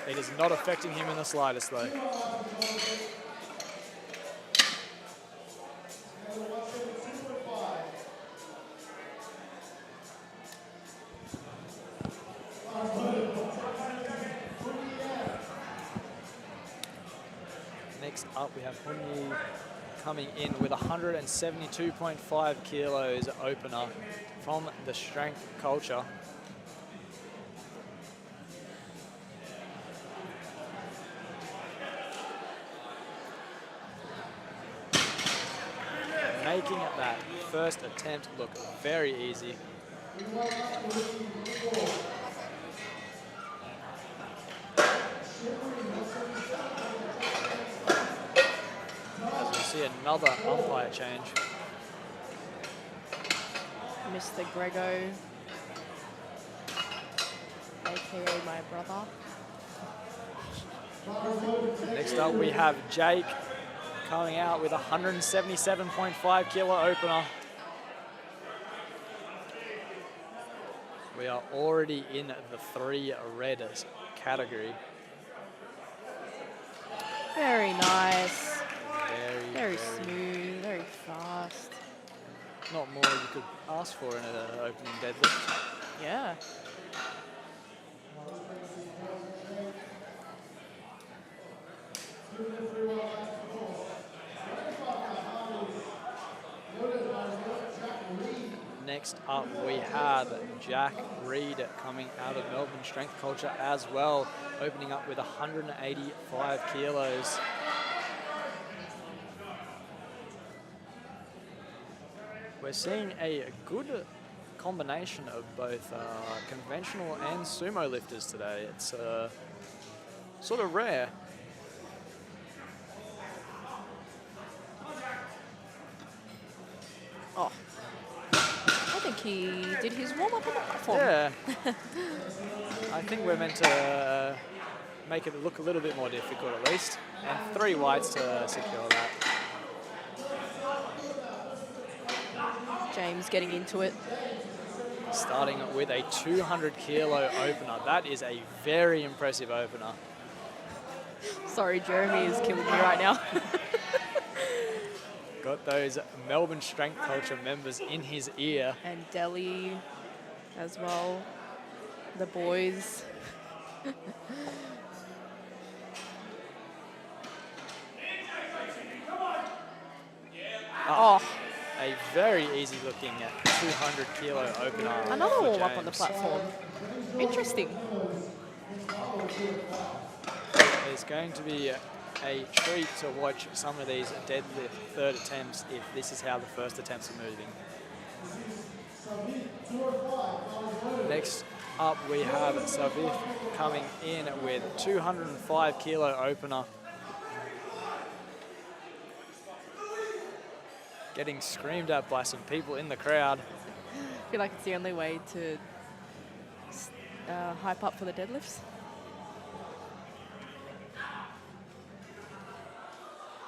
It is not affecting him in the slightest, though. Next up, we have Hunyi coming in with 172.5 kilos opener from the strength culture. Making it that first attempt look very easy. As we see another umpire change. Mr. Grego, aka my brother. Next up, we have Jake coming out with 177.5 kilo opener. We are already in the 3 red category. Very nice. Very Very smooth, very fast. not more you could ask for in an opening deadlift. Yeah. Next up, we have Jack Reed coming out of Melbourne Strength Culture as well, opening up with 185 kilos. We're seeing a good combination of both conventional and sumo lifters today. It's sort of rare. Oh. I think he did his warm-up on the platform. Yeah. I think we're meant to make it look a little bit more difficult at least. And 3 whites to secure that. James getting into it. Starting with a 200 kilo opener. That is a very impressive opener. Sorry, Jeremy is killing me right now. Got those Melbourne Strength Culture members in his ear. And Delhi as well. The boys. Oh, A very easy looking 200 kilo opener. another for warm-up on the James. platform. Interesting. It's going to be a treat to watch some of these deadlift third attempts if this is how the first attempts are moving. Next up, we have Savith coming in with 205 kilo opener. Getting screamed at by some people in the crowd. I feel like it's the only way to hype up for the deadlifts.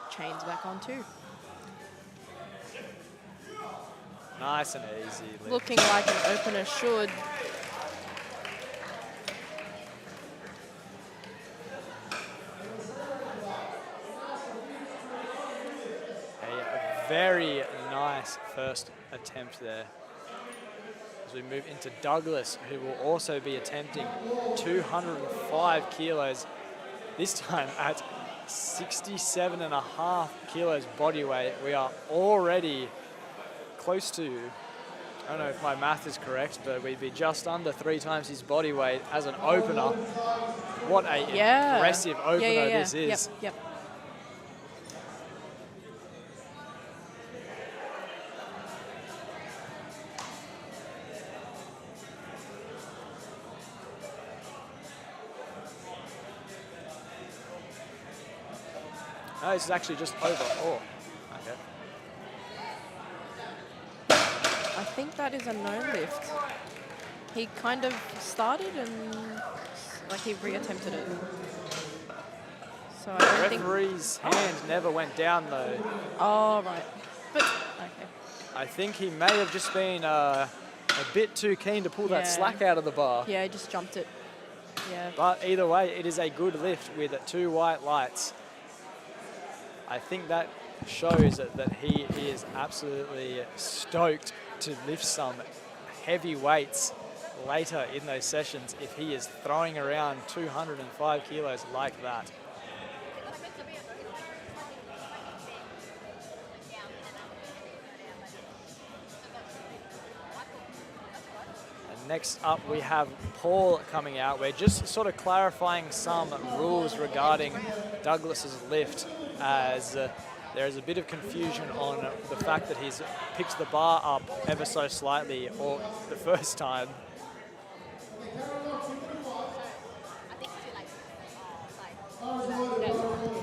Chains back on too. Nice and easy. Lift. Looking like an opener should. very nice first attempt there. As we move into Douglas, who will also be attempting 205 kilos, this time at 67.5 kilos body weight. We are already close to, I don't know if my math is correct, but we'd be just under 3 times his body weight as an opener. What a impressive opener this is. Yep. No, this is actually just over. Oh, okay. I think that is a no lift. He kind of started and like he re-attempted it. So I don't think. Referee's hand never went down though. Oh right, but okay. I think he may have just been a bit too keen to pull that slack out of the bar. Yeah, he just jumped it. Yeah. But either way, it is a good lift with 2 white lights. I think that shows that he is absolutely stoked to lift some heavy weights later in those sessions if he is throwing around 205 kilos like that. And next up we have Paul coming out. We're just sort of clarifying some rules regarding Douglas's lift, as there is a bit of confusion on the fact that he's picked the bar up ever so slightly or the first time.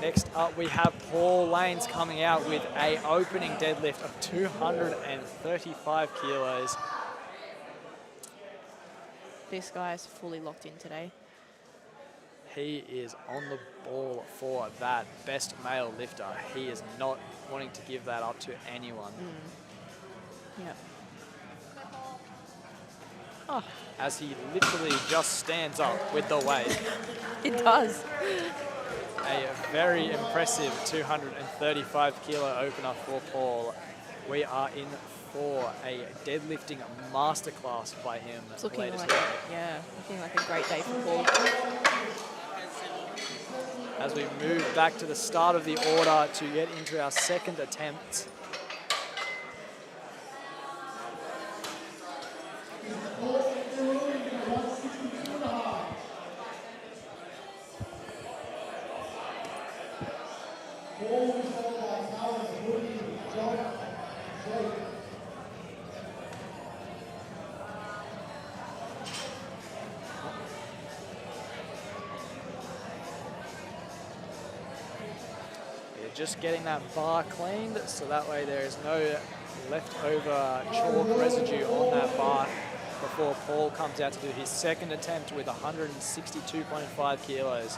Next up we have Paul Lanes coming out with a opening deadlift of 235 kilos. This guy is fully locked in today. He is on the ball for that best male lifter. He is not wanting to give that up to anyone. Yeah. Oh. As he literally just stands up with the weight. It does. A very impressive 235 kilo opener for Paul. We are in for a deadlifting masterclass by him. It's looking later like, today. looking like a great day for Paul. As we move back to the start of the order to get into our second attempt. Just getting that bar cleaned, so that way there is no leftover chalk residue on that bar before Paul comes out to do his second attempt with 162.5 kilos.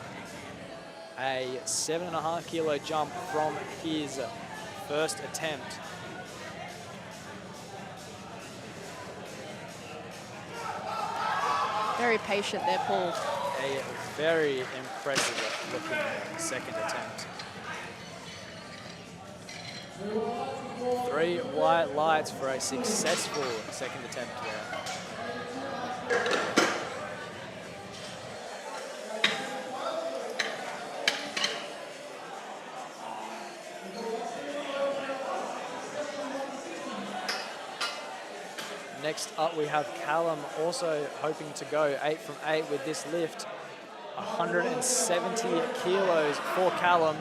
A 7.5 kilo jump from his first attempt. Very patient there, Paul. A very impressive looking second attempt. 3 white lights for a successful second attempt there. Next up we have Callum also hoping to go 8 from 8 with this lift. 170 kilos for Callum.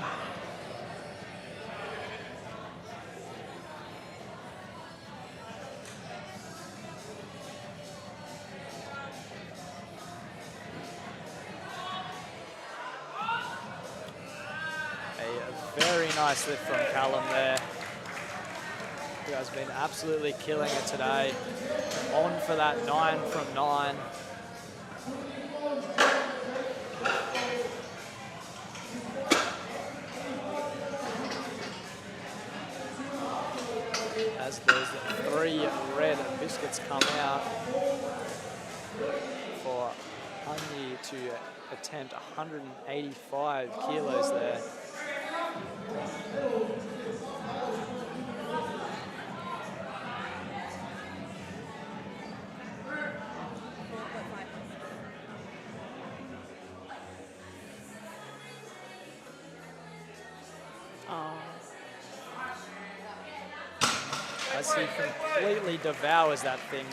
Very nice lift from Callum there, who has been absolutely killing it today. On for that 9 from 9. As those 3 red biscuits come out for Hanyi to attempt 185 kilos there. as he completely devours that thing,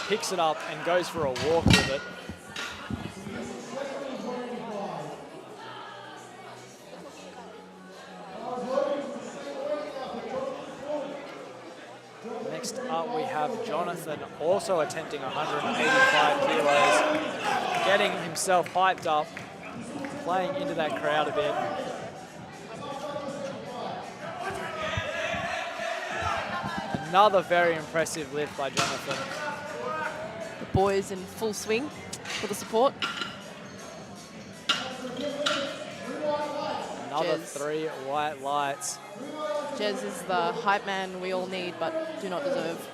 picks it up and goes for a walk with it. Next up we have Jonathan, also attempting 185 kilos, getting himself hyped up, playing into that crowd a bit. Another very impressive lift by Jonathan. The boys in full swing for the support. Another Jez. 3 white lights. Jez is the hype man we all need but do not deserve.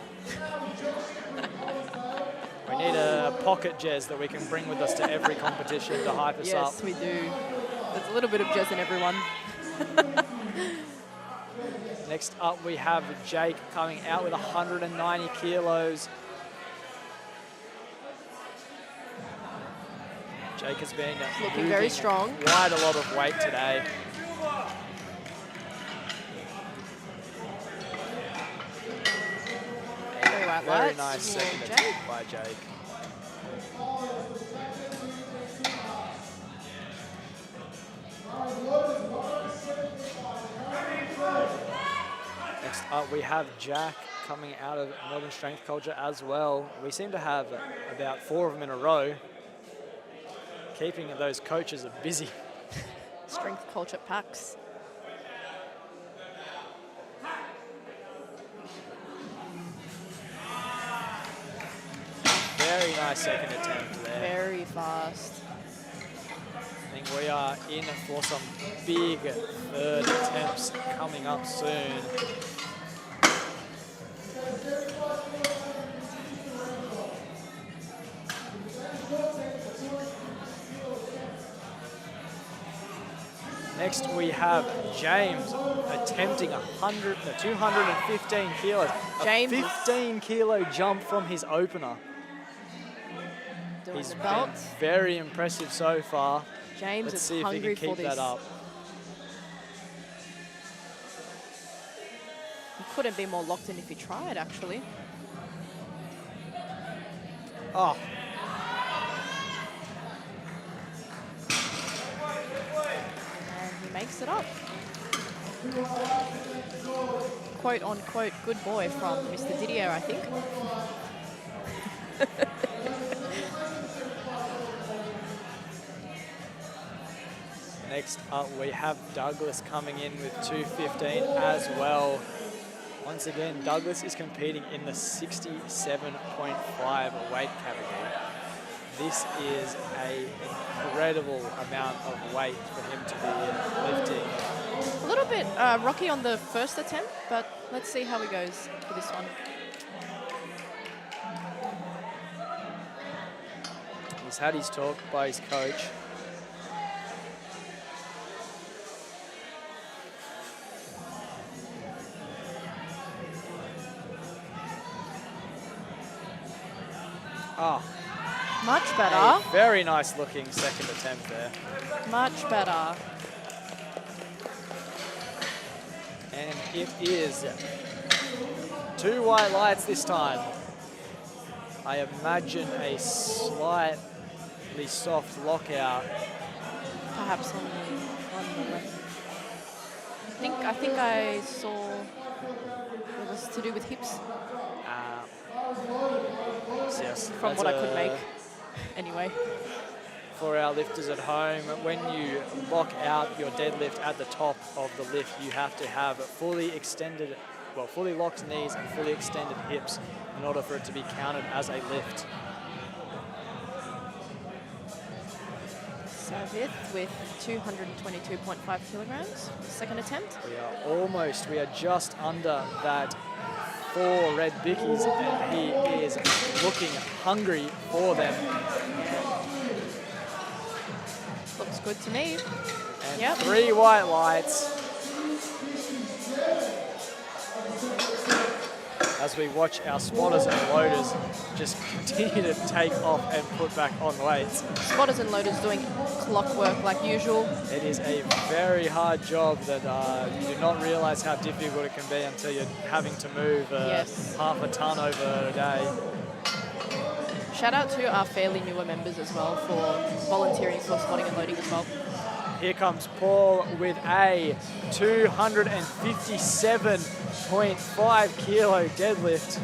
We need a pocket Jez that we can bring with us to every competition to hype us up. Yes, we do. There's a little bit of Jez in everyone. Next up we have Jake coming out with 190 kilos. Jake has been Looking very strong. Quite a lot of weight today. Very nice second attempt by Jake. Next up we have Jack coming out of Melbourne Strength Culture as well. We seem to have about 4 of them in a row, keeping those coaches busy. Strength culture packs. Very nice second attempt there. Very fast. I think we are in for some big third attempts coming up soon. Next we have James attempting 215 kilos. James. A 15 kilo jump from his opener. Doing He's the been belt. very impressive so far. James Let's is see if he hungry can for keep this. that up. He couldn't be more locked in if he tried, actually. Oh. And he makes it up. Quote unquote, good boy from Mr. Didier, I think. Next up, we have Douglas coming in with 215 as well. Once again, Douglas is competing in the 67.5 weight category. This is an incredible amount of weight for him to be lifting. A little bit rocky on the first attempt, but let's see how he goes for this one. He's had his talk by his coach. Oh, Much better. a very nice looking second attempt there. Much better. And it is 2 white lights this time. I imagine a slightly soft lockout. Perhaps on the left. I think I saw it was to do with hips Yes, from what I could make. Anyway. For our lifters at home, when you lock out your deadlift at the top of the lift, you have to have fully locked knees and fully extended hips in order for it to be counted as a lift. Savith with 222.5 kilograms. Second attempt. We are just under that 4 red bickies, and he is looking hungry for them. Looks good to me. And Yep. 3 white lights. As as we watch our spotters and loaders just continue to take off and put back on weights. Spotters and loaders doing clockwork like usual. It is a very hard job that you do not realize how difficult it can be until you're having to move Yes. half a ton over a day. Shout out to our fairly newer members as well for volunteering for spotting and loading as well. Here comes Paul with a 257.5 kilo deadlift.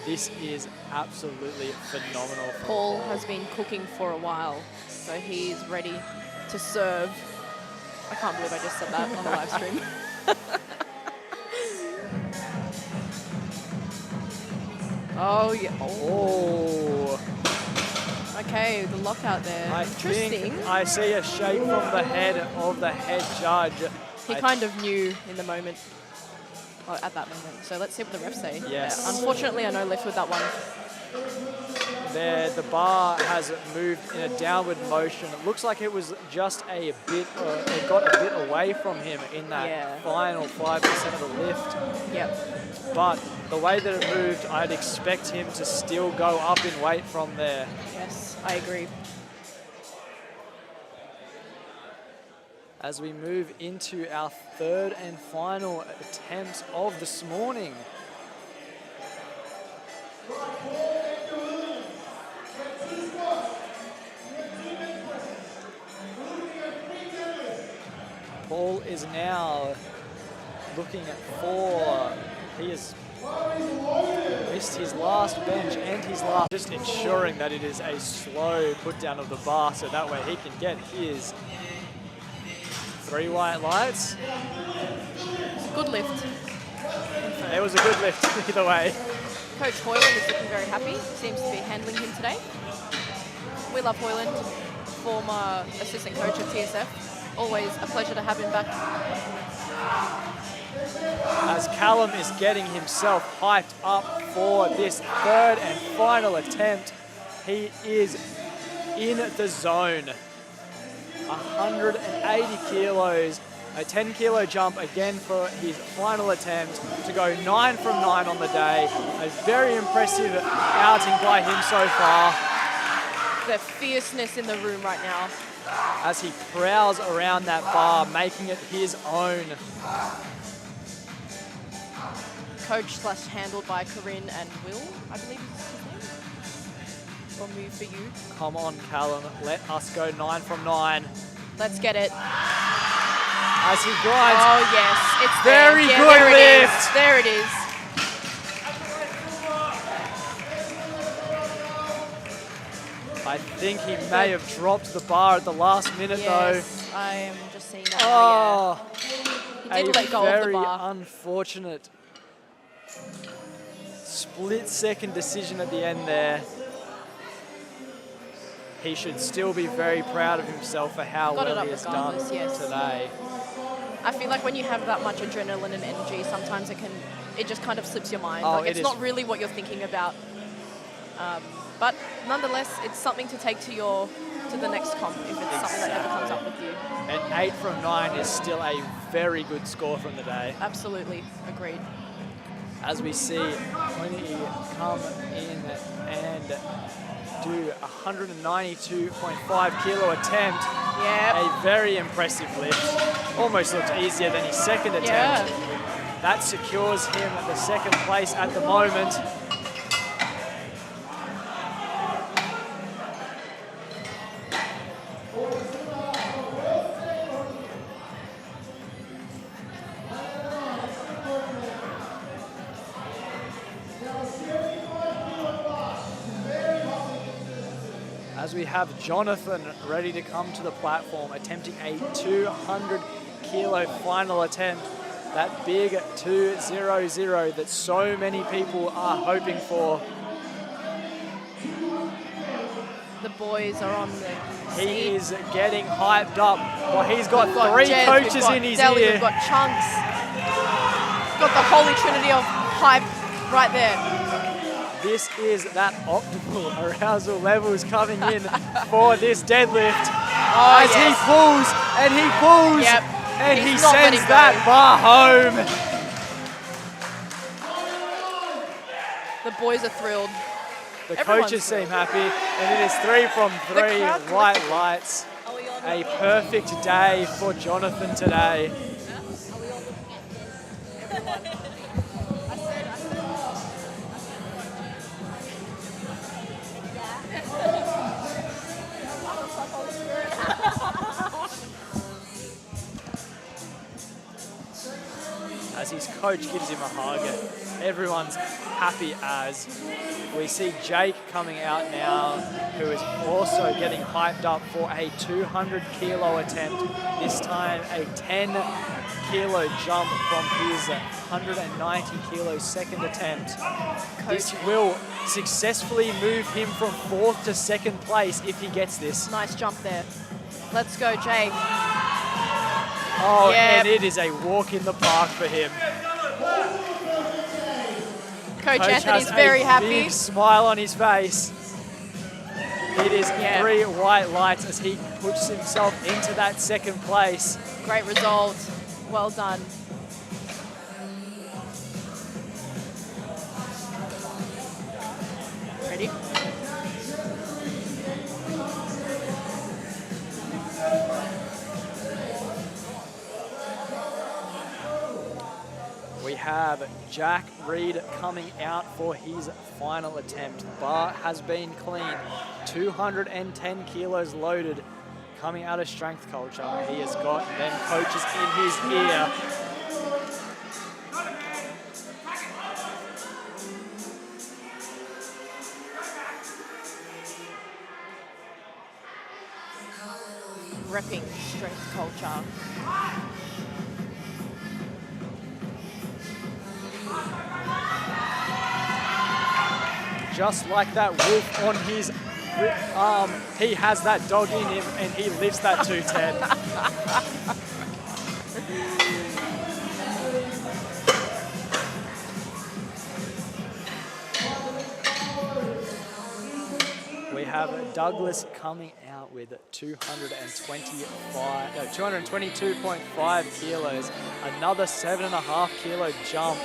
This is absolutely phenomenal. Paul has been cooking for a while, so he's ready to serve. I can't believe I just said that on the live stream. Oh, yeah. Oh. Okay, the lockout there. I Interesting. think I see a shake from the head of the head judge. He kind of knew in the moment, or at that moment. So let's see what the refs say. Yes. Unfortunately, I no lift with that one. There, the bar has moved in a downward motion. It looks like it was just a bit, it got a bit away from him in that final 5% of the lift. Yep. But the way that it moved, I'd expect him to still go up in weight from there. Yes, I agree. As we move into our third and final attempt of this morning. Paul is now looking for, he has missed his last bench and his last, just ensuring that it is a slow put down of the bar so that way he can get his 3 white lights. Good lift. It was a good lift either way. Coach Hoyland is looking very happy. Seems to be handling him today. We love Hoyland, former assistant coach of TSF. Always a pleasure to have him back. As Callum is getting himself hyped up for this third and final attempt, he is in the zone. 180 kilos, a 10 kilo jump again for his final attempt to go 9 from 9 on the day. A very impressive outing by him so far. The fierceness in the room right now. As he prowls around that bar, making it his own. Coach / handled by Corinne and Will, I believe is his name. Or move for you. Come on, Callum, let us go 9 from 9. Let's get it. As he grinds. Oh yes, it's very there. good there lift. It is. There it is. I think he may have dropped the bar at the last minute Yes, I am just seeing that. though. He did let go of the very bar. unfortunate split-second decision at the end there. He should still be very proud of himself for how Got it well up he has done regardless, yes. today. I feel like when you have that much adrenaline and energy, sometimes it just kind of slips your mind. Oh, like it's not really what you're thinking about. But nonetheless, it's something to take to the next comp if it's something that ever comes up with you. And 8 from 9 is still a very good score from the day. Absolutely, agreed. As we see when he come in and do 192.5 kilo attempt. Yeah. A very impressive lift. Almost looked easier than his second attempt. Yeah. That secures him the second place at the moment. As we have Jonathan ready to come to the platform, attempting a 200 kilo final attempt. That big 200 that so many people are hoping for. The boys are on the He scene. is getting hyped up. Well, he's got, We've got 3 Jez, coaches we've got in his Deli, ear. We've got Chunks. We've got the holy trinity of hype right there. This is that optimal arousal levels coming in for this deadlift. Oh, As yes. he pulls and he pulls Yep. and he He's not sends letting that go. bar home. boys are thrilled. The Everyone's coaches seem thrilled. happy, and it is 3 from 3 crowd white collective. lights. A perfect day for Jonathan today. As his coach gives him a hug, everyone's happy as we see Jake coming out now, who is also getting hyped up for a 200 kilo attempt, this time a 10 kilo jump from his 190 kilo second attempt. This will successfully move him from 4th to 2nd place if he gets this. Nice jump there. Let's go, Jake. Oh, Yep. and it is a walk in the park for him. Coach Coach Anthony's has very a happy. big smile on his face. It is 3 white lights as he puts himself into that 2nd place. Great result. Well done. Ready? We have Jack Reed coming out for his final attempt. Bar has been clean. 210 kilos loaded coming out of strength culture. He has got them coaches in his ear. Repping strength culture. Just like that wolf on his arm, he has that dog in him and he lifts that 210. We have Douglas coming out with 222.5 kilos, another 7.5 kilo jump.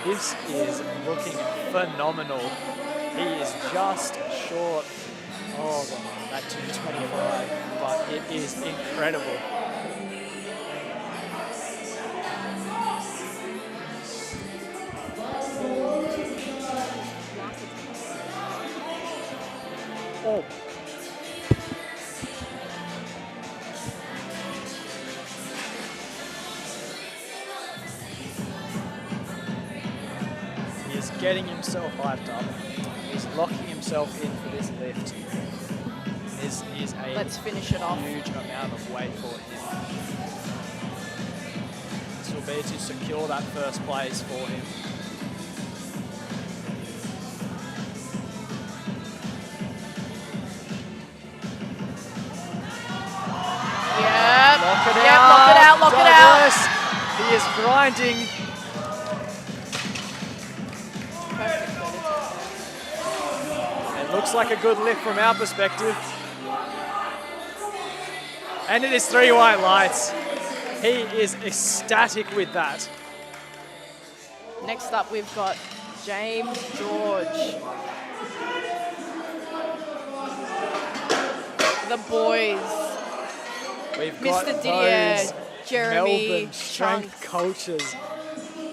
This is looking phenomenal. He is just short of that 225, but it is incredible. Oh. He is getting himself hyped up. He's locking himself in for this lift. This is a Let's finish it off. huge amount of weight for him. This will be to secure that first place for him. Yep. Lock it Yep, out. lock it out, lock it out. Douglas. He is grinding. It looks like a good lift from our perspective. And it is 3 white lights. He is ecstatic with that. Next up, we've got James George. The boys. We've got Mr. Didier, those Jeremy, Melbourne strength Chunk, coaches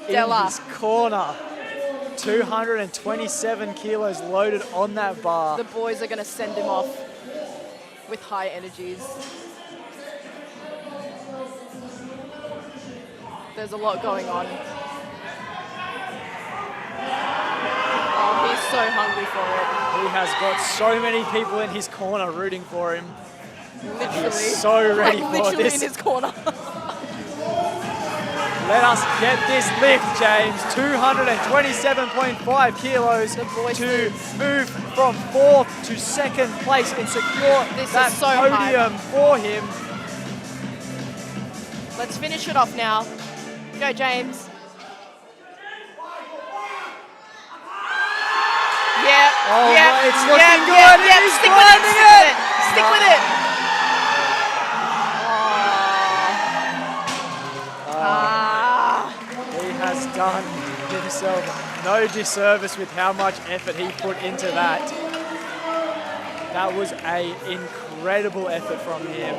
Della. in his corner. 227 kilos loaded on that bar. The boys are going to send him off with high energies. There's a lot going on. Oh, he's so hungry for it. He has got so many people in his corner rooting for him. Literally. He is so ready like, for literally this. in his corner. Let us get this lift, James. 227.5 kilos The boys to do. move from 4th to 2nd place and secure This that is so podium for him. Let's finish it off now. Go, James. Yeah. Oh, yeah. it's looking yeah, good. Yeah, yeah. He's Stick with it. grinding Stick with it. it. Stick with it. He has done himself no disservice with how much effort he put into that. That was an incredible effort from him.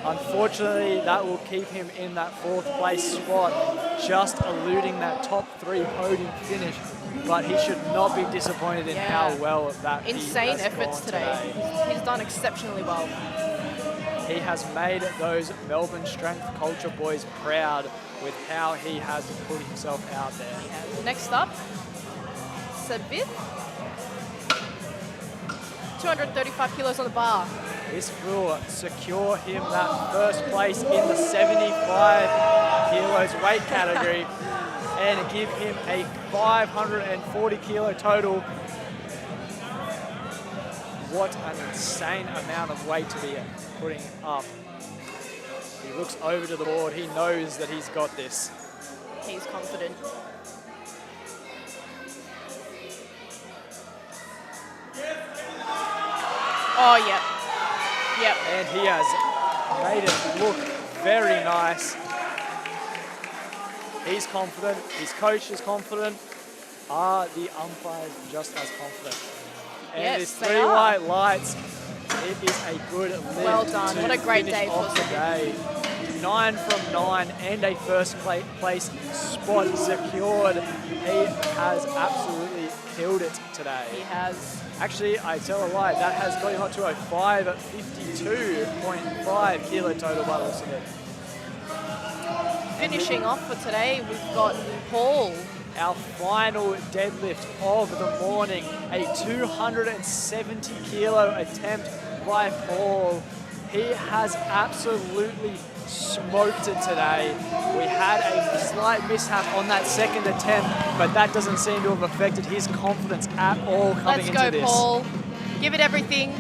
Unfortunately, that will keep him in that 4th place spot, just eluding that top 3 podium finish. But he should not be disappointed in how well that insane he has efforts gone today. He's done exceptionally well. He has made those Melbourne Strength Culture boys proud with how he has put himself out there. Next up, Sabith. 235 kilos on the bar. This will secure him that first place in the 75 kilos weight category and give him a 540 kilo total. What an insane amount of weight to be putting up. He looks over to the board. He knows that he's got this. He's confident. Oh, yeah. Yep. And he has made it look very nice. He's confident. His coach is confident. Are the umpires just as confident? And Yes, his they 3 are. white lights. It is a good lift. Well done. What a great day for the day. 9 from 9 and a first place spot secured. He has absolutely killed it today. He has. Actually, I tell a lie, that has got him up to a 552.5 kilo total by the looks of it. Finishing off for today, we've got Paul. Our final deadlift of the morning, a 270 kilo attempt by Paul. He has absolutely smoked it today. We had a slight mishap on that second attempt, but that doesn't seem to have affected his confidence at all coming into this. Let's go, Paul. Give it everything.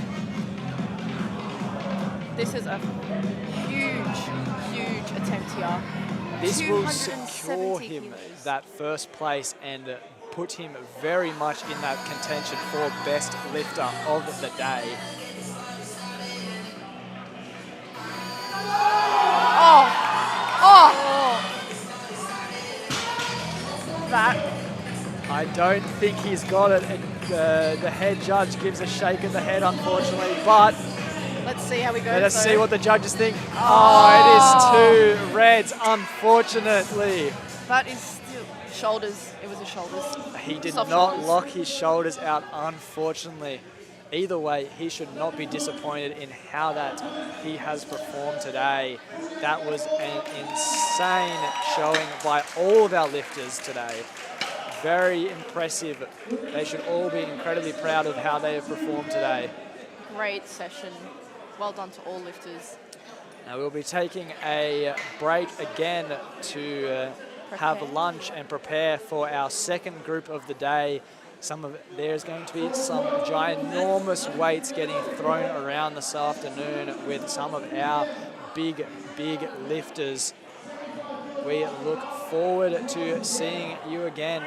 This is a huge, huge attempt here. This will secure 270 him kilos. that first place and put him very much in that contention for best lifter of the day. That. I don't think he's got it. The head judge gives a shake of the head, unfortunately, but Let's see how we go. let us see what the judges think. Oh, it is 2 reds, unfortunately. That is still shoulders. It was his shoulders. He did Soft not shoulders. lock his shoulders out, unfortunately. Either way, he should not be disappointed in how that he has performed today. That was an insane showing by all of our lifters today. Very impressive. They should all be incredibly proud of how they have performed today. Great session. Well done to all lifters. Now we'll be taking a break again to have Prepare. lunch and prepare for our second group of the day. There's going to be some ginormous weights getting thrown around this afternoon with some of our big lifters. We look forward to seeing you again